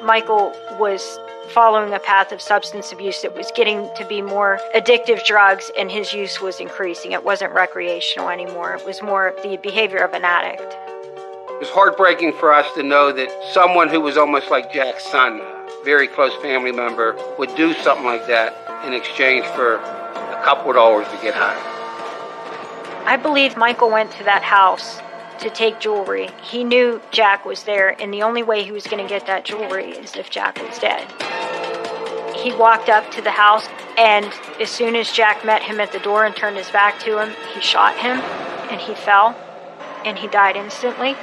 Michael was following a path of substance abuse that was getting to be more addictive drugs, and his use was increasing. It wasn't recreational anymore. It was more the behavior of an addict. It was heartbreaking for us to know that someone who was almost like Jack's son, a very close family member, would do something like that in exchange for a couple of dollars to get high. I believe Michael went to that house to take jewelry. He knew Jack was there, and the only way he was going to get that jewelry is if Jack was dead. He walked up to the house, and as soon as Jack met him at the door and turned his back to him, he shot him, and he fell, and he died instantly.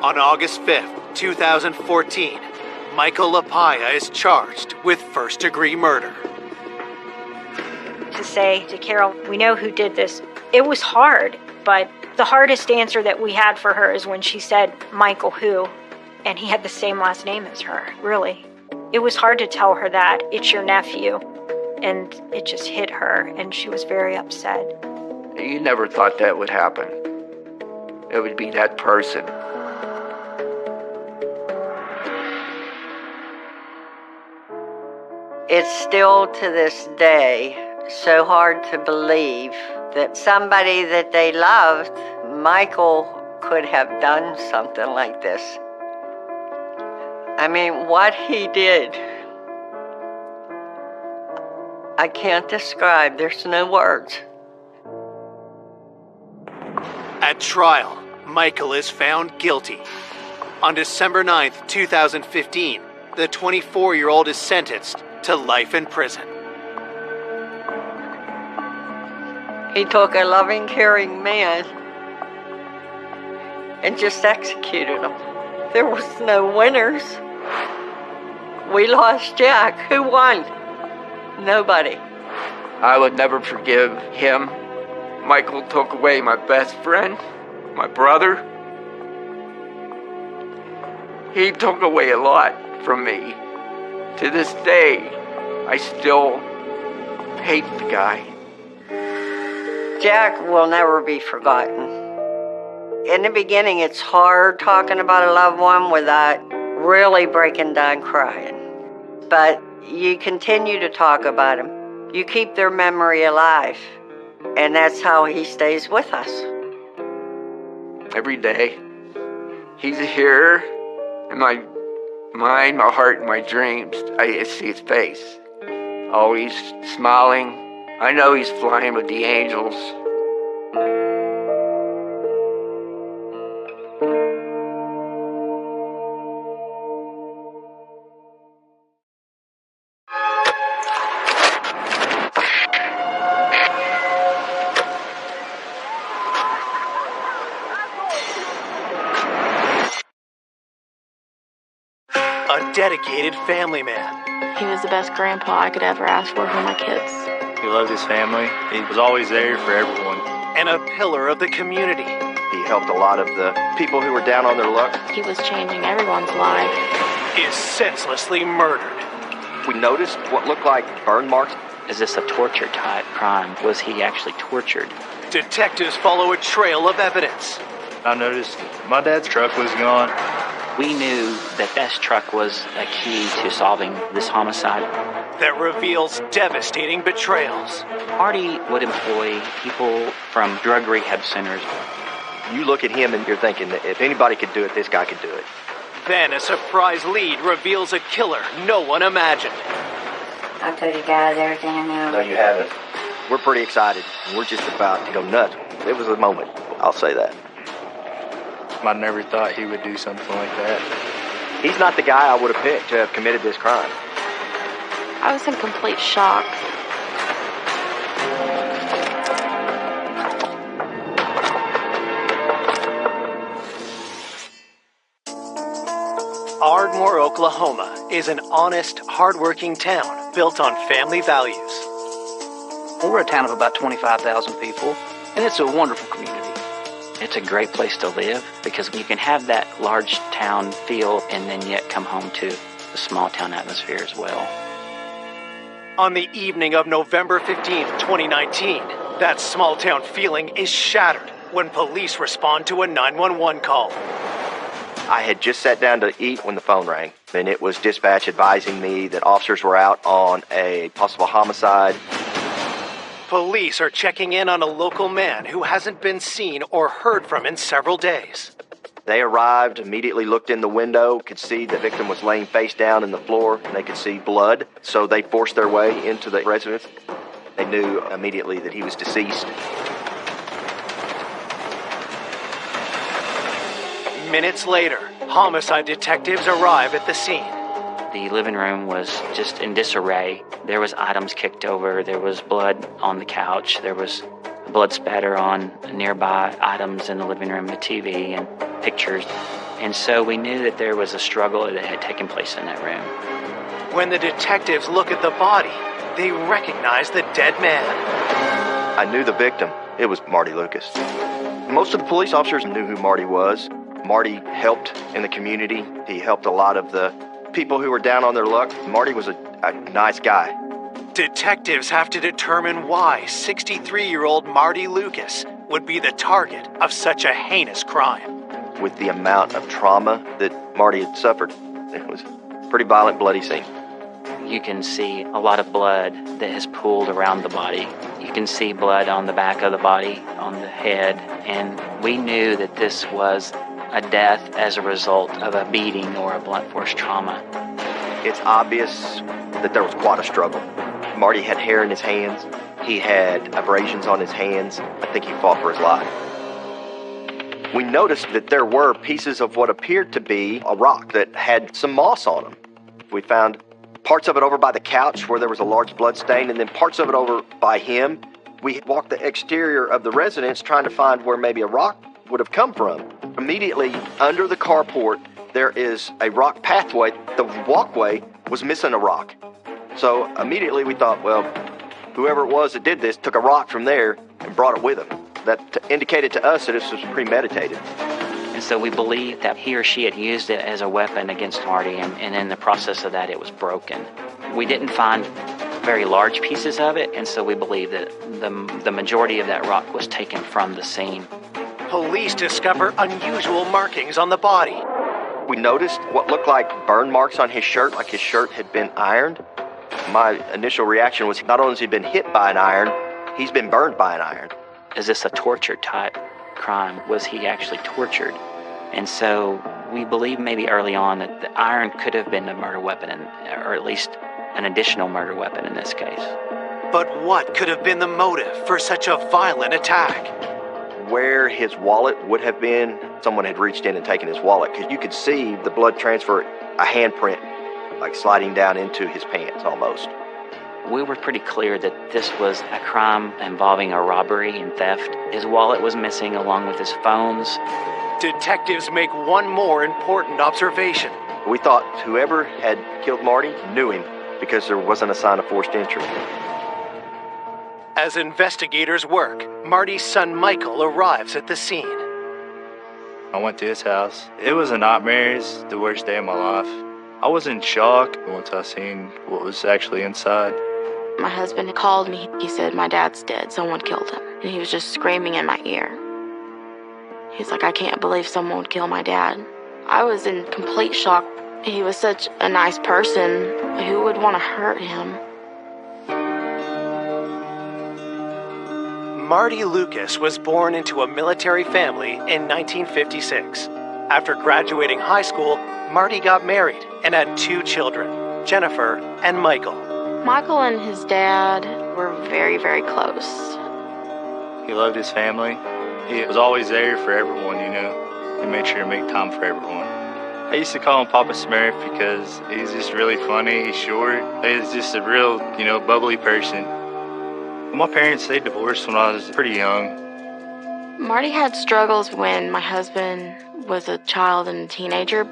On August 5th, 2014, Michael LaPaya is charged with first-degree murder. To say to Carol, we know who did this. It was hard, but the hardest answer that we had for her is when she said, Michael who? And he had the same last name as her, really. It was hard to tell her that, it's your nephew. And it just hit her, and she was very upset. You never thought that would happen. It would be that person. It's still to this day so hard to believe that somebody that they loved Michael could have done something like this. I mean, what he did, I can't describe. There's no words. At trial, Michael is found guilty. On December 9th, 2015, the 24-year-old is sentenced to life in prison. He took a loving, caring man and just executed him. There was no winners. We lost Jack. Who won? Nobody. I would never forgive him. Michael took away my best friend, my brother. He took away a lot from me. To this day, I still hate the guy. Jack will never be forgotten. In the beginning, it's hard talking about a loved one without really breaking down crying. But you continue to talk about him. You keep their memory alive. And that's how he stays with us. Every day, he's here in my mind, my heart, and my dreams. I see his face. Always smiling. I know he's flying with the angels. A dedicated family man. He was the best grandpa I could ever ask for my kids. He loved his family. He was always there for everyone. And a pillar of the community. He helped a lot of the people who were down on their luck. He was changing everyone's life. Is senselessly murdered. We noticed what looked like burn marks. Is this a torture type crime? Was he actually tortured? Detectives follow a trail of evidence. I noticed my dad's truck was gone. We knew that this truck was a key to solving this homicide. That reveals devastating betrayals. Marty would employ people from drug rehab centers. You look at him and you're thinking that if anybody could do it, this guy could do it. Then a surprise lead reveals a killer no one imagined. I told you guys everything I know. No, you haven't. We're pretty excited. We're just about to go nuts. It was a moment, I'll say that. I never thought he would do something like that. He's not the guy I would have picked to have committed this crime. I was in complete shock. Ardmore, Oklahoma is an honest, hardworking town built on family values. We're a town of about 25,000 people, and it's a wonderful community. It's a great place to live because you can have that large town feel and then yet come home to the small town atmosphere as well. On the evening of November 15th, 2019, that small town feeling is shattered when police respond to a 911 call. I had just sat down to eat when the phone rang, and it was dispatch advising me that officers were out on a possible homicide. Police are checking in on a local man who hasn't been seen or heard from in several days. They arrived, immediately looked in the window, could see the victim was laying face down in the floor, and they could see blood, so they forced their way into the residence. They knew immediately that he was deceased. Minutes later, homicide detectives arrive at the scene. The living room was just in disarray. There was items kicked over. There was blood on the couch. There was blood spatter on nearby items in the living room, the TV and pictures. And so we knew that there was a struggle that had taken place in that room. When the detectives look at the body, they recognize the dead man. I knew the victim. It was Marty Lucas. Most of the police officers knew who Marty was. Marty helped in the community. He helped a lot of the people who were down on their luck. Marty was a nice guy. Detectives have to determine why 63-year-old Marty Lucas would be the target of such a heinous crime. With the amount of trauma that Marty had suffered, it was a pretty violent, bloody scene. You can see a lot of blood that has pooled around the body. You can see blood on the back of the body, on the head, and we knew that this was a death as a result of a beating or a blunt force trauma. It's obvious that there was quite a struggle. Marty had hair in his hands. He had abrasions on his hands. I think he fought for his life. We noticed that there were pieces of what appeared to be a rock that had some moss on them. We found parts of it over by the couch where there was a large blood stain, and then parts of it over by him. We walked the exterior of the residence trying to find where maybe a rock would have come from. Immediately under the carport, there is a rock pathway. The walkway was missing a rock. So immediately we thought, well, whoever it was that did this took a rock from there and brought it with him. That indicated to us that this was premeditated. And so we believe that he or she had used it as a weapon against Marty, and in the process of that, it was broken. We didn't find very large pieces of it, and so we believe that the majority of that rock was taken from the scene. Police discover unusual markings on the body. We noticed what looked like burn marks on his shirt, like his shirt had been ironed. My initial reaction was not only has he been hit by an iron, he's been burned by an iron. Is this a torture type crime? Was he actually tortured? And so we believe maybe early on that the iron could have been a murder weapon, or at least an additional murder weapon in this case. But what could have been the motive for such a violent attack? Where his wallet would have been, someone had reached in and taken his wallet, because you could see the blood transfer, a handprint, like sliding down into his pants almost. We were pretty clear that this was a crime involving a robbery and theft. His wallet was missing along with his phones. Detectives make one more important observation. We thought whoever had killed Marty knew him because there wasn't a sign of forced entry. As investigators work, Marty's son Michael arrives at the scene. I went to his house. It was a nightmare. It's the worst day of my life. I was in shock once I seen what was actually inside. My husband called me. He said, my dad's dead. Someone killed him. And he was just screaming in my ear. He's like, I can't believe someone would kill my dad. I was in complete shock. He was such a nice person. Who would want to hurt him? Marty Lucas was born into a military family in 1956. After graduating high school, Marty got married and had 2 children, Jennifer and Michael. Michael and his dad were very, very close. He loved his family. He was always there for everyone, you know. He made sure to make time for everyone. I used to call him Papa Smurf because he's just really funny. He's short. He's just a real, bubbly person. My parents, they divorced when I was pretty young. Marty had struggles when my husband was a child and a teenager.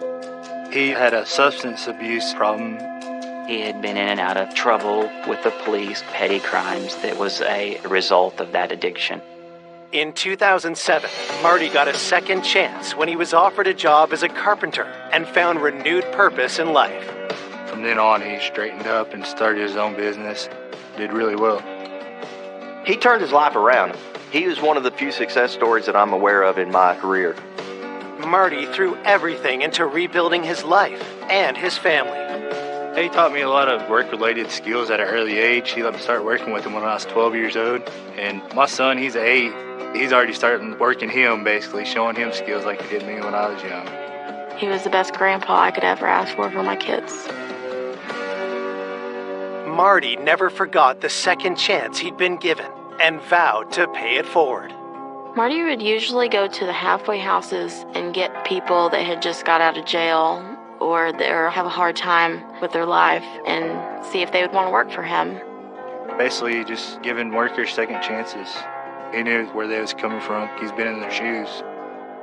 He had a substance abuse problem. He had been in and out of trouble with the police, petty crimes that was a result of that addiction. In 2007, Marty got a second chance when he was offered a job as a carpenter and found renewed purpose in life. From then on, he straightened up and started his own business. Did really well. He turned his life around. He was one of the few success stories that I'm aware of in my career. Marty threw everything into rebuilding his life and his family. He taught me a lot of work-related skills at an early age. He let me start working with him when I was 12 years old. And my son, he's 8. He's already starting working him, basically, showing him skills like he did me when I was young. He was the best grandpa I could ever ask for my kids. Marty never forgot the second chance he'd been given and vowed to pay it forward. Marty would usually go to the halfway houses and get people that had just got out of jail or that have a hard time with their life and see if they would want to work for him. Basically, just giving workers second chances. He knew where they was coming from. He's been in their shoes.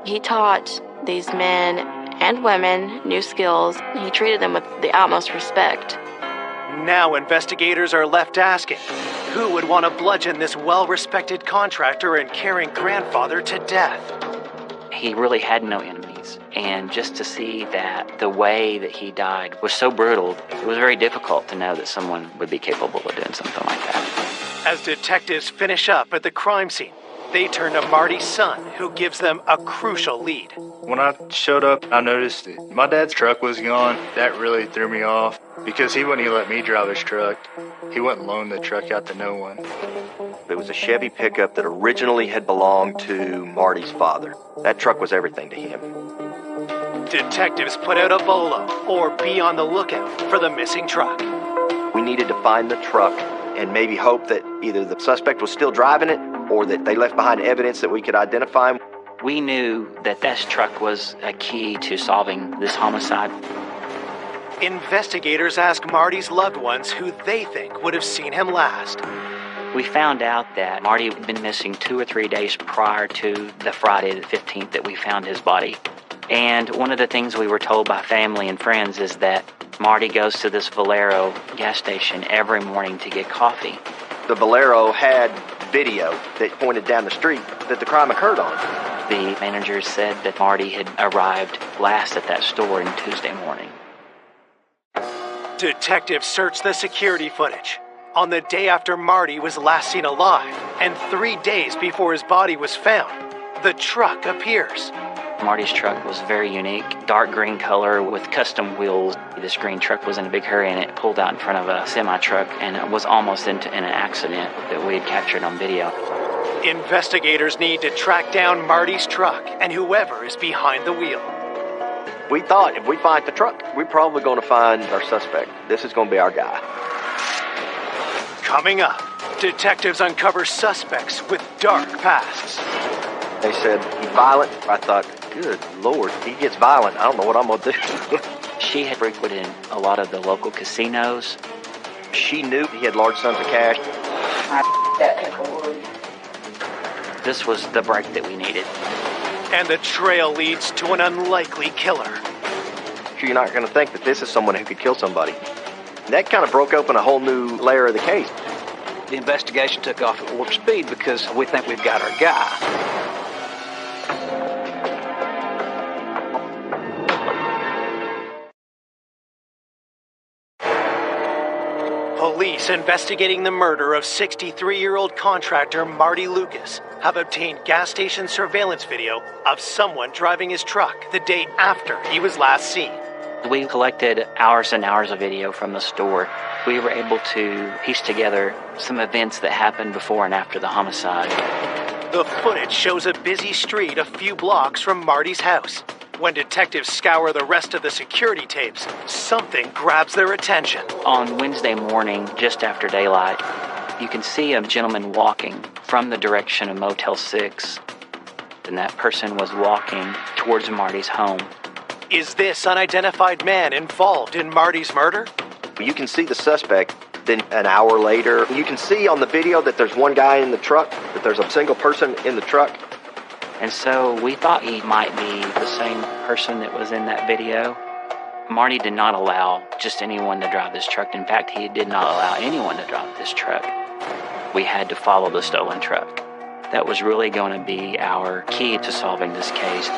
He taught these men and women new skills. He treated them with the utmost respect. Now investigators are left asking, who would want to bludgeon this well-respected contractor and caring grandfather to death? He really had no enemies, and just to see that the way that he died was so brutal, it was very difficult to know that someone would be capable of doing something like that. As detectives finish up at the crime scene, they turn to Marty's son, who gives them a crucial lead. When I showed up, I noticed that my dad's truck was gone. That really threw me off because he wouldn't even let me drive his truck. He wouldn't loan the truck out to no one. It was a Chevy pickup that originally had belonged to Marty's father. That truck was everything to him. Detectives put out a bolo, or be on the lookout for the missing truck. We needed to find the truck and maybe hope that either the suspect was still driving it or that they left behind evidence that we could identify. We knew that this truck was a key to solving this homicide. Investigators ask Marty's loved ones who they think would have seen him last. We found out that Marty had been missing 2 or 3 days prior to the Friday the 15th that we found his body. And one of the things we were told by family and friends is that Marty goes to this Valero gas station every morning to get coffee. The Valero had video that pointed down the street that the crime occurred on. The manager said that Marty had arrived last at that store on Tuesday morning. Detectives searched the security footage. On the day after Marty was last seen alive, and 3 days before his body was found, the truck appears. Marty's truck was very unique, dark green color with custom wheels. This green truck was in a big hurry and it pulled out in front of a semi-truck and it was almost in an accident that we had captured on video. Investigators need to track down Marty's truck and whoever is behind the wheel. We thought if we find the truck, we're probably going to find our suspect. This is going to be our guy. Coming up, detectives uncover suspects with dark pasts. They said, he's violent. I thought, good Lord, he gets violent. I don't know what I'm going to do. She had frequented a lot of the local casinos. She knew he had large sums of cash. This was the break that we needed. And the trail leads to an unlikely killer. You're not going to think that this is someone who could kill somebody. That kind of broke open a whole new layer of the case. The investigation took off at warp speed because we think we've got our guy. Police investigating the murder of 63-year-old contractor Marty Lucas have obtained gas station surveillance video of someone driving his truck the day after he was last seen. We collected hours and hours of video from the store. We were able to piece together some events that happened before and after the homicide. The footage shows a busy street a few blocks from Marty's house. When detectives scour the rest of the security tapes, something grabs their attention. On Wednesday morning, just after daylight, you can see a gentleman walking from the direction of Motel 6, and that person was walking towards Marty's home. Is this unidentified man involved in Marty's murder? You can see the suspect. Then an hour later, you can see on the video that there's one guy in the truck, that there's a single person in the truck. And so we thought he might be the same person that was in that video. Marty did not allow just anyone to drive this truck. In fact, he did not allow anyone to drive this truck. We had to follow the stolen truck. That was really going to be our key to solving this case.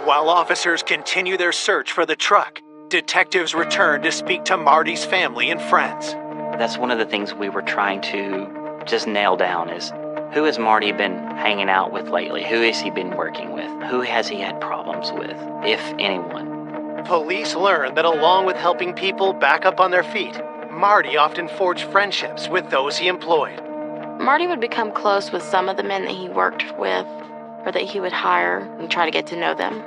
While officers continue their search for the truck, detectives return to speak to Marty's family and friends. That's one of the things we were trying to just nail down is, who has Marty been hanging out with lately? Who has he been working with? Who has he had problems with, if anyone? Police learn that along with helping people back up on their feet, Marty often forged friendships with those he employed. Marty would become close with some of the men that he worked with or that he would hire and try to get to know them.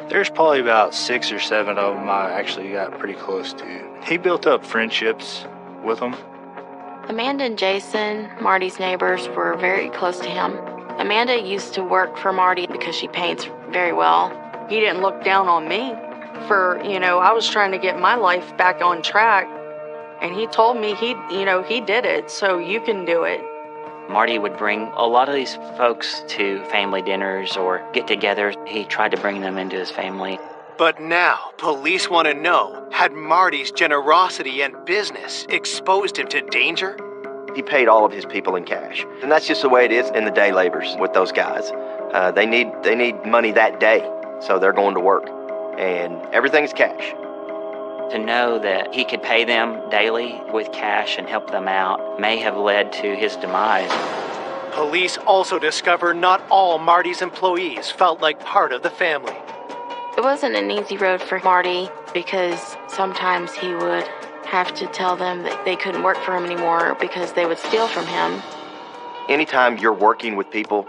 There's probably about 6 or 7 of them I actually got pretty close to. He built up friendships with them. Amanda and Jason, Marty's neighbors, were very close to him. Amanda used to work for Marty because she paints very well. He didn't look down on me for, I was trying to get my life back on track. And he told me he did it, so you can do it. Marty would bring a lot of these folks to family dinners or get-togethers. He tried to bring them into his family. But now, police want to know, had Marty's generosity and business exposed him to danger? He paid all of his people in cash. And that's just the way it is in the day labors with those guys. They need money that day, so they're going to work. And everything's cash. To know that he could pay them daily with cash and help them out may have led to his demise. Police also discover not all Marty's employees felt like part of the family. It wasn't an easy road for Marty because sometimes he would have to tell them that they couldn't work for him anymore because they would steal from him. Anytime you're working with people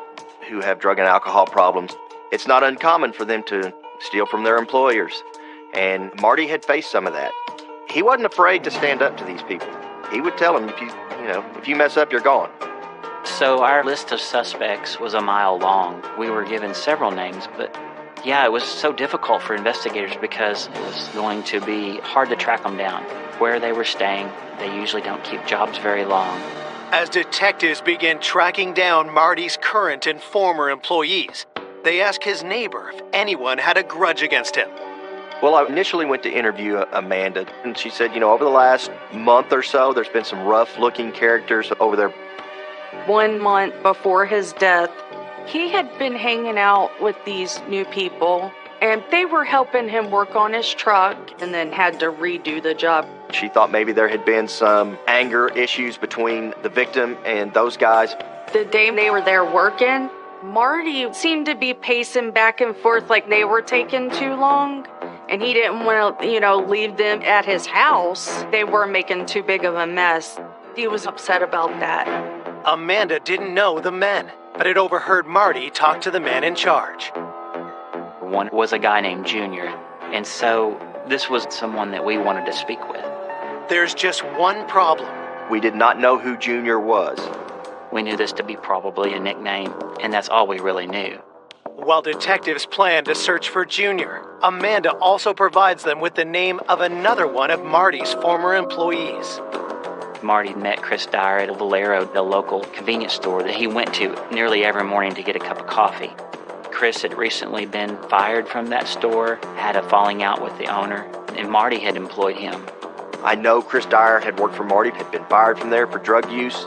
who have drug and alcohol problems, it's not uncommon for them to steal from their employers. And Marty had faced some of that. He wasn't afraid to stand up to these people. He would tell them, if you mess up, you're gone. So our list of suspects was a mile long. We were given several names, but yeah, it was so difficult for investigators because it was going to be hard to track them down. Where they were staying, they usually don't keep jobs very long. As detectives begin tracking down Marty's current and former employees, they ask his neighbor if anyone had a grudge against him. Well, I initially went to interview Amanda, and she said, over the last month or so, there's been some rough-looking characters over there. 1 month before his death, he had been hanging out with these new people, and they were helping him work on his truck and then had to redo the job. She thought maybe there had been some anger issues between the victim and those guys. The day they were there working, Marty seemed to be pacing back and forth like they were taking too long, and he didn't want to, leave them at his house. They were making too big of a mess. He was upset about that. Amanda didn't know the men, but had overheard Marty talk to the man in charge. One was a guy named Junior, and so this was someone that we wanted to speak with. There's just one problem. We did not know who Junior was. We knew this to be probably a nickname, and that's all we really knew. While detectives plan to search for Junior, Amanda also provides them with the name of another one of Marty's former employees. Marty met Chris Dyer at a Valero, the local convenience store that he went to nearly every morning to get a cup of coffee. Chris had recently been fired from that store, had a falling out with the owner, and Marty had employed him. I know Chris Dyer had worked for Marty, had been fired from there for drug use.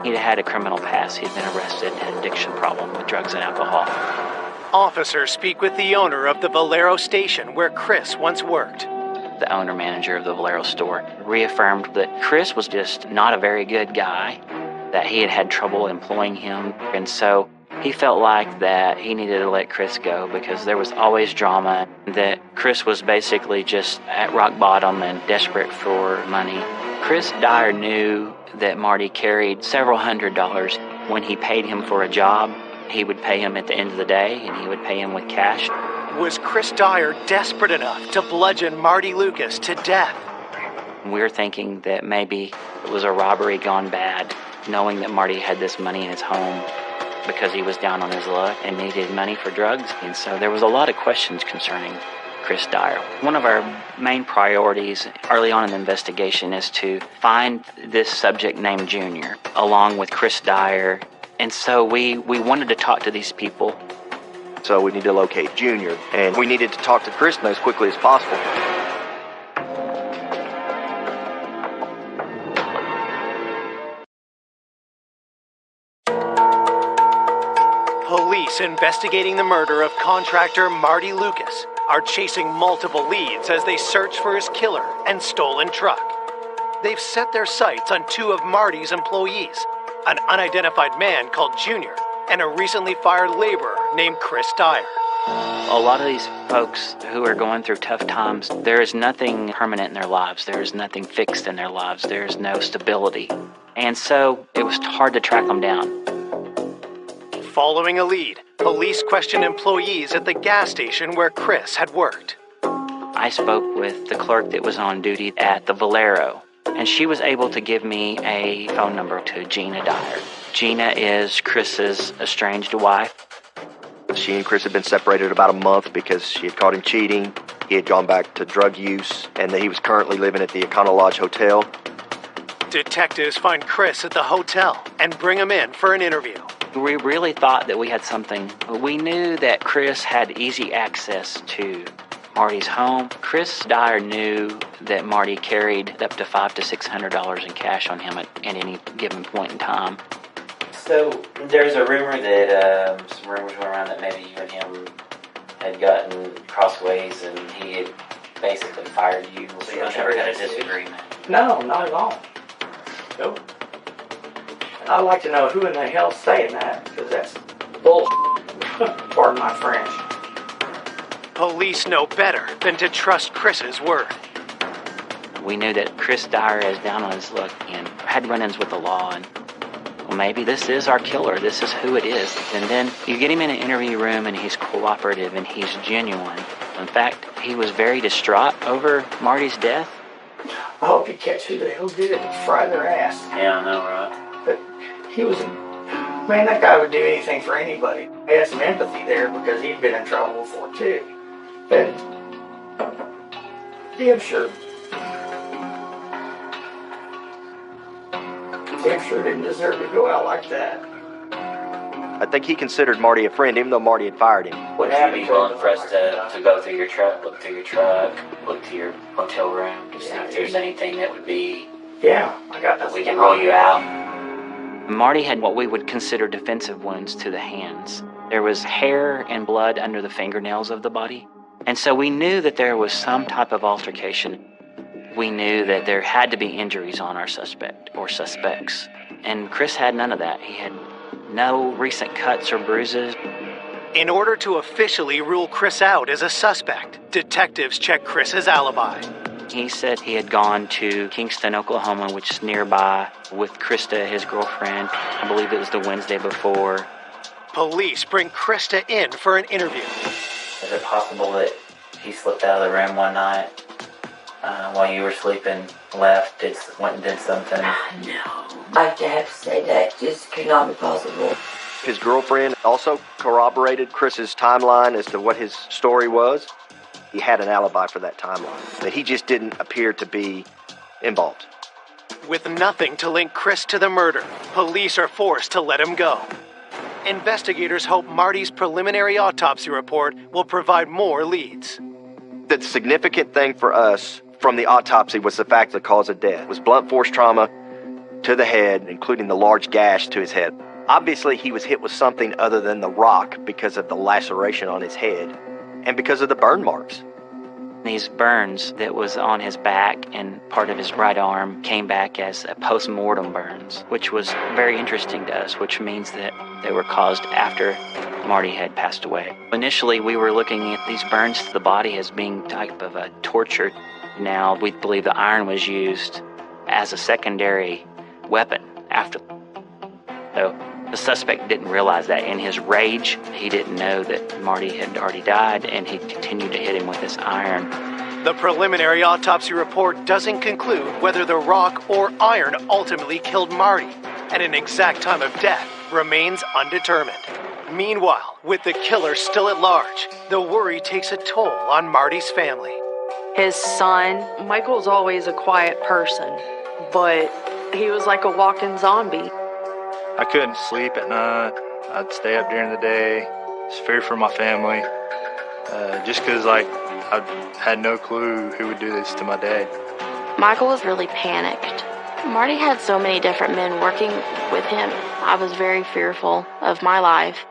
He'd had a criminal past. He'd been arrested, had an addiction problem with drugs and alcohol. Officers speak with the owner of the Valero station where Chris once worked. The owner-manager of the Valero store reaffirmed that Chris was just not a very good guy, that he had had trouble employing him, and so he felt like that he needed to let Chris go because there was always drama, that Chris was basically just at rock bottom and desperate for money. Chris Dyer knew that Marty carried several $100s. When he paid him for a job, he would pay him at the end of the day, and he would pay him with cash. Was Chris Dyer desperate enough to bludgeon Marty Lucas to death? We were thinking that maybe it was a robbery gone bad, knowing that Marty had this money in his home because he was down on his luck and needed money for drugs. And so there was a lot of questions concerning Chris Dyer. One of our main priorities early on in the investigation is to find this subject named Junior, along with Chris Dyer. And so we wanted to talk to these people. So we need to locate Junior, and we needed to talk to Chris as quickly as possible. Police investigating the murder of contractor Marty Lucas are chasing multiple leads as they search for his killer and stolen truck. They've set their sights on two of Marty's employees, an unidentified man called Junior and a recently fired laborer named Chris Dyer. A lot of these folks who are going through tough times, there is nothing permanent in their lives. There is nothing fixed in their lives. There is no stability. And so it was hard to track them down. Following a lead, police questioned employees at the gas station where Chris had worked. I spoke with the clerk that was on duty at the Valero, and she was able to give me a phone number to Gina Dyer. Gina is Chris's estranged wife. She and Chris had been separated about a month because she had caught him cheating. He had gone back to drug use, and he was currently living at the Econo Lodge Hotel. Detectives find Chris at the hotel and bring him in for an interview. We really thought that we had something. We knew that Chris had easy access to Marty's home. Chris Dyer knew that Marty carried up to $500 to $600 in cash on him at any given point in time. So there's a rumor that some rumors went around that maybe you and him had gotten crossways and he had basically fired you. So you never had a disagreement? No, not at all. Nope. I'd like to know who in the hell's saying that, because that's bull. Pardon my French. Police know better than to trust Chris's word. We knew that Chris Dyer is down on his luck and had run-ins with the law, and well, maybe this is our killer. This is who it is. And then you get him in an interview room, and he's cooperative, and he's genuine. In fact, he was very distraught over Marty's death. I hope you catch who the hell did it and fry their ass. Yeah, I know, right? But he was, man, that guy would do anything for anybody. He had some empathy there because he'd been in trouble before, too. And, yeah, sure. Tim sure didn't deserve to go out like that. I think he considered Marty a friend, even though Marty had fired him. Would you be willing for us to go through your truck, look through your truck, look to your hotel room, to see if there's anything that would be... Yeah, I got that we can roll you out? Marty had what we would consider defensive wounds to the hands. There was hair and blood under the fingernails of the body. And so we knew that there was some type of altercation. We knew that there had to be injuries on our suspect or suspects. And Chris had none of that. He had no recent cuts or bruises. In order to officially rule Chris out as a suspect, detectives checked Chris's alibi. He said he had gone to Kingston, Oklahoma, which is nearby, with Krista, his girlfriend. I believe it was the Wednesday before. Police bring Krista in for an interview. Is it possible that he slipped out of the room one night while you were sleeping, left, went and did something? No. I'd have to say that just could not be possible. His girlfriend also corroborated Chris's timeline as to what his story was. He had an alibi for that timeline, but he just didn't appear to be involved. With nothing to link Chris to the murder, police are forced to let him go. Investigators hope Marty's preliminary autopsy report will provide more leads. The significant thing for us from the autopsy was the fact the cause of death was blunt force trauma to the head, including the large gash to his head. Obviously, he was hit with something other than the rock because of the laceration on his head and because of the burn marks. These burns that was on his back and part of his right arm came back as a post-mortem burns, which was very interesting to us, which means that they were caused after Marty had passed away. Initially, we were looking at these burns to the body as being type of a torture. Now, we believe the iron was used as a secondary weapon after. So the suspect didn't realize that. In his rage, he didn't know that Marty had already died, and he continued to hit him with this iron. The preliminary autopsy report doesn't conclude whether the rock or iron ultimately killed Marty, and an exact time of death remains undetermined. Meanwhile, with the killer still at large, the worry takes a toll on Marty's family. His son, Michael's always a quiet person, but he was like a walking zombie. I couldn't sleep at night. I'd stay up during the day. It's fear for my family. Just because, I had no clue who would do this to my dad. Michael was really panicked. Marty had so many different men working with him. I was very fearful of my life.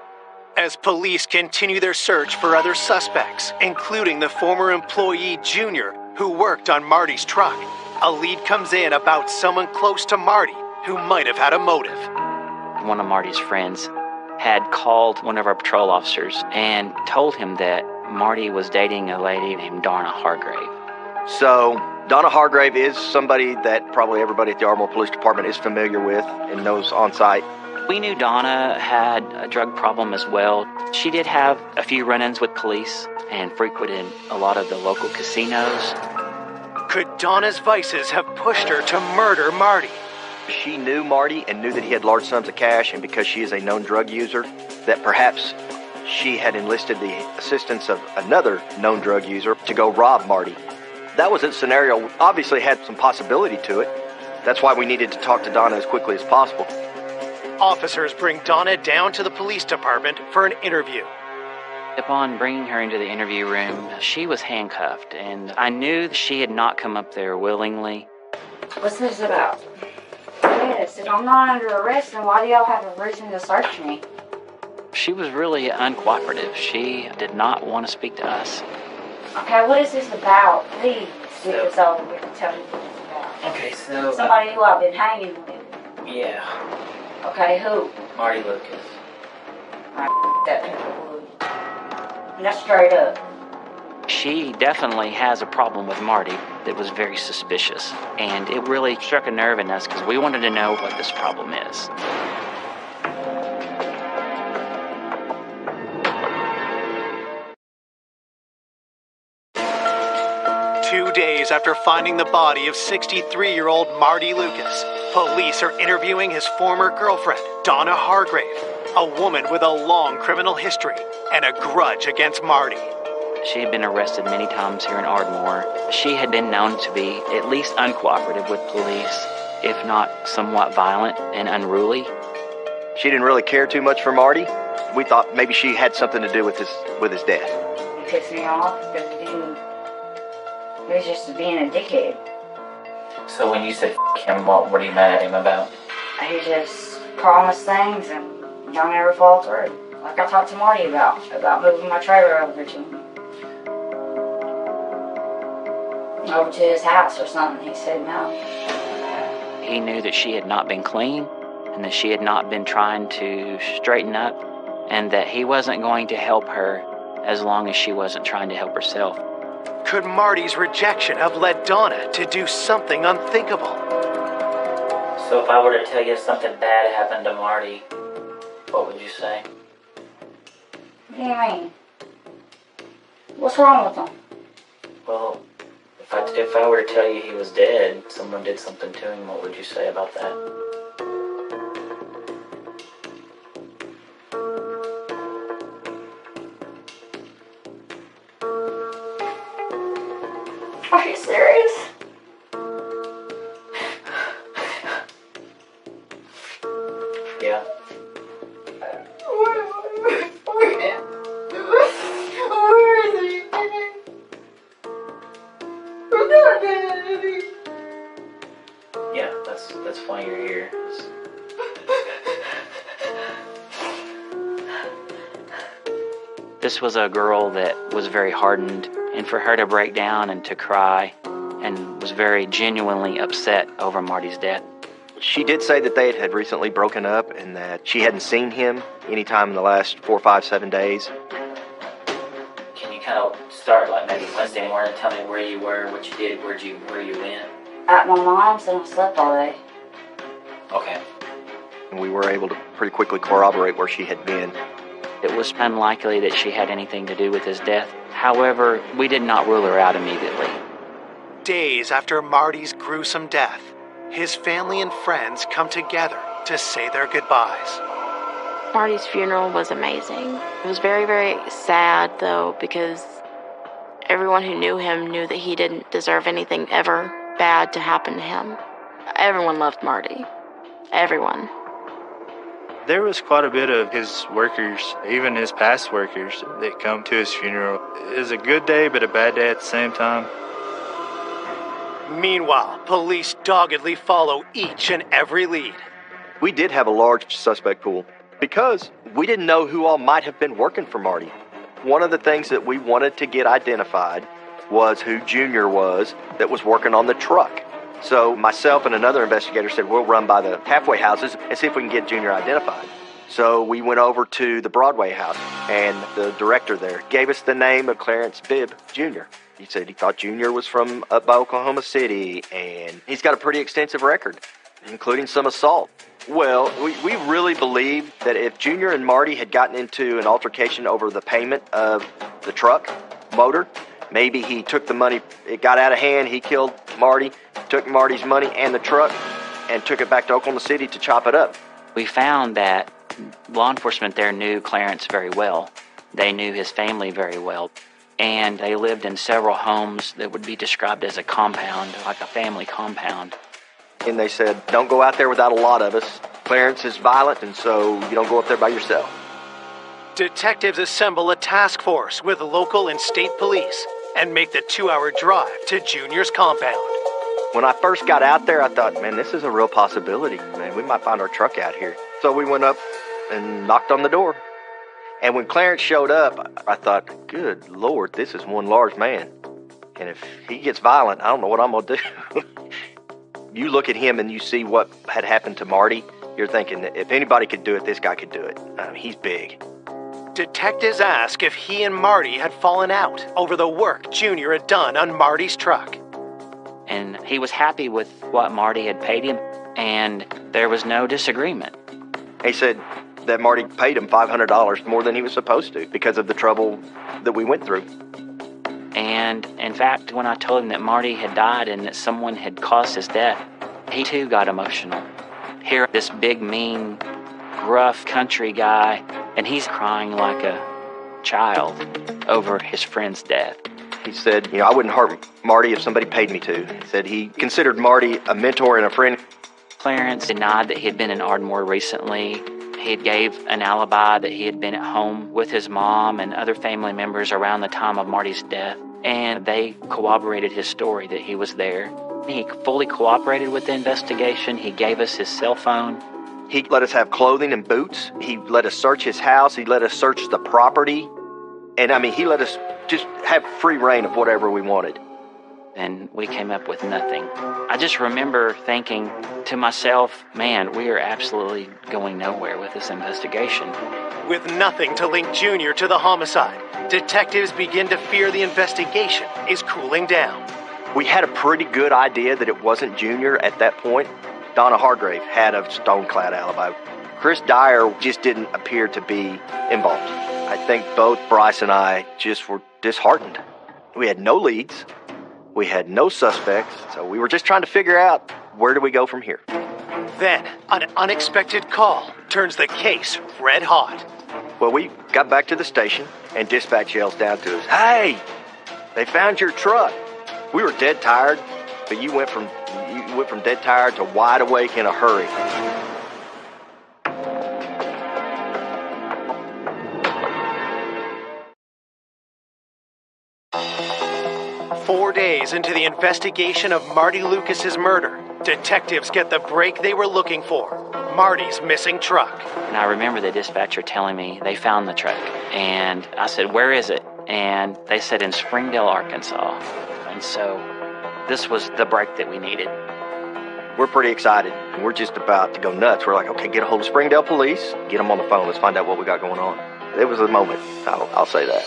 As police continue their search for other suspects, including the former employee Junior who worked on Marty's truck, a lead comes in about someone close to Marty who might have had a motive. One of Marty's friends had called one of our patrol officers and told him that Marty was dating a lady named Donna Hargrave. So, Donna Hargrave is somebody that probably everybody at the Ardmore Police Department is familiar with and knows on site. We knew Donna had a drug problem as well. She did have a few run-ins with police and frequented a lot of the local casinos. Could Donna's vices have pushed her to murder Marty? She knew Marty and knew that he had large sums of cash, and because she is a known drug user, that perhaps she had enlisted the assistance of another known drug user to go rob Marty. That was a scenario, obviously had some possibility to it. That's why we needed to talk to Donna as quickly as possible. Officers bring Donna down to the police department for an interview. Upon bringing her into the interview room, she was handcuffed, and I knew she had not come up there willingly. What's this about? Yes, if I'm not under arrest, then why do y'all have a reason to search me? She was really uncooperative. She did not want to speak to us. Okay, what is this about? Please get this over with and tell me what it's about. Okay, so... Somebody who I've been hanging with. Yeah. Okay, who? Marty Lucas. That people. That's straight up. She definitely has a problem with Marty that was very suspicious, and it really struck a nerve in us because we wanted to know what this problem is. Two days after finding the body of 63-year-old Marty Lucas, police are interviewing his former girlfriend, Donna Hargrave, a woman with a long criminal history and a grudge against Marty. She had been arrested many times here in Ardmore. She had been known to be at least uncooperative with police, if not somewhat violent and unruly. She didn't really care too much for Marty. We thought maybe she had something to do with his death. He pissed me off because he was just being a dickhead. So when you said him, what were you mad at him about? He just promised things and don't ever fall through. Like I talked to Marty about moving my trailer over to him. Over to his house or something. He said no. He knew that she had not been clean and that she had not been trying to straighten up and that he wasn't going to help her as long as she wasn't trying to help herself. Could Marty's rejection have led Donna to do something unthinkable? So if I were to tell you something bad happened to Marty, what would you say? What do you mean? What's wrong with him? Well, if I were to tell you he was dead, someone did something to him, what would you say about that? Are you serious? Yeah. Yeah, that's why you're here. This was a girl that was very hardened, and for her to break down and to cry and was very genuinely upset over Marty's death. She did say that they had recently broken up and that she hadn't seen him anytime in the last 4, 5, 7 days. Can you kind of start like maybe Wednesday morning and tell me where you were, what you did, where you went? At my mom's and I slept all day. Okay. And we were able to pretty quickly corroborate where she had been. It was unlikely that she had anything to do with his death. However, we did not rule her out immediately. Days after Marty's gruesome death, his family and friends come together to say their goodbyes. Marty's funeral was amazing. It was very, very sad, though, because everyone who knew him knew that he didn't deserve anything ever bad to happen to him. Everyone loved Marty. Everyone. There was quite a bit of his workers, even his past workers, that come to his funeral. It was a good day, but a bad day at the same time. Meanwhile, police doggedly follow each and every lead. We did have a large suspect pool because we didn't know who all might have been working for Marty. One of the things that we wanted to get identified was who Junior was that was working on the truck. So myself and another investigator said, we'll run by the halfway houses and see if we can get Junior identified. So we went over to the Broadway house, and the director there gave us the name of Clarence Bibb Jr. He said he thought Junior was from up by Oklahoma City, and he's got a pretty extensive record, including some assault. Well, we really believe that if Junior and Marty had gotten into an altercation over the payment of the truck motor, maybe he took the money, it got out of hand, he killed Marty, took Marty's money and the truck, and took it back to Oklahoma City to chop it up. We found that law enforcement there knew Clarence very well. They knew his family very well. And they lived in several homes that would be described as a compound, like a family compound. And they said, don't go out there without a lot of us. Clarence is violent, and so you don't go up there by yourself. Detectives assemble a task force with local and state police and make the 2-hour drive to Junior's compound. When I first got out there, I thought, man, this is a real possibility. Man, we might find our truck out here. So we went up and knocked on the door. And when Clarence showed up, I thought, good Lord, this is one large man. And if he gets violent, I don't know what I'm going to do. You look at him and you see what had happened to Marty, You're thinking that if anybody could do it, this guy could do it. He's big. Detectives ask if he and Marty had fallen out over the work Junior had done on Marty's truck. And he was happy with what Marty had paid him, and there was no disagreement. He said that Marty paid him $500 more than he was supposed to because of the trouble that we went through. And in fact, when I told him that Marty had died and that someone had caused his death, he too got emotional. Here, this big, mean, gruff country guy, and he's crying like a child over his friend's death. He said, I wouldn't hurt Marty if somebody paid me to. He said he considered Marty a mentor and a friend. Clarence denied that he had been in Ardmore recently. He gave an alibi that he had been at home with his mom and other family members around the time of Marty's death, and they corroborated his story that he was there. He fully cooperated with the investigation. He gave us his cell phone. He let us have clothing and boots. He let us search his house. He let us search the property. And he let us just have free reign of whatever we wanted. And we came up with nothing. I just remember thinking to myself, man, we are absolutely going nowhere with this investigation. With nothing to link Junior to the homicide, detectives begin to fear the investigation is cooling down. We had a pretty good idea that it wasn't Junior at that point. Donna Hargrave had a stone-clad alibi. Chris Dyer just didn't appear to be involved. I think both Bryce and I just were disheartened. We had no leads. We had no suspects, so we were just trying to figure out where do we go from here. Then, an unexpected call turns the case red hot. Well, we got back to the station, and dispatch yells down to us, "Hey, they found your truck." We were dead tired, but you went from dead tired to wide awake in a hurry. 4 days into the investigation of Marty Lucas's murder, detectives get the break they were looking for: Marty's missing truck. And I remember the dispatcher telling me they found the truck. And I said, where is it? And they said in Springdale, Arkansas. And so this was the break that we needed. We're pretty excited. We're just about to go nuts. We're like, okay, get a hold of Springdale police, get them on the phone, let's find out what we got going on. It was a moment, I'll say that.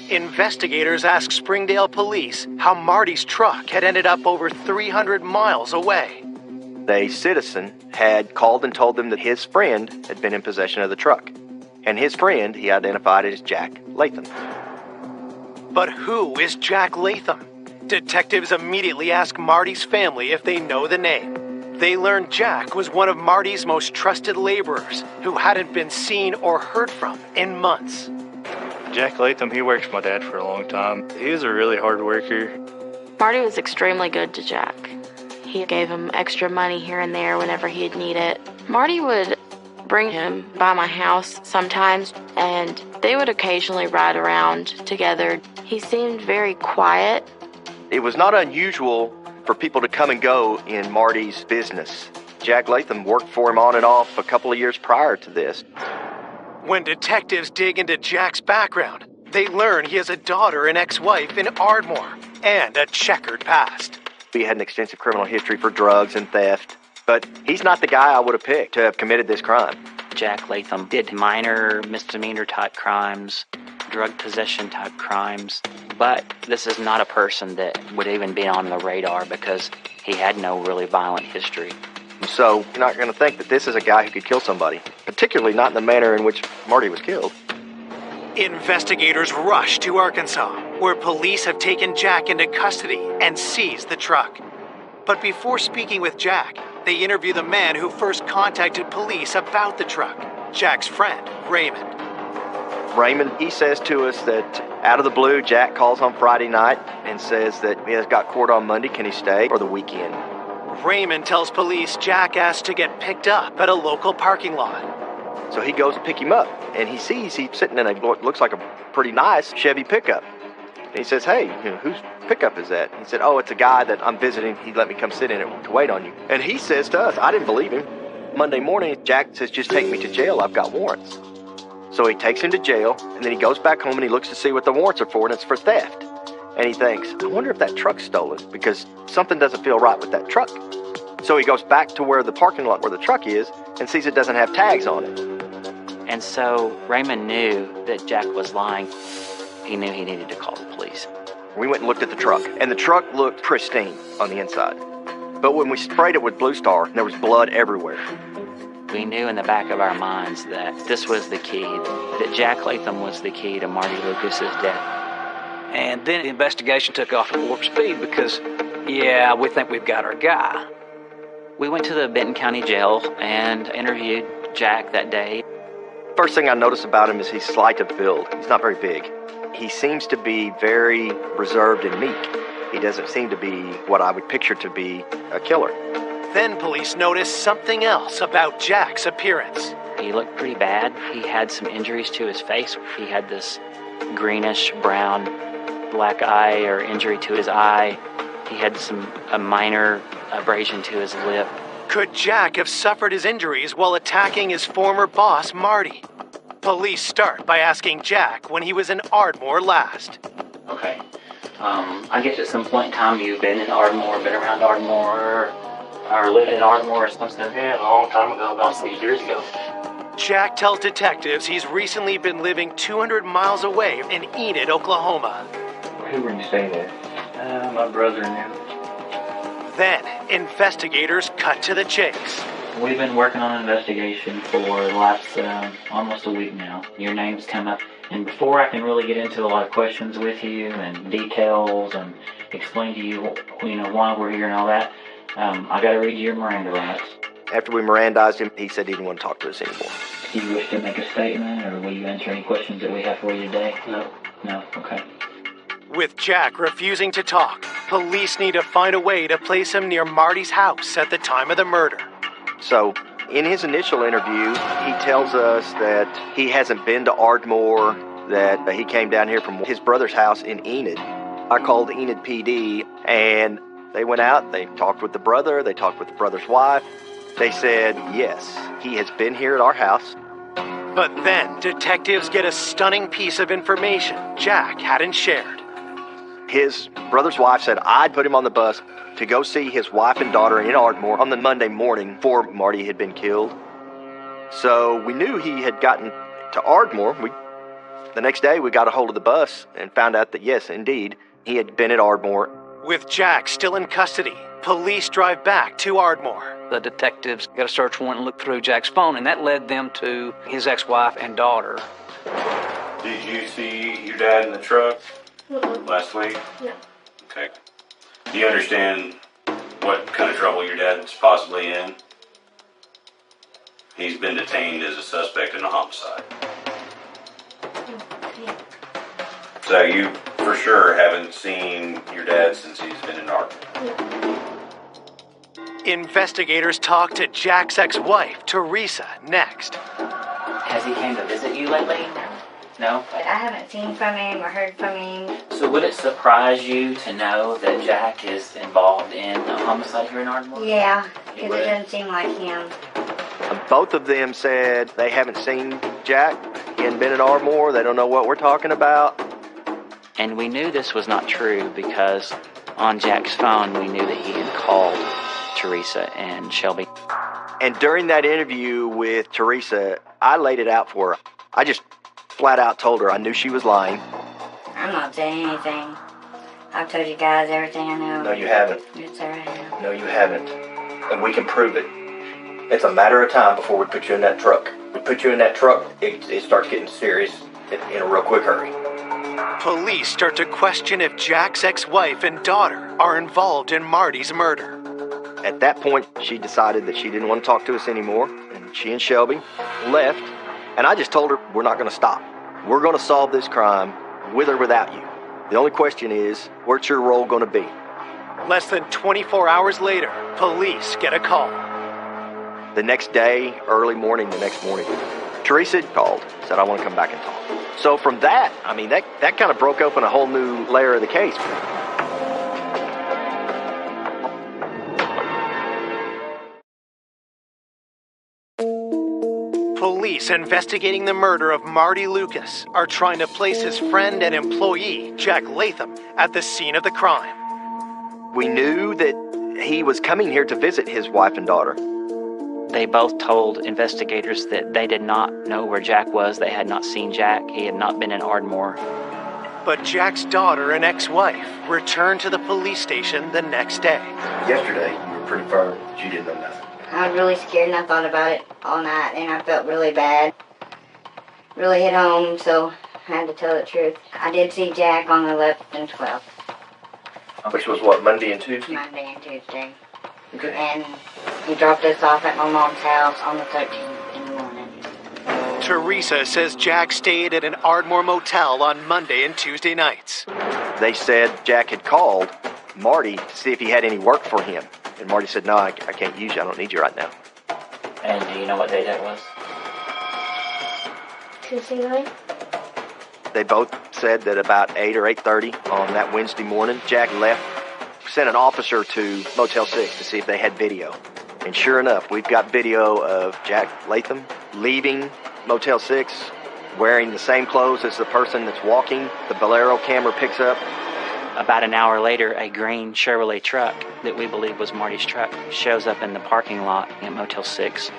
Investigators asked Springdale police how Marty's truck had ended up over 300 miles away. A citizen had called and told them that his friend had been in possession of the truck. And his friend, he identified as Jack Latham. But who is Jack Latham? Detectives immediately ask Marty's family if they know the name. They learned Jack was one of Marty's most trusted laborers who hadn't been seen or heard from in months. Jack Latham, he worked for my dad for a long time. He was a really hard worker. Marty was extremely good to Jack. He gave him extra money here and there whenever he'd need it. Marty would bring him by my house sometimes, and they would occasionally ride around together. He seemed very quiet. It was not unusual for people to come and go in Marty's business. Jack Latham worked for him on and off a couple of years prior to this. When detectives dig into Jack's background, they learn he has a daughter and ex-wife in Ardmore and a checkered past. He had an extensive criminal history for drugs and theft, but he's not the guy I would have picked to have committed this crime. Jack Latham did minor misdemeanor type crimes, drug possession type crimes, but this is not a person that would even be on the radar because he had no really violent history. So you're not going to think that this is a guy who could kill somebody, particularly not in the manner in which Marty was killed. Investigators rush to Arkansas, where police have taken Jack into custody and seized the truck. But before speaking with Jack, they interview the man who first contacted police about the truck, Jack's friend, Raymond. Raymond, he says to us that out of the blue, Jack calls on Friday night and says that he has got court on Monday. Can he stay for the weekend? Raymond tells police Jack asked to get picked up at a local parking lot. So he goes to pick him up, and he sees he's sitting in what looks like a pretty nice Chevy pickup. And he says, hey, whose pickup is that? He said, oh, it's a guy that I'm visiting. He let me come sit in it to wait on you. And he says to us, I didn't believe him. Monday morning, Jack says, just take me to jail. I've got warrants. So he takes him to jail, and then he goes back home and he looks to see what the warrants are for, and it's for theft. And he thinks, I wonder if that truck's stolen, because something doesn't feel right with that truck. So he goes back to where the parking lot where the truck is and sees it doesn't have tags on it. And so Raymond knew that Jack was lying. He knew he needed to call the police. We went and looked at the truck, and the truck looked pristine on the inside. But when we sprayed it with Blue Star, there was blood everywhere. We knew in the back of our minds that this was the key, that Jack Latham was the key to Marty Lucas's death. And then the investigation took off at warp speed because, yeah, we think we've got our guy. We went to the Benton County Jail and interviewed Jack that day. First thing I noticed about him is he's slight of build. He's not very big. He seems to be very reserved and meek. He doesn't seem to be what I would picture to be a killer. Then police noticed something else about Jack's appearance. He looked pretty bad. He had some injuries to his face. He had this greenish brown black eye or injury to his eye. He had a minor abrasion to his lip. Could Jack have suffered his injuries while attacking his former boss, Marty? Police start by asking Jack when he was in Ardmore last. Okay. I guess at some point in time you've been in Ardmore, been around Ardmore, or lived in Ardmore or something. Yeah, a long time ago, about 6 years ago. Jack tells detectives he's recently been living 200 miles away in Enid, Oklahoma. Who were you staying with? My brother knew. Then, investigators cut to the chase. We've been working on an investigation for the last almost a week now. Your name's come up. And before I can really get into a lot of questions with you and details and explain to you, why we're here and all that, I got to read you your Miranda rights. After we Mirandized him, he said he didn't want to talk to us anymore. Do you wish to make a statement, or will you answer any questions that we have for you today? No. No? Okay. With Jack refusing to talk, police need to find a way to place him near Marty's house at the time of the murder. So, in his initial interview, he tells us that he hasn't been to Ardmore, that he came down here from his brother's house in Enid. I called Enid PD, and they went out, they talked with the brother, they talked with the brother's wife. They said, yes, he has been here at our house. But then, detectives get a stunning piece of information Jack hadn't shared. His brother's wife said I'd put him on the bus to go see his wife and daughter in Ardmore on the Monday morning before Marty had been killed. So we knew he had gotten to Ardmore. The next day we got a hold of the bus and found out that yes, indeed, he had been at Ardmore. With Jack still in custody, police drive back to Ardmore. The detectives got a search warrant and looked through Jack's phone, and that led them to his ex-wife and daughter. Did you see your dad in the truck last week? No. Okay. Do you understand what kind of trouble your dad's possibly in? He's been detained as a suspect in a homicide. So you for sure haven't seen your dad since he's been in Ardmore. Investigators talk to Jack's ex-wife, Teresa, next. Has he came to visit you lately? No? But I haven't seen from him or heard from him. So would it surprise you to know that Jack is involved in a homicide here in Ardmore? Yeah, because it doesn't seem like him. Both of them said they haven't seen Jack. He hadn't been at Ardmore. They don't know what we're talking about. And we knew this was not true because on Jack's phone we knew that he had called Teresa and Shelby. And during that interview with Teresa, I laid it out for her. I just flat out told her I knew she was lying. I'm not saying anything. I've told you guys everything I know. No, you haven't. It's all right. No, you haven't. And we can prove it. It's a matter of time before we put you in that truck. We put you in that truck, it starts getting serious in a real quick hurry. Police start to question if Jack's ex-wife and daughter are involved in Marty's murder. At that point, she decided that she didn't want to talk to us anymore, and she and Shelby left. And I just told her, we're not going to stop. We're going to solve this crime with or without you. The only question is, what's your role going to be? Less than 24 hours later, police get a call. The next day, early morning, Teresa called, said, I want to come back and talk. So from that, that kind of broke open a whole new layer of the case. Police investigating the murder of Marty Lucas are trying to place his friend and employee, Jack Latham, at the scene of the crime. We knew that he was coming here to visit his wife and daughter. They both told investigators that they did not know where Jack was. They had not seen Jack. He had not been in Ardmore. But Jack's daughter and ex-wife returned to the police station the next day. Yesterday, you were pretty firm that you didn't know nothing. I was really scared and I thought about it all night and I felt really bad. Really hit home, so I had to tell the truth. I did see Jack on the 11th and 12th. Which was what, Monday and Tuesday? Monday and Tuesday. Okay. And he dropped us off at my mom's house on the 13th in the morning. Teresa says Jack stayed at an Ardmore motel on Monday and Tuesday nights. They said Jack had called Marty to see if he had any work for him. And Marty said, no, I can't use you. I don't need you right now. And do you know what day that was? Tuesday night? They both said that about 8 or 8:30 on that Wednesday morning, Jack left, sent an officer to Motel 6 to see if they had video. And sure enough, we've got video of Jack Latham leaving Motel 6, wearing the same clothes as the person that's walking. The Bolero camera picks up. About an hour later, a green Chevrolet truck that we believe was Marty's truck shows up in the parking lot at Motel 6.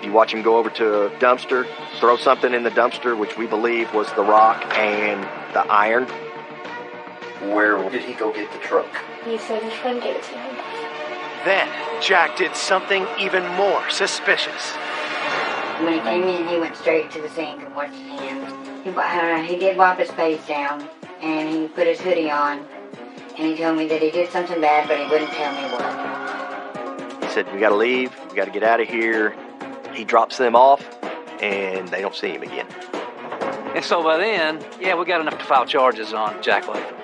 You watch him go over to a dumpster, throw something in the dumpster, which we believe was the rock and the iron. Where did he go get the truck? He said his friend gave it to him. Then, Jack did something even more suspicious. When he came in, he went straight to the sink and washed his hands. He did wipe his face down, and he put his hoodie on, and he told me that he did something bad, but he wouldn't tell me what. He said, we gotta leave, we gotta get out of here. He drops them off, and they don't see him again. And so by then, we got enough to file charges on Jack Latham.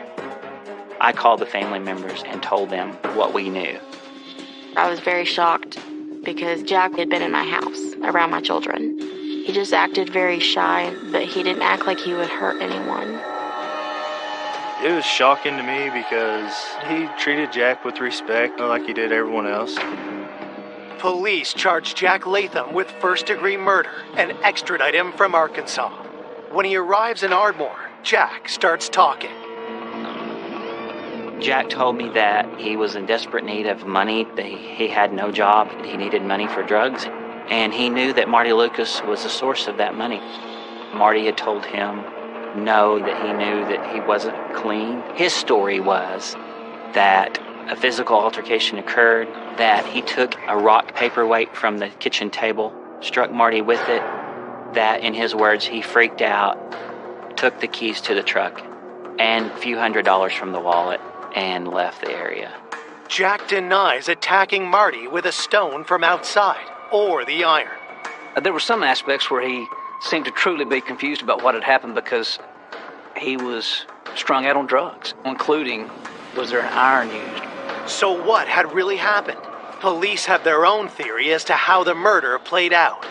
I called the family members and told them what we knew. I was very shocked because Jack had been in my house around my children. He just acted very shy, but he didn't act like he would hurt anyone. It was shocking to me because he treated Jack with respect like he did everyone else. Police charged Jack Latham with first-degree murder and extradite him from Arkansas. When he arrives in Ardmore, Jack starts talking. Jack told me that he was in desperate need of money. He had no job. He needed money for drugs. And he knew that Marty Lucas was the source of that money. Marty had told him no, that he knew that he wasn't clean. His story was that a physical altercation occurred, that he took a rock paperweight from the kitchen table, struck Marty with it, that, in his words, he freaked out, took the keys to the truck, and a few $100s from the wallet, and left the area. Jack denies attacking Marty with a stone from outside, or the iron. There were some aspects where he seemed to truly be confused about what had happened because he was strung out on drugs, including, was there an iron used? So what had really happened? Police have their own theory as to how the murder played out.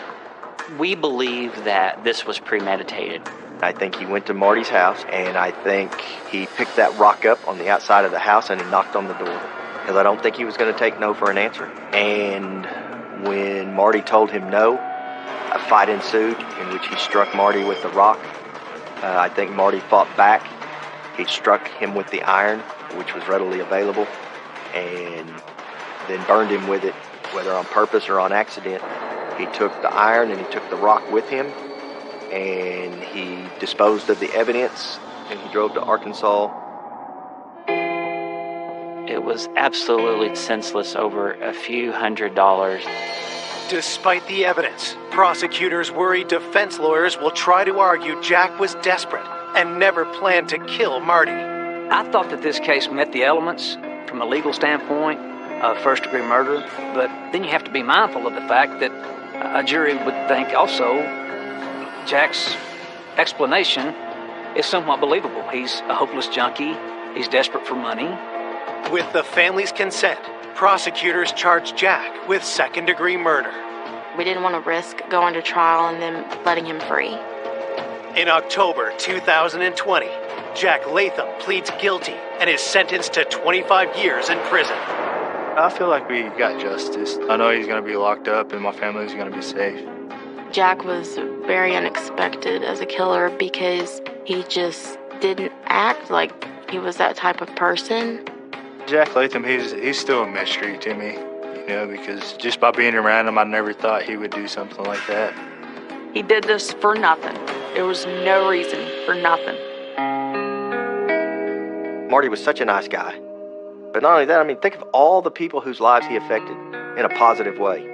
We believe that this was premeditated. I think he went to Marty's house, and I think he picked that rock up on the outside of the house and he knocked on the door. Because I don't think he was going to take no for an answer. And when Marty told him no, a fight ensued in which he struck Marty with the rock. I think Marty fought back. He struck him with the iron, which was readily available, and then burned him with it, whether on purpose or on accident. He took the iron and he took the rock with him, and he disposed of the evidence, and he drove to Arkansas. It was absolutely senseless over a few $100s. Despite the evidence, prosecutors worry defense lawyers will try to argue Jack was desperate and never planned to kill Marty. I thought that this case met the elements from a legal standpoint of first-degree murder, but then you have to be mindful of the fact that a jury would think also Jack's explanation is somewhat believable. He's a hopeless junkie. He's desperate for money. With the family's consent, prosecutors charged Jack with second-degree murder. We didn't want to risk going to trial and then letting him free. In October 2020, Jack Latham pleads guilty and is sentenced to 25 years in prison. I feel like we got justice. I know he's going to be locked up and my family's going to be safe. Jack was very unexpected as a killer because he just didn't act like he was that type of person. Jack Latham, he's still a mystery to me, you know, because just by being around him, I never thought he would do something like that. He did this for nothing. There was no reason for nothing. Marty was such a nice guy. But not only that, I mean, think of all the people whose lives he affected in a positive way.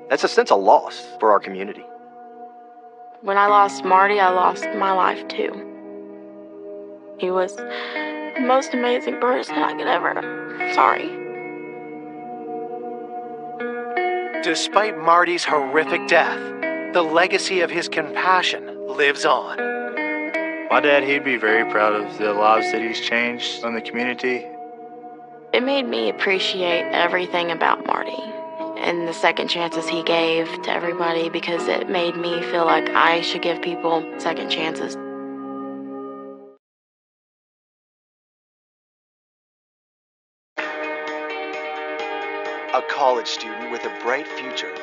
That's a sense of loss for our community. When I lost Marty, I lost my life too. He was the most amazing person I could ever. Sorry. Despite Marty's horrific death, the legacy of his compassion lives on. My dad, he'd be very proud of the lives that he's changed in the community. It made me appreciate everything about Marty and the second chances he gave to everybody, because it made me feel like I should give people second chances. A college student with a bright future.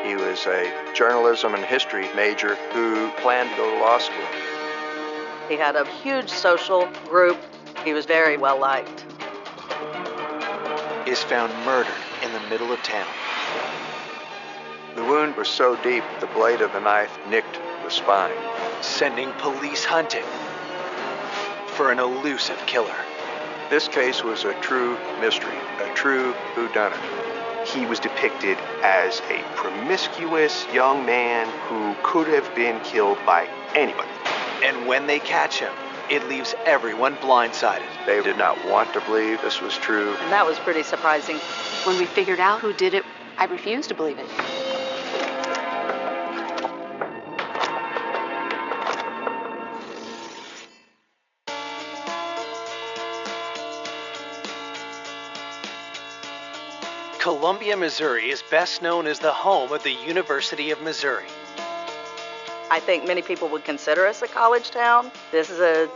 He was a journalism and history major who planned to go to law school. He had a huge social group. He was very well liked. Is found murdered in the middle of town. The wound was so deep, the blade of the knife nicked the spine, sending police hunting for an elusive killer. This case was a true mystery, a true whodunit. He was depicted as a promiscuous young man who could have been killed by anybody. And when they catch him, it leaves everyone blindsided. They did not want to believe this was true. And that was pretty surprising. When we figured out who did it, I refused to believe it. Columbia, Missouri is best known as the home of the University of Missouri. I think many people would consider us a college town. This is a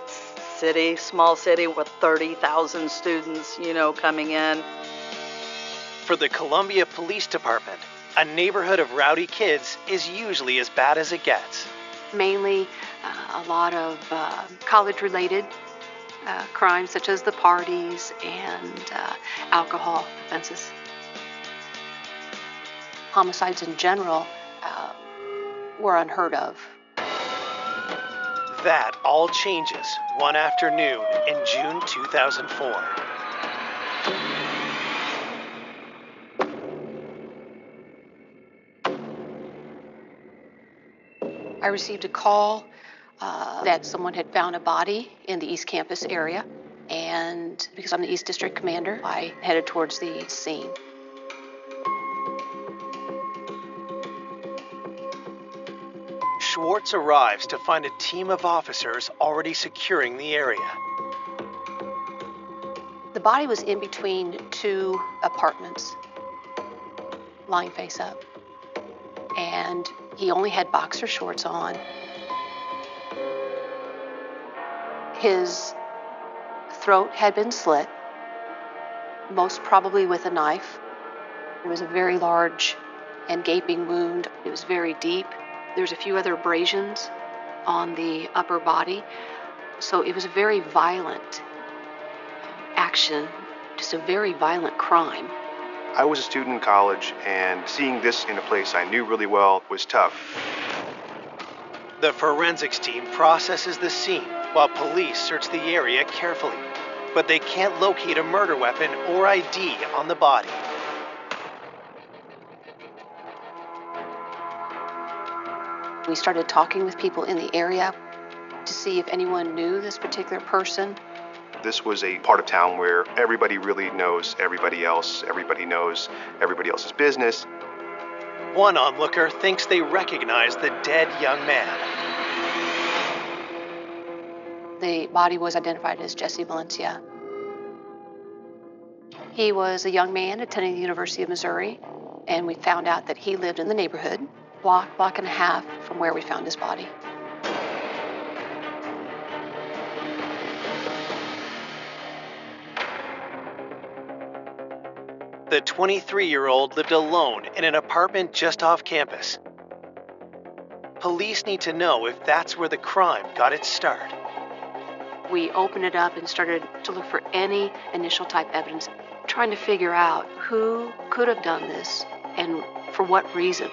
city, small city with 30,000 students, coming in. For the Columbia Police Department, a neighborhood of rowdy kids is usually as bad as it gets. Mainly a lot of college-related crimes, such as the parties and alcohol offenses. Homicides in general were unheard of. That all changes one afternoon in June 2004. I received a call that someone had found a body in the East Campus area, and because I'm the East District Commander, I headed towards the scene. Schwartz arrives to find a team of officers already securing the area. The body was in between two apartments, lying face up, and he only had boxer shorts on. His throat had been slit, most probably with a knife. It was a very large and gaping wound. It was very deep. There's a few other abrasions on the upper body. So it was a very violent action, just a very violent crime. I was a student in college, and seeing this in a place I knew really well was tough. The forensics team processes the scene while police search the area carefully, but they can't locate a murder weapon or ID on the body. We started talking with people in the area to see if anyone knew this particular person. This was a part of town where everybody really knows everybody else. Everybody knows everybody else's business. One onlooker thinks they recognize the dead young man. The body was identified as Jesse Valencia. He was a young man attending the University of Missouri, and we found out that he lived in the neighborhood, block and a half from where we found his body. The 23-year-old lived alone in an apartment just off campus. Police need to know if that's where the crime got its start. We opened it up and started to look for any initial type evidence, trying to figure out who could have done this and for what reason.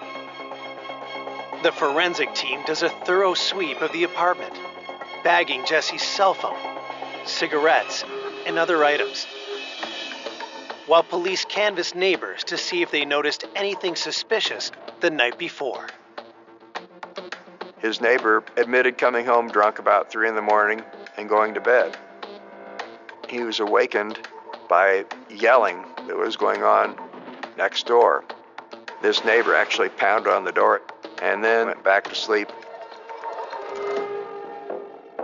The forensic team does a thorough sweep of the apartment, bagging Jesse's cell phone, cigarettes, and other items, while police canvass neighbors to see if they noticed anything suspicious the night before. His neighbor admitted coming home drunk about 3 in the morning and going to bed. He was awakened by yelling that was going on next door. This neighbor actually pounded on the door and then went back to sleep.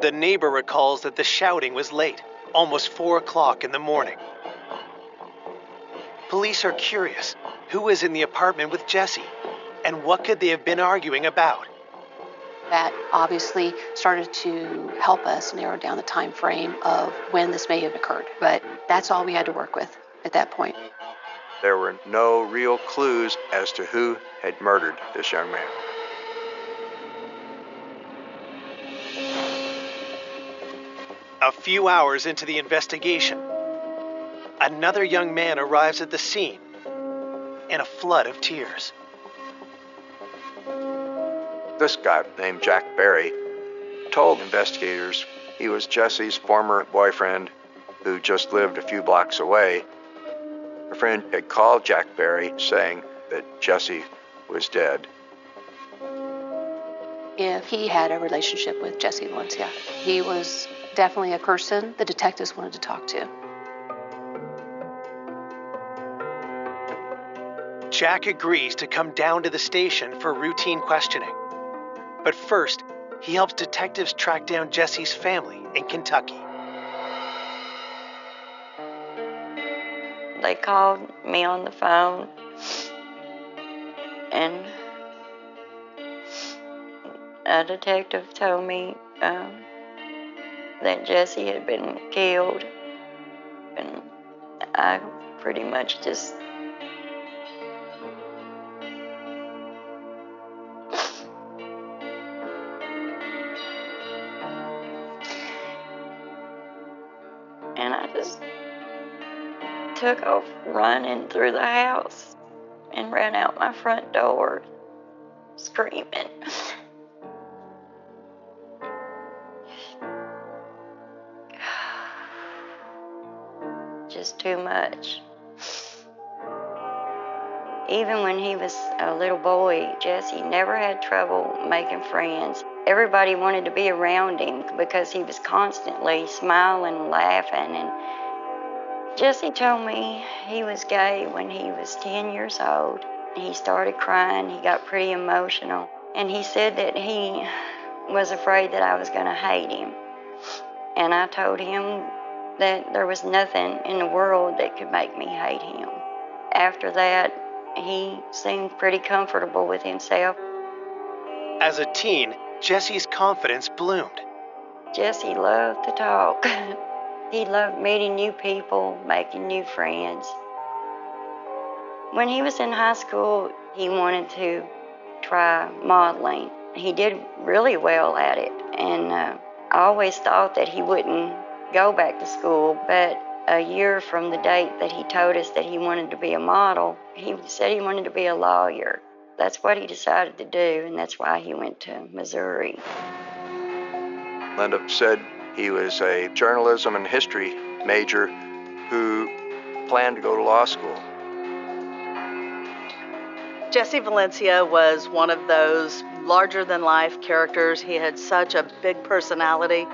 The neighbor recalls that the shouting was late, almost 4 o'clock in the morning. Police are curious who was in the apartment with Jesse and what could they have been arguing about. That obviously started to help us narrow down the time frame of when this may have occurred. But that's all we had to work with at that point. There were no real clues as to who had murdered this young man. A few hours into the investigation, another young man arrives at the scene in a flood of tears. This guy named Jack Berry told investigators he was Jesse's former boyfriend who just lived a few blocks away. A friend had called Jack Berry saying that Jesse was dead. If he had a relationship with Jesse Valencia, he was definitely a person the detectives wanted to talk to. Jack agrees to come down to the station for routine questioning. But first, he helps detectives track down Jesse's family in Kentucky. They called me on the phone, and a detective told me that Jesse had been killed, and I pretty much just took off running through the house and ran out my front door screaming. Just too much. Even when he was a little boy, Jesse never had trouble making friends. Everybody wanted to be around him because he was constantly smiling and laughing. And Jesse told me he was gay when he was 10 years old. He started crying, he got pretty emotional, and he said that he was afraid that I was going to hate him. And I told him that there was nothing in the world that could make me hate him. After that, he seemed pretty comfortable with himself. As a teen, Jesse's confidence bloomed. Jesse loved to talk. He loved meeting new people, making new friends. When he was in high school, he wanted to try modeling. He did really well at it, and I always thought that he wouldn't go back to school, but a year from the date that he told us that he wanted to be a model, he said he wanted to be a lawyer. That's what he decided to do, and that's why he went to Missouri. Linda said he was a journalism and history major who planned to go to law school. Jesse Valencia was one of those larger-than-life characters. He had such a big personality.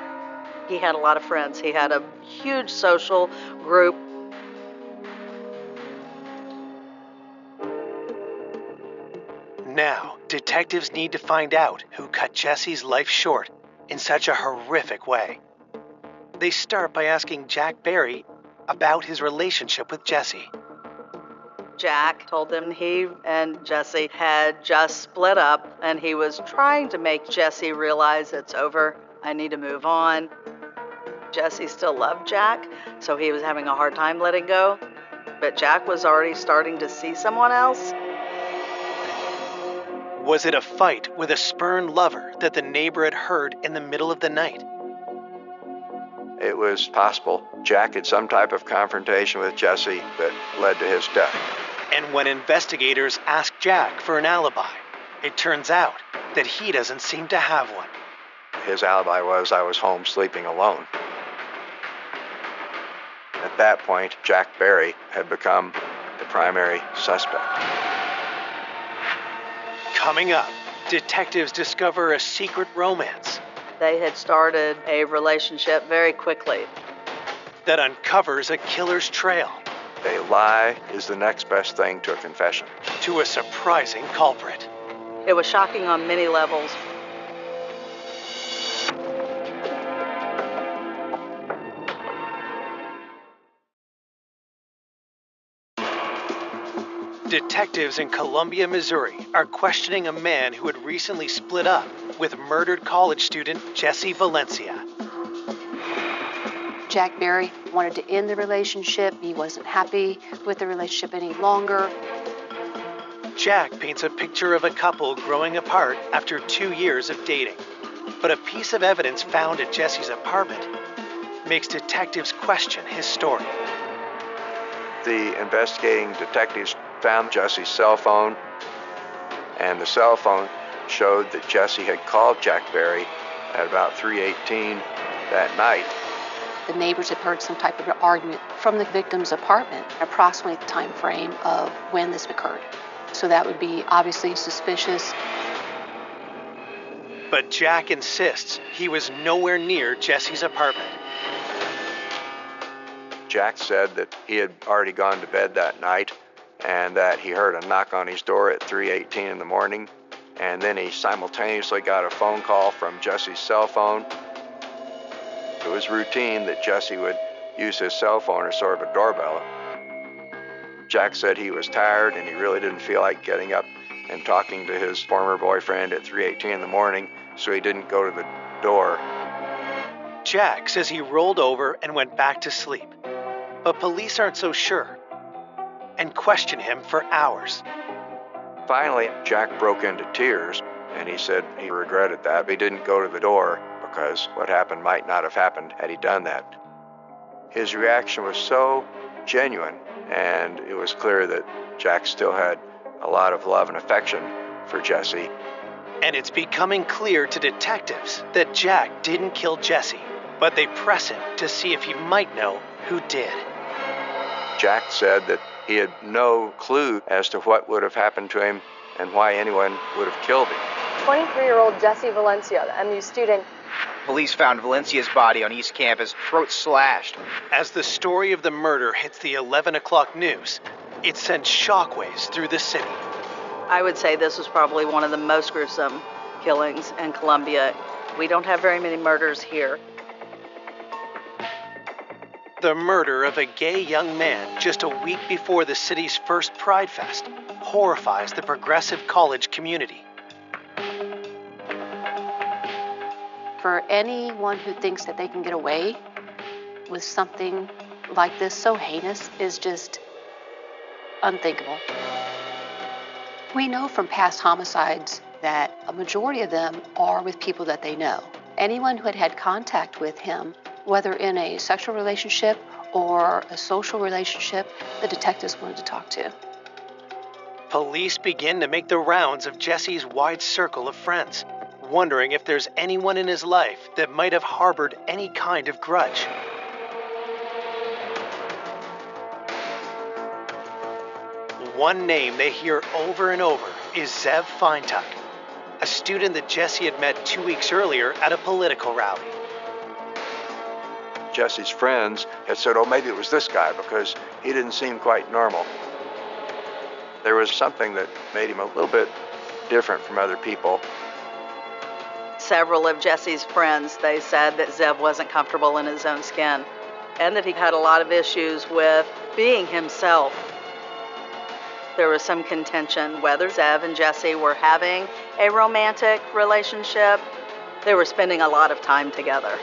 He had a lot of friends. He had a huge social group. Now, detectives need to find out who cut Jesse's life short in such a horrific way. They start by asking Jack Berry about his relationship with Jesse. Jack told them he and Jesse had just split up, and he was trying to make Jesse realize it's over. I need to move on. Jesse still loved Jack, so he was having a hard time letting go. But Jack was already starting to see someone else. Was it a fight with a spurned lover that the neighbor had heard in the middle of the night? it was possible Jack had some type of confrontation with Jesse that led to his death. And when investigators ask Jack for an alibi, it turns out that he doesn't seem to have one. His alibi was, I was home sleeping alone. At that point, Jack Barry had become the primary suspect. Coming up, detectives discover a secret romance They had started a relationship very quickly. that uncovers a killer's trail A lie is the next best thing to a confession. to a surprising culprit. It was shocking on many levels. Detectives in Columbia, Missouri are questioning a man who had recently split up with murdered college student Jesse Valencia. Jack Barry wanted to end the relationship. He wasn't happy with the relationship any longer. Jack paints a picture of a couple growing apart after 2 years of dating. But a piece of evidence found at Jesse's apartment makes detectives question his story. The investigating detectives found Jesse's cell phone, and the cell phone showed that Jesse had called Jack Barry at about 3:18 that night. The neighbors had heard some type of argument from the victim's apartment, approximately the time frame of when this occurred. So that would be obviously suspicious. But Jack insists he was nowhere near Jesse's apartment. Jack said that he had already gone to bed that night and that he heard a knock on his door at 3:18 in the morning, and then he simultaneously got a phone call from Jesse's cell phone. It was routine that Jesse would use his cell phone as sort of a doorbell. Jack said he was tired and he really didn't feel like getting up and talking to his former boyfriend at 3:18 in the morning, so he didn't go to the door. Jack says he rolled over and went back to sleep. But police aren't so sure and question him for hours. Finally, Jack broke into tears, and he said he regretted that, but he didn't go to the door because what happened might not have happened had he done that. His reaction was so genuine, and it was clear that Jack still had a lot of love and affection for Jesse. And it's becoming clear to detectives that Jack didn't kill Jesse, but they press him to see if he might know who did. Jack said that he had no clue as to what would have happened to him and why anyone would have killed him. 23-year-old Jesse Valencia, the MU student. Police found Valencia's body on East Campus, throat slashed. As the story of the murder hits the 11 o'clock news, it sends shockwaves through the city. I would say this was probably one of the most gruesome killings in Columbia. We don't have very many murders here. The murder of a gay young man just a week before the city's first Pride Fest horrifies the progressive college community. For anyone who thinks that they can get away with something like this so heinous is just unthinkable. We know from past homicides that a majority of them are with people that they know. Anyone who had had contact with him, whether in a sexual relationship or a social relationship, the detectives wanted to talk to. Police begin to make the rounds of Jesse's wide circle of friends, wondering if there's anyone in his life that might have harbored any kind of grudge. One name they hear over and over is Zev Feintuck, a student that Jesse had met 2 weeks earlier at a political rally. Jesse's friends had said, oh, maybe it was this guy because he didn't seem quite normal. There was something that made him a little bit different from other people. Several of Jesse's friends, they said that Zev wasn't comfortable in his own skin and that he had a lot of issues with being himself. There was some contention whether Zev and Jesse were having a romantic relationship. They were spending a lot of time together.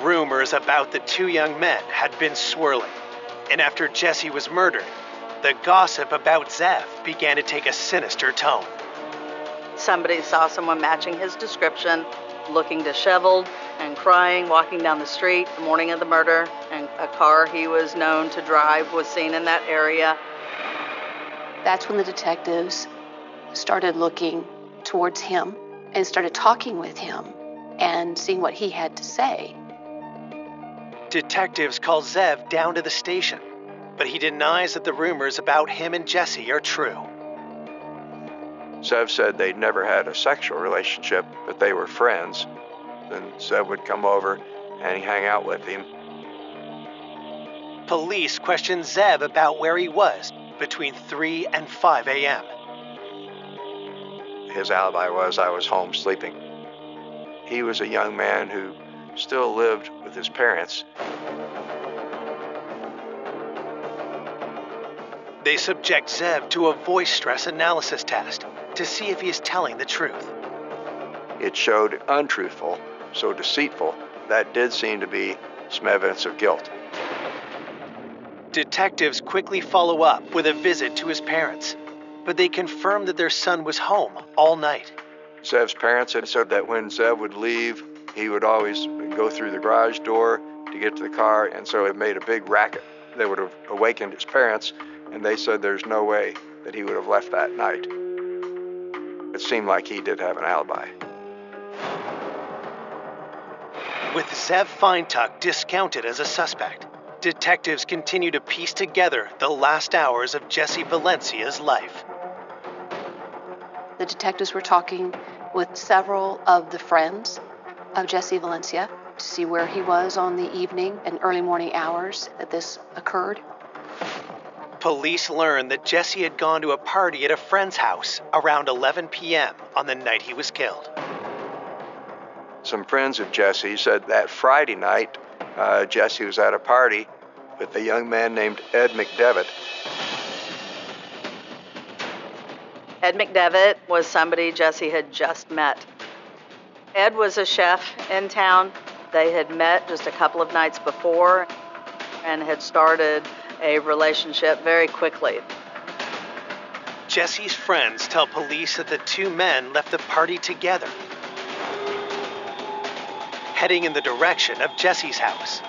Rumors about the two young men had been swirling, and after Jesse was murdered, the gossip about Zev began to take a sinister tone. Somebody saw someone matching his description, looking disheveled, and crying, walking down the street the morning of the murder, and a car he was known to drive was seen in that area. That's when the detectives started looking towards him and started talking with him and seeing what he had to say. Detectives call Zev down to the station, but he denies that the rumors about him and Jesse are true. Zev said they'd never had a sexual relationship, but they were friends. Then Zev would come over and he'd hang out with him. Police questioned Zev about where he was between 3 and 5 a.m. His alibi was I was home sleeping. He was a young man who still lived with his parents. They subject Zev to a voice stress analysis test to see if he is telling the truth. It showed untruthful, so deceitful. That did seem to be some evidence of guilt. Detectives quickly follow up with a visit to his parents, but they confirm that their son was home all night. Zev's parents had said that when Zev would leave, he would always go through the garage door to get to the car, and so it made a big racket. They would have awakened his parents, and they said there's no way that he would have left that night. It seemed like he did have an alibi. With Zev Feintuck discounted as a suspect, detectives continue to piece together the last hours of Jesse Valencia's life. The detectives were talking with several of the friends of Jesse Valencia to see where he was on the evening and early morning hours that this occurred. Police learned that Jesse had gone to a party at a friend's house around 11 p.m. on the night he was killed. Some friends of Jesse said that Friday night, Jesse was at a party with a young man named Ed McDevitt. Ed McDevitt was somebody Jesse had just met. Ed was a chef in town. They had met just a couple of nights before and had started a relationship very quickly. Jesse's friends tell police that the two men left the party together, heading in the direction of Jesse's house.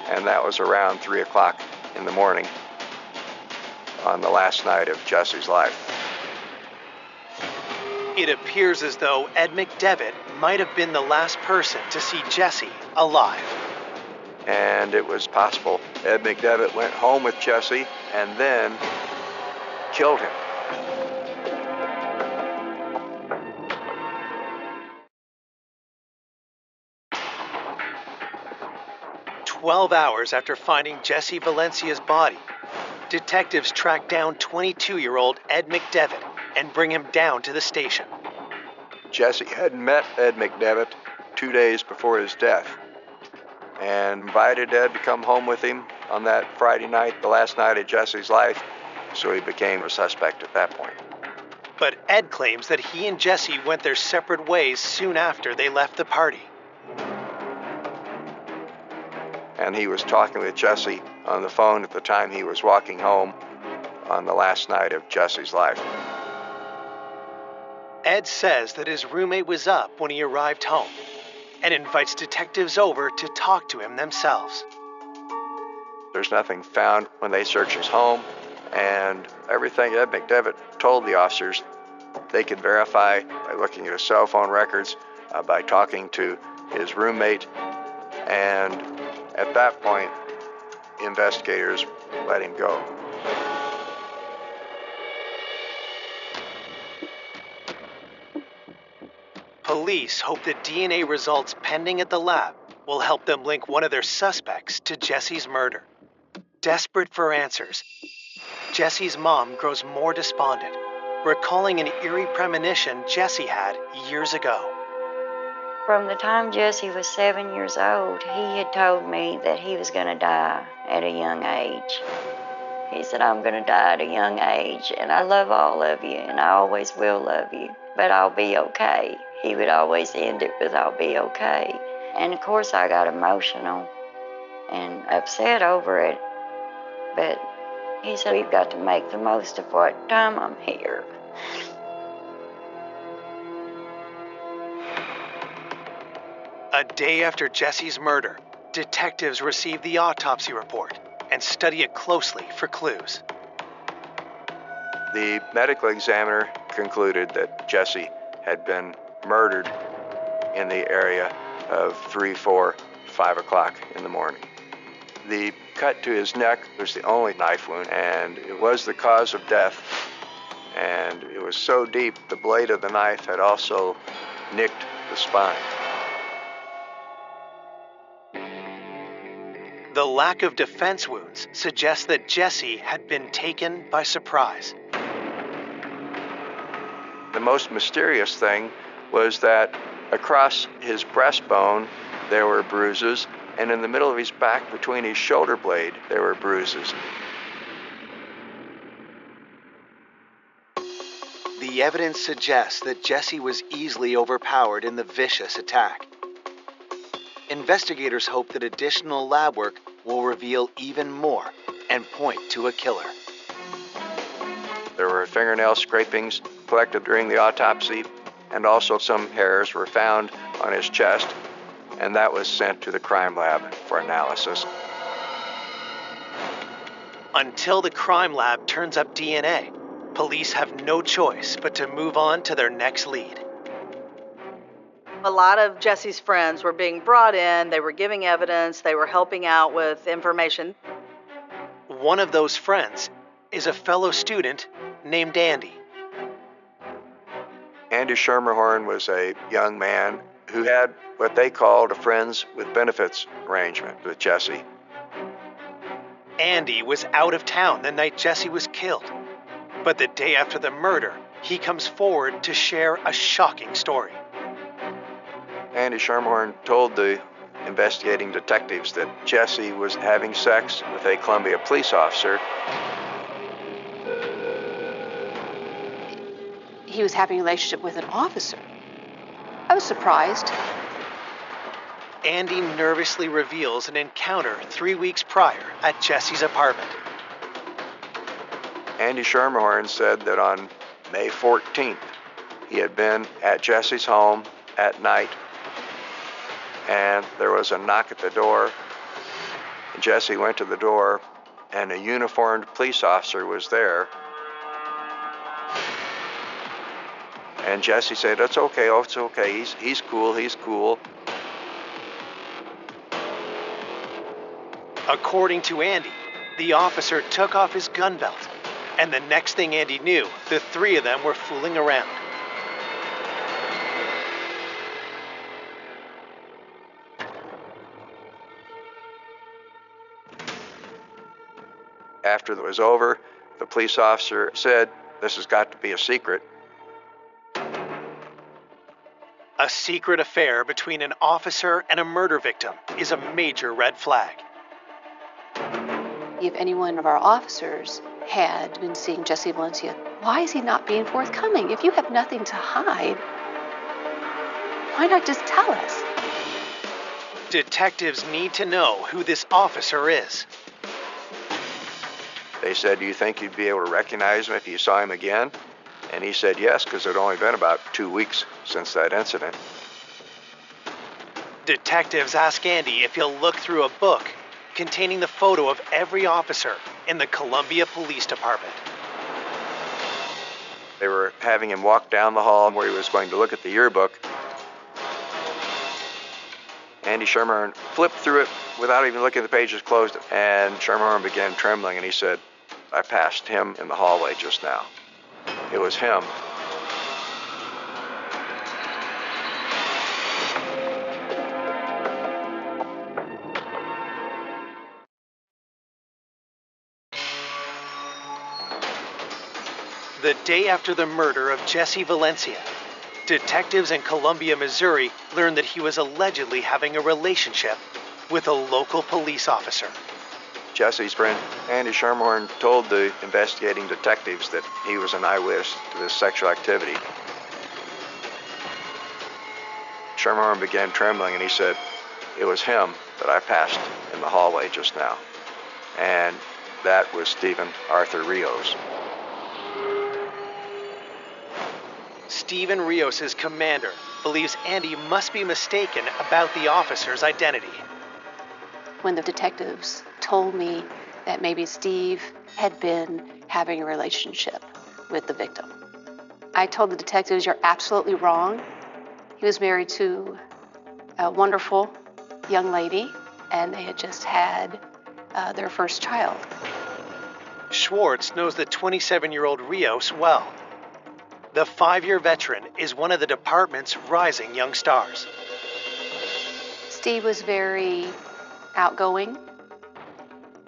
And that was around 3 o'clock in the morning on the last night of Jesse's life. It appears as though Ed McDevitt might have been the last person to see Jesse alive. And it was possible Ed McDevitt went home with Jesse and then killed him. "12 hours after finding Jesse Valencia's body, detectives track down 22-year-old Ed McDevitt and bring him down to the station. Jesse had met Ed McDevitt 2 days before his death and invited Ed to come home with him on that Friday night, the last night of Jesse's life, so he became a suspect at that point. But Ed claims that he and Jesse went their separate ways soon after they left the party. And he was talking with Jesse on the phone at the time he was walking home on the last night of Jesse's life. Ed says that his roommate was up when he arrived home and invites detectives over to talk to him themselves. There's nothing found when they searched his home, and everything Ed McDevitt told the officers, they could verify by looking at his cell phone records, by talking to his roommate, and at that point, investigators let him go. Police hope that DNA results pending at the lab will help them link one of their suspects to Jesse's murder. Desperate for answers, Jesse's mom grows more despondent, recalling an eerie premonition Jesse had years ago. From the time Jesse was 7 years old, he had told me that he was going to die at a young age. He said, "I'm going to die at a young age, and I love all of you, and I always will love you, but I'll be okay." He would always end it with, "I'll be okay." And of course I got emotional and upset over it, but he said, "We've got to make the most of what time I'm here." A day after Jesse's murder, detectives receive the autopsy report and study it closely for clues. The medical examiner concluded that Jesse had been murdered in the area of 3, 4, 5 o'clock in the morning. The cut to his neck was the only knife wound, and it was the cause of death. And it was so deep, the blade of the knife had also nicked the spine. The lack of defense wounds suggests that Jesse had been taken by surprise. The most mysterious thing was that across his breastbone there were bruises, and in the middle of his back between his shoulder blade there were bruises. The evidence suggests that Jesse was easily overpowered in the vicious attack. Investigators hope that additional lab work will reveal even more and point to a killer. There were fingernail scrapings collected during the autopsy, and also some hairs were found on his chest, and that was sent to the crime lab for analysis. Until the crime lab turns up DNA, police have no choice but to move on to their next lead. A lot of Jesse's friends were being brought in, they were giving evidence, they were helping out with information. One of those friends is a fellow student named Andy. Andy Schermerhorn was a young man who had what they called a friends with benefits arrangement with Jesse. Andy was out of town the night Jesse was killed. But the day after the murder, he comes forward to share a shocking story. Andy Schermerhorn told the investigating detectives that Jesse was having sex with a Columbia police officer. He was having a relationship with an officer. I was surprised. Andy nervously reveals an encounter 3 weeks prior at Jesse's apartment. Andy Schermerhorn said that on May 14th, he had been at Jesse's home at night, and there was a knock at the door. Jesse went to the door, and a uniformed police officer was there. And Jesse said, "It's okay, oh, it's okay, he's cool, he's cool." According to Andy, the officer took off his gun belt, and the next thing Andy knew, the three of them were fooling around. After it was over, the police officer said, "This has got to be a secret." A secret affair between an officer and a murder victim is a major red flag. If any one of our officers had been seeing Jesse Valencia, why is he not being forthcoming? If you have nothing to hide, why not just tell us? Detectives need to know who this officer is. They said, "Do you think you'd be able to recognize him if you saw him again?" And he said yes, because it had only been about 2 weeks since that incident. Detectives ask Andy if he'll look through a book containing the photo of every officer in the Columbia Police Department. They were having him walk down the hall where he was going to look at the yearbook. Andy Schermerhorn flipped through it without even looking at the pages, closed it, and Schermerhorn began trembling, and he said, "I passed him in the hallway just now. It was him." The day after the murder of Jesse Valencia, detectives in Columbia, Missouri learned that he was allegedly having a relationship with a local police officer. Jesse's friend Andy Schermerhorn told the investigating detectives that he was an eyewitness to this sexual activity. Schermerhorn began trembling, and he said, "It was him that I passed in the hallway just now." And that was Stephen Arthur Rios. Steven Rios' commander believes Andy must be mistaken about the officer's identity. When the detectives told me that maybe Steve had been having a relationship with the victim, I told the detectives, "You're absolutely wrong. He was married to a wonderful young lady, and they had just had their first child." Schwartz knows the 27-year-old Rios well. The 5-year veteran is one of the department's rising young stars. Steve was very outgoing.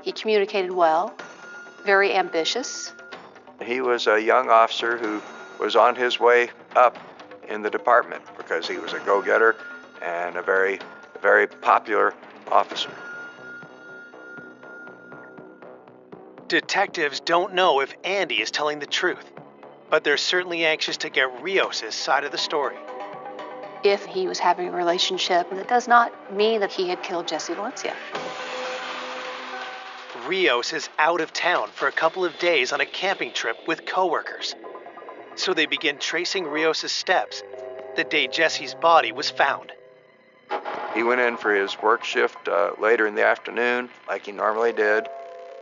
He communicated well, very ambitious. He was a young officer who was on his way up in the department because he was a go-getter and a very popular officer. Detectives don't know if Andy is telling the truth, but they're certainly anxious to get Rios' side of the story. If he was having a relationship, that does not mean that he had killed Jesse Valencia. Rios is out of town for a couple of days on a camping trip with coworkers. So they begin tracing Rios' steps the day Jesse's body was found. He went in for his work shift later in the afternoon, like he normally did,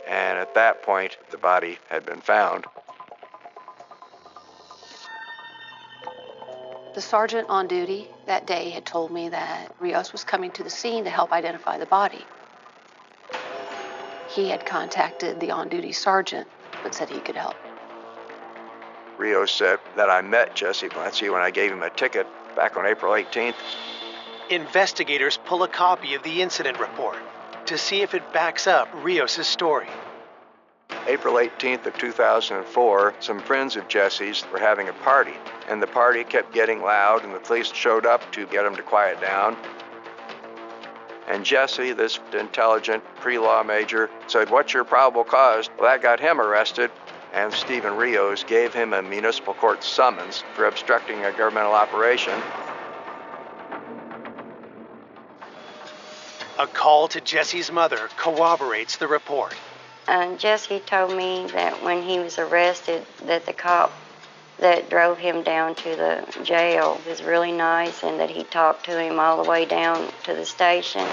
and at that point, the body had been found. The sergeant on duty that day had told me that Rios was coming to the scene to help identify the body. He had contacted the on-duty sergeant, but said he could help. Rios said that I met Jesse Valencia when I gave him a ticket back on April 18th. Investigators pull a copy of the incident report to see if it backs up Rios' story. April 18th of 2004, some friends of Jesse's were having a party, and the party kept getting loud, and the police showed up to get them to quiet down. And Jesse, this intelligent pre-law major, said, "What's your probable cause?" Well, that got him arrested, and Steven Rios gave him a municipal court summons for obstructing a governmental operation. A call to Jesse's mother corroborates the report. Jesse told me that when he was arrested, that the cop that drove him down to the jail was really nice and that he talked to him all the way down to the station.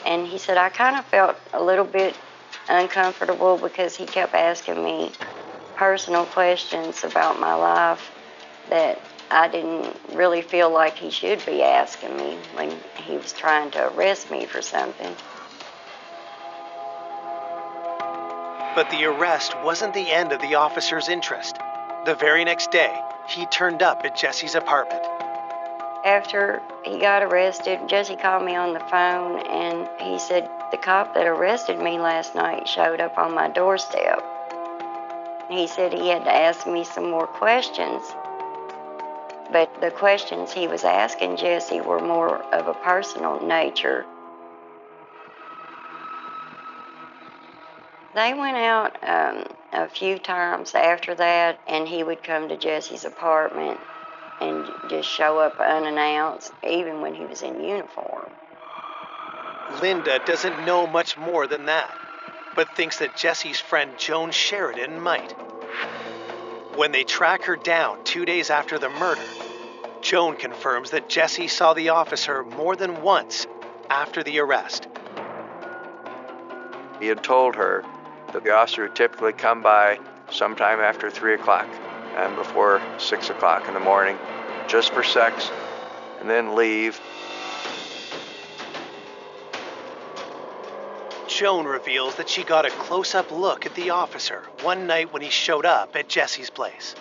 And he said, I kind of felt a little bit uncomfortable because he kept asking me personal questions about my life that I didn't really feel like he should be asking me when he was trying to arrest me for something. But the arrest wasn't the end of the officer's interest. The very next day, he turned up at Jesse's apartment. After he got arrested, Jesse called me on the phone and he said, the cop that arrested me last night showed up on my doorstep. He said he had to ask me some more questions. But the questions he was asking Jesse were more of a personal nature. They went out a few times after that, and he would come to Jesse's apartment and just show up unannounced, even when he was in uniform. Linda doesn't know much more than that, but thinks that Jesse's friend Joan Sheridan might. When they track her down 2 days after the murder, Joan confirms that Jesse saw the officer more than once after the arrest. He had told her that the officer would typically come by sometime after 3 o'clock and before 6 o'clock in the morning, just for sex, and then leave. Joan reveals that she got a close-up look at the officer one night when he showed up at Jesse's place.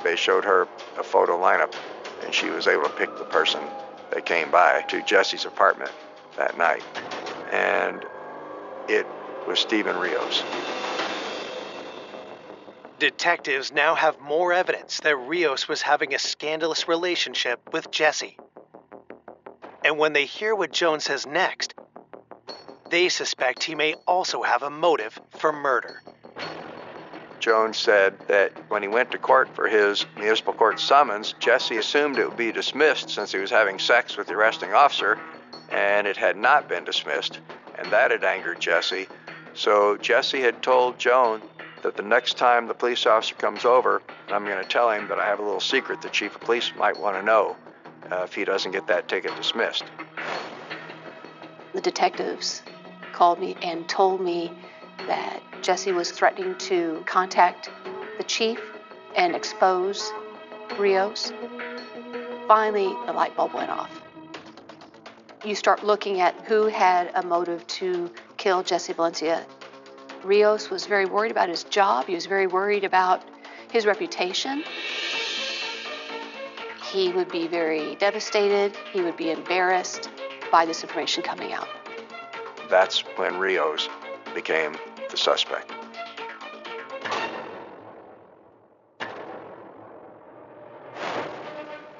They showed her a photo lineup, and she was able to pick the person that came by to Jesse's apartment that night. And it was Steven Rios. Detectives now have more evidence that Rios was having a scandalous relationship with Jesse. And when they hear what Joan says next, they suspect he may also have a motive for murder. Joan said that when he went to court for his municipal court summons, Jesse assumed it would be dismissed since he was having sex with the arresting officer, and it had not been dismissed, and that had angered Jesse. So Jesse had told Joan that the next time the police officer comes over, I'm going to tell him that I have a little secret the chief of police might want to know if he doesn't get that ticket dismissed. The detectives called me and told me that Jesse was threatening to contact the chief and expose Rios. Finally, the light bulb went off. You start looking at who had a motive to kill Jesse Valencia. Rios was very worried about his job. He was very worried about his reputation. He would be very devastated. He would be embarrassed by this information coming out. That's when Rios became the suspect.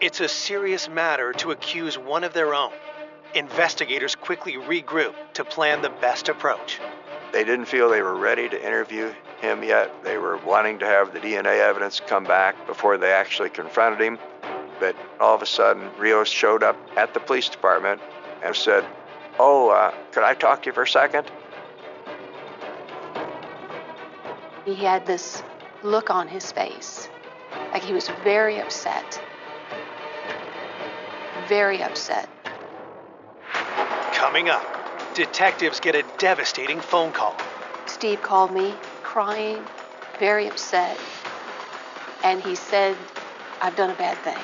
It's a serious matter to accuse one of their own. Investigators quickly regroup to plan the best approach. They didn't feel they were ready to interview him yet. They were wanting to have the DNA evidence come back before they actually confronted him. But all of a sudden, Rios showed up at the police department and said, could I talk to you for a second? He had this look on his face, like he was very upset. Very upset. Coming up, detectives get a devastating phone call. Steve called me, crying, very upset, and he said, I've done a bad thing.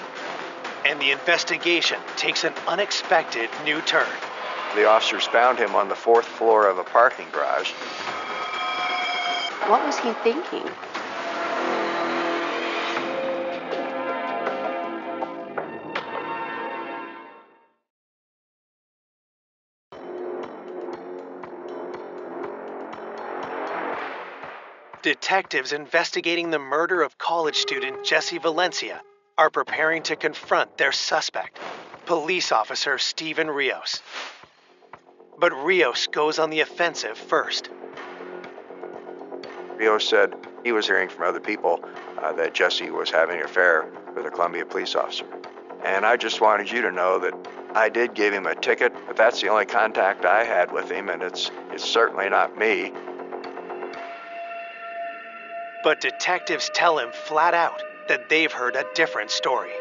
And the investigation takes an unexpected new turn. The officers found him on the 4th floor of a parking garage. What was he thinking? Detectives investigating the murder of college student Jesse Valencia are preparing to confront their suspect, police officer Steven Rios. But Rios goes on the offensive first. Rios said he was hearing from other people that Jesse was having an affair with a Columbia police officer. And I just wanted you to know that I did give him a ticket, but that's the only contact I had with him, and it's certainly not me. But detectives tell him flat out that they've heard a different story.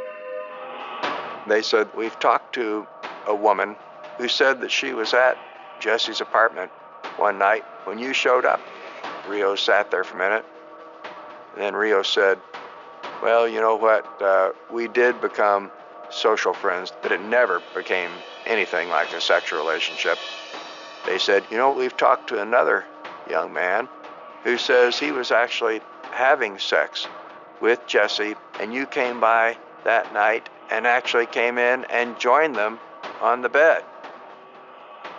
They said, we've talked to a woman who said that she was at Jesse's apartment one night when you showed up. Rios sat there for a minute, and then Rios said, well, you know what, we did become social friends, but it never became anything like a sexual relationship. They said, we've talked to another young man who says he was actually having sex with Jesse, and you came by that night and actually came in and joined them on the bed.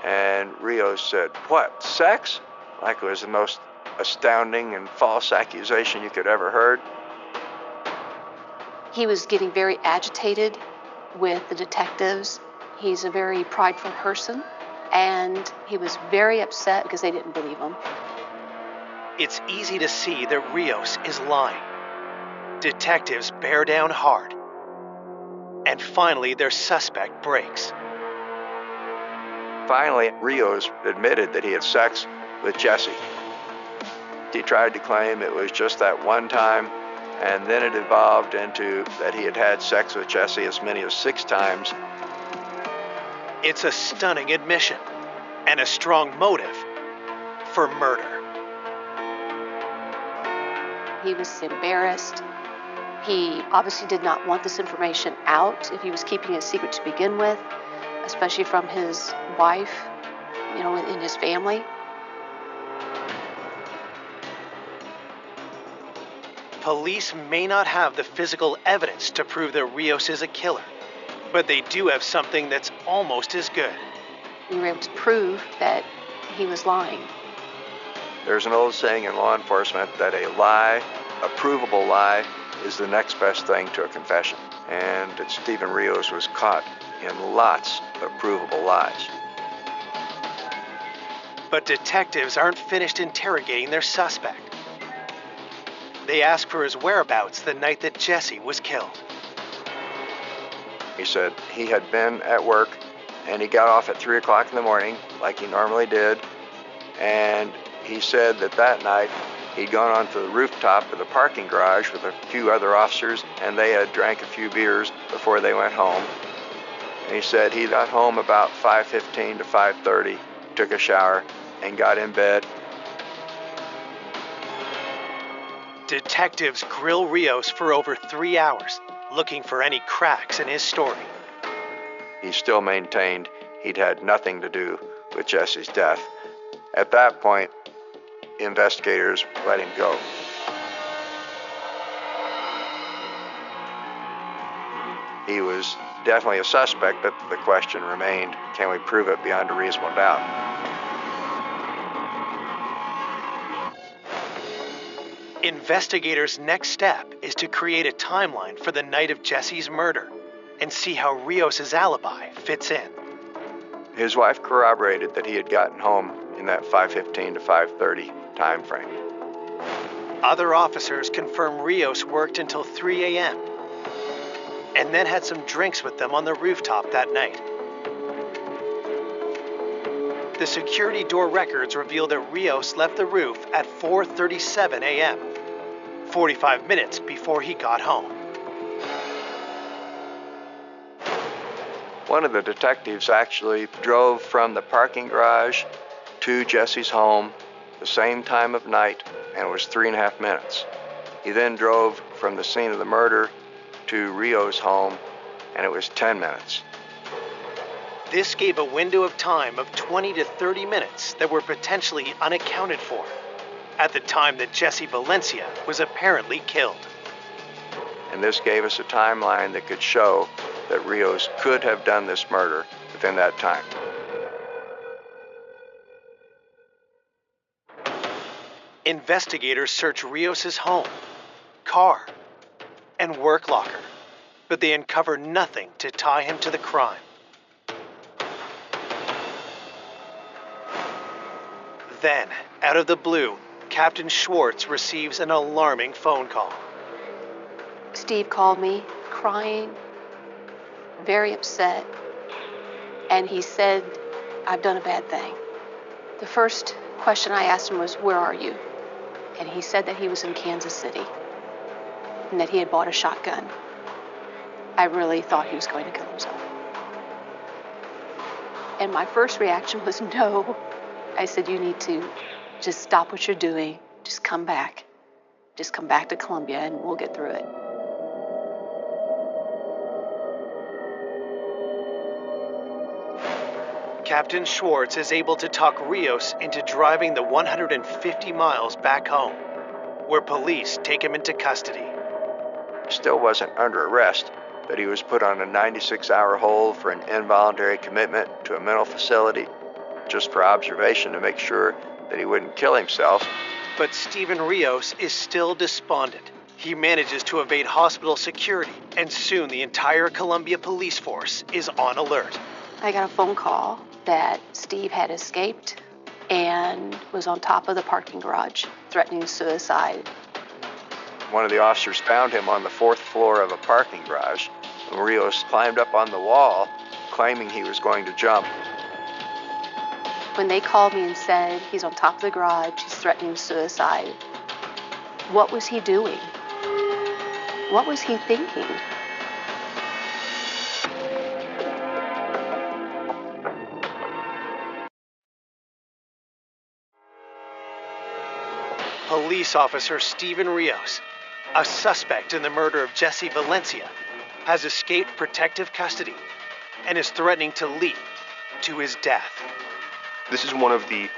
And Rios said, what, sex? Like it was the most astounding and false accusation you could ever heard. He was getting very agitated with the detectives. He's a very prideful person, and he was very upset because they didn't believe him. It's easy to see that Rios is lying. Detectives bear down hard. And finally, their suspect breaks. Finally, Rios admitted that he had sex with Jesse. He tried to claim it was just that one time, and then it evolved into that he had had sex with Jesse as many as 6 times. It's a stunning admission, and a strong motive for murder. He was embarrassed. He obviously did not want this information out if he was keeping it a secret to begin with, especially from his wife, in his family. Police may not have the physical evidence to prove that Rios is a killer, but they do have something that's almost as good. We were able to prove that he was lying. There's an old saying in law enforcement that a lie, a provable lie, is the next best thing to a confession. And Steven Rios was caught in lots of provable lies. But detectives aren't finished interrogating their suspect. They ask for his whereabouts the night that Jesse was killed. He said he had been at work and he got off at 3 o'clock in the morning like he normally did. And he said that night He'd gone onto the rooftop of the parking garage with a few other officers, and they had drank a few beers before they went home. And he said he got home about 5:15 to 5:30, took a shower, and got in bed. Detectives grill Rios for over 3 hours, looking for any cracks in his story. He still maintained he'd had nothing to do with Jesse's death. At that point, investigators let him go. He was definitely a suspect, but the question remained, can we prove it beyond a reasonable doubt? Investigators' next step is to create a timeline for the night of Jesse's murder and see how Rios' alibi fits in. His wife corroborated that he had gotten home in that 5:15 to 5:30 time frame. Other officers confirm Rios worked until 3 a.m. and then had some drinks with them on the rooftop that night. The security door records reveal that Rios left the roof at 4:37 a.m., 45 minutes before he got home. One of the detectives actually drove from the parking garage to Jesse's home the same time of night, and it was 3.5 minutes. He then drove from the scene of the murder to Rios' home, and it was 10 minutes. This gave a window of time of 20 to 30 minutes that were potentially unaccounted for at the time that Jesse Valencia was apparently killed. And this gave us a timeline that could show that Rios could have done this murder within that time. Investigators search Rios' home, car, and work locker, but they uncover nothing to tie him to the crime. Then, out of the blue, Captain Schwartz receives an alarming phone call. Steve called me, crying, very upset, and he said, I've done a bad thing. The first question I asked him was, where are you? And he said that he was in Kansas City and that he had bought a shotgun. I really thought he was going to kill himself. And my first reaction was no. I said, you need to just stop what you're doing. Just come back. Just come back to Columbia and we'll get through it. Captain Schwartz is able to talk Rios into driving the 150 miles back home, where police take him into custody. Still wasn't under arrest, but he was put on a 96-hour hold for an involuntary commitment to a mental facility, just for observation to make sure that he wouldn't kill himself. But Stephen Rios is still despondent. He manages to evade hospital security, and soon the entire Columbia police force is on alert. I got a phone call that Steve had escaped and was on top of the parking garage, threatening suicide. One of the officers found him on the 4th floor of a parking garage, and Rios climbed up on the wall, claiming he was going to jump. When they called me and said he's on top of the garage, he's threatening suicide, what was he doing? What was he thinking? Police officer Stephen Rios, a suspect in the murder of Jesse Valencia, has escaped protective custody and is threatening to leap to his death. This is one of the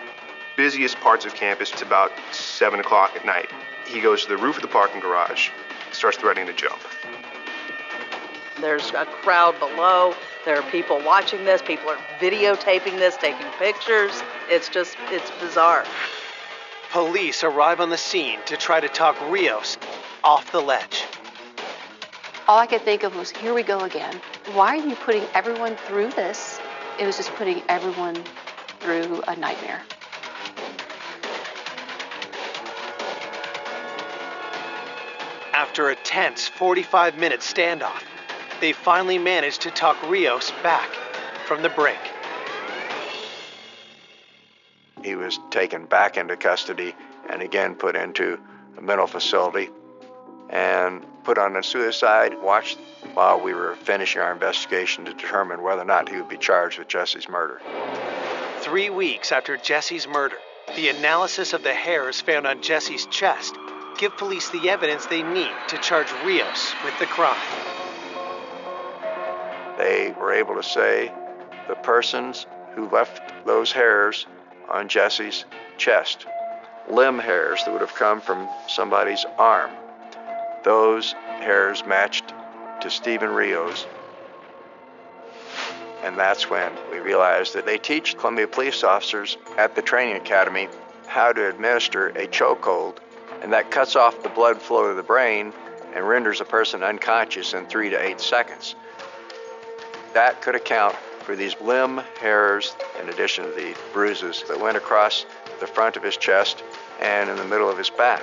busiest parts of campus. It's about 7 o'clock at night. He goes to the roof of the parking garage, starts threatening to jump. There's a crowd below. There are people watching this. People are videotaping this, taking pictures. It's bizarre. Police arrive on the scene to try to talk Rios off the ledge. All I could think of was, here we go again. Why are you putting everyone through this? It was just putting everyone through a nightmare. After a tense 45-minute standoff, they finally managed to talk Rios back from the brink. He was taken back into custody and again put into a mental facility and put on a suicide watch while we were finishing our investigation to determine whether or not he would be charged with Jesse's murder. 3 weeks after Jesse's murder, the analysis of the hairs found on Jesse's chest give police the evidence they need to charge Rios with the crime. They were able to say the persons who left those hairs on Jesse's chest, limb hairs that would have come from somebody's arm, those hairs matched to Stephen Rios. And that's when we realized that they teach Columbia police officers at the training academy how to administer a chokehold, and that cuts off the blood flow to the brain and renders a person unconscious in 3 to 8 seconds. That could account for these limb hairs in addition to the bruises that went across the front of his chest and in the middle of his back.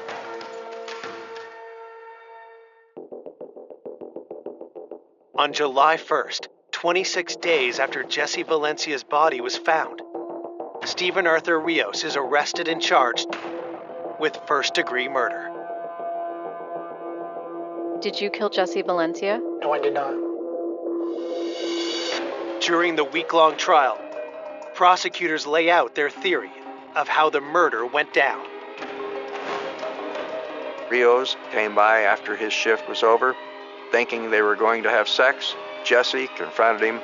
On July 1st, 26 days after Jesse Valencia's body was found, Stephen Arthur Rios is arrested and charged with first-degree murder. Did you kill Jesse Valencia? No, I did not. During the week-long trial, prosecutors lay out their theory of how the murder went down. Rios came by after his shift was over, thinking they were going to have sex. Jesse confronted him.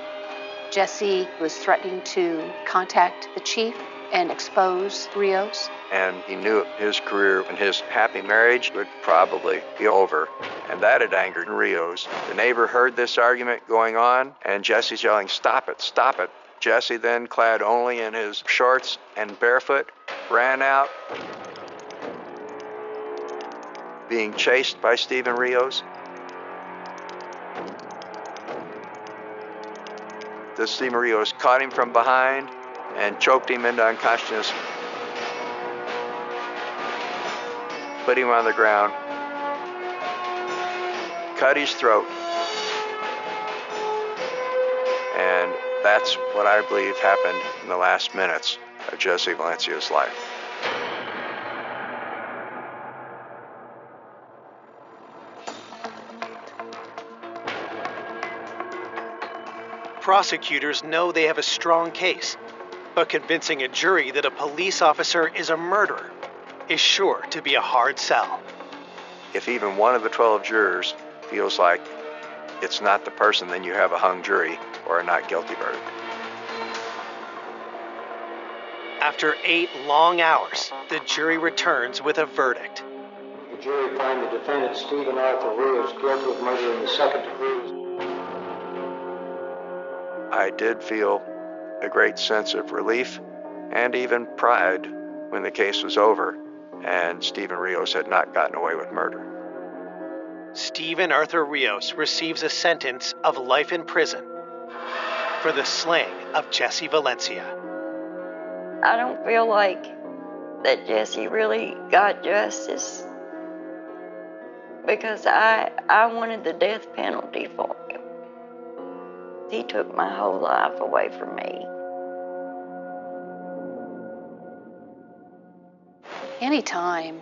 Jesse was threatening to contact the chief and expose Rios. And he knew his career and his happy marriage would probably be over. And that had angered Rios. The neighbor heard this argument going on, and Jesse's yelling, "Stop it, stop it." Jesse then, clad only in his shorts and barefoot, ran out, being chased by Stephen Rios. The Stephen Rios caught him from behind and choked him into unconsciousness, put him on the ground, cut his throat, and that's what I believe happened in the last minutes of Jesse Valencia's life. Prosecutors know they have a strong case, but convincing a jury that a police officer is a murderer is sure to be a hard sell. If even one of the 12 jurors feels like it's not the person, then you have a hung jury or a not guilty verdict. After 8 long hours, the jury returns with a verdict. The jury finds the defendant, Stephen Arthur Rios, guilty of murder in the second degree. I did feel a great sense of relief and even pride when the case was over and Stephen Rios had not gotten away with murder. Stephen Arthur Rios receives a sentence of life in prison for the slaying of Jesse Valencia. I don't feel like that Jesse really got justice because I wanted the death penalty for him. He took my whole life away from me. Anytime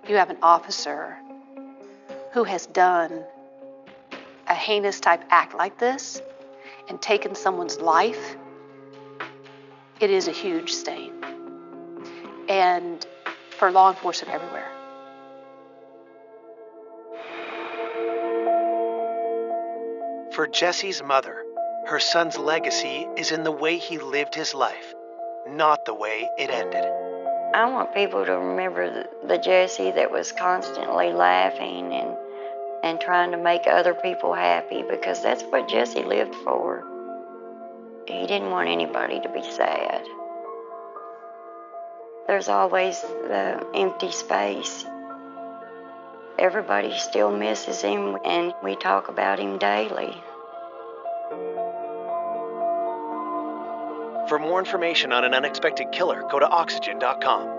you have an officer who has done a heinous type act like this and taken someone's life, it is a huge stain. And for law enforcement everywhere. For Jesse's mother, her son's legacy is in the way he lived his life, not the way it ended. I want people to remember the Jesse that was constantly laughing and trying to make other people happy, because that's what Jesse lived for. He didn't want anybody to be sad. There's always the empty space. Everybody still misses him, and we talk about him daily. For more information on an unexpected killer, go to oxygen.com.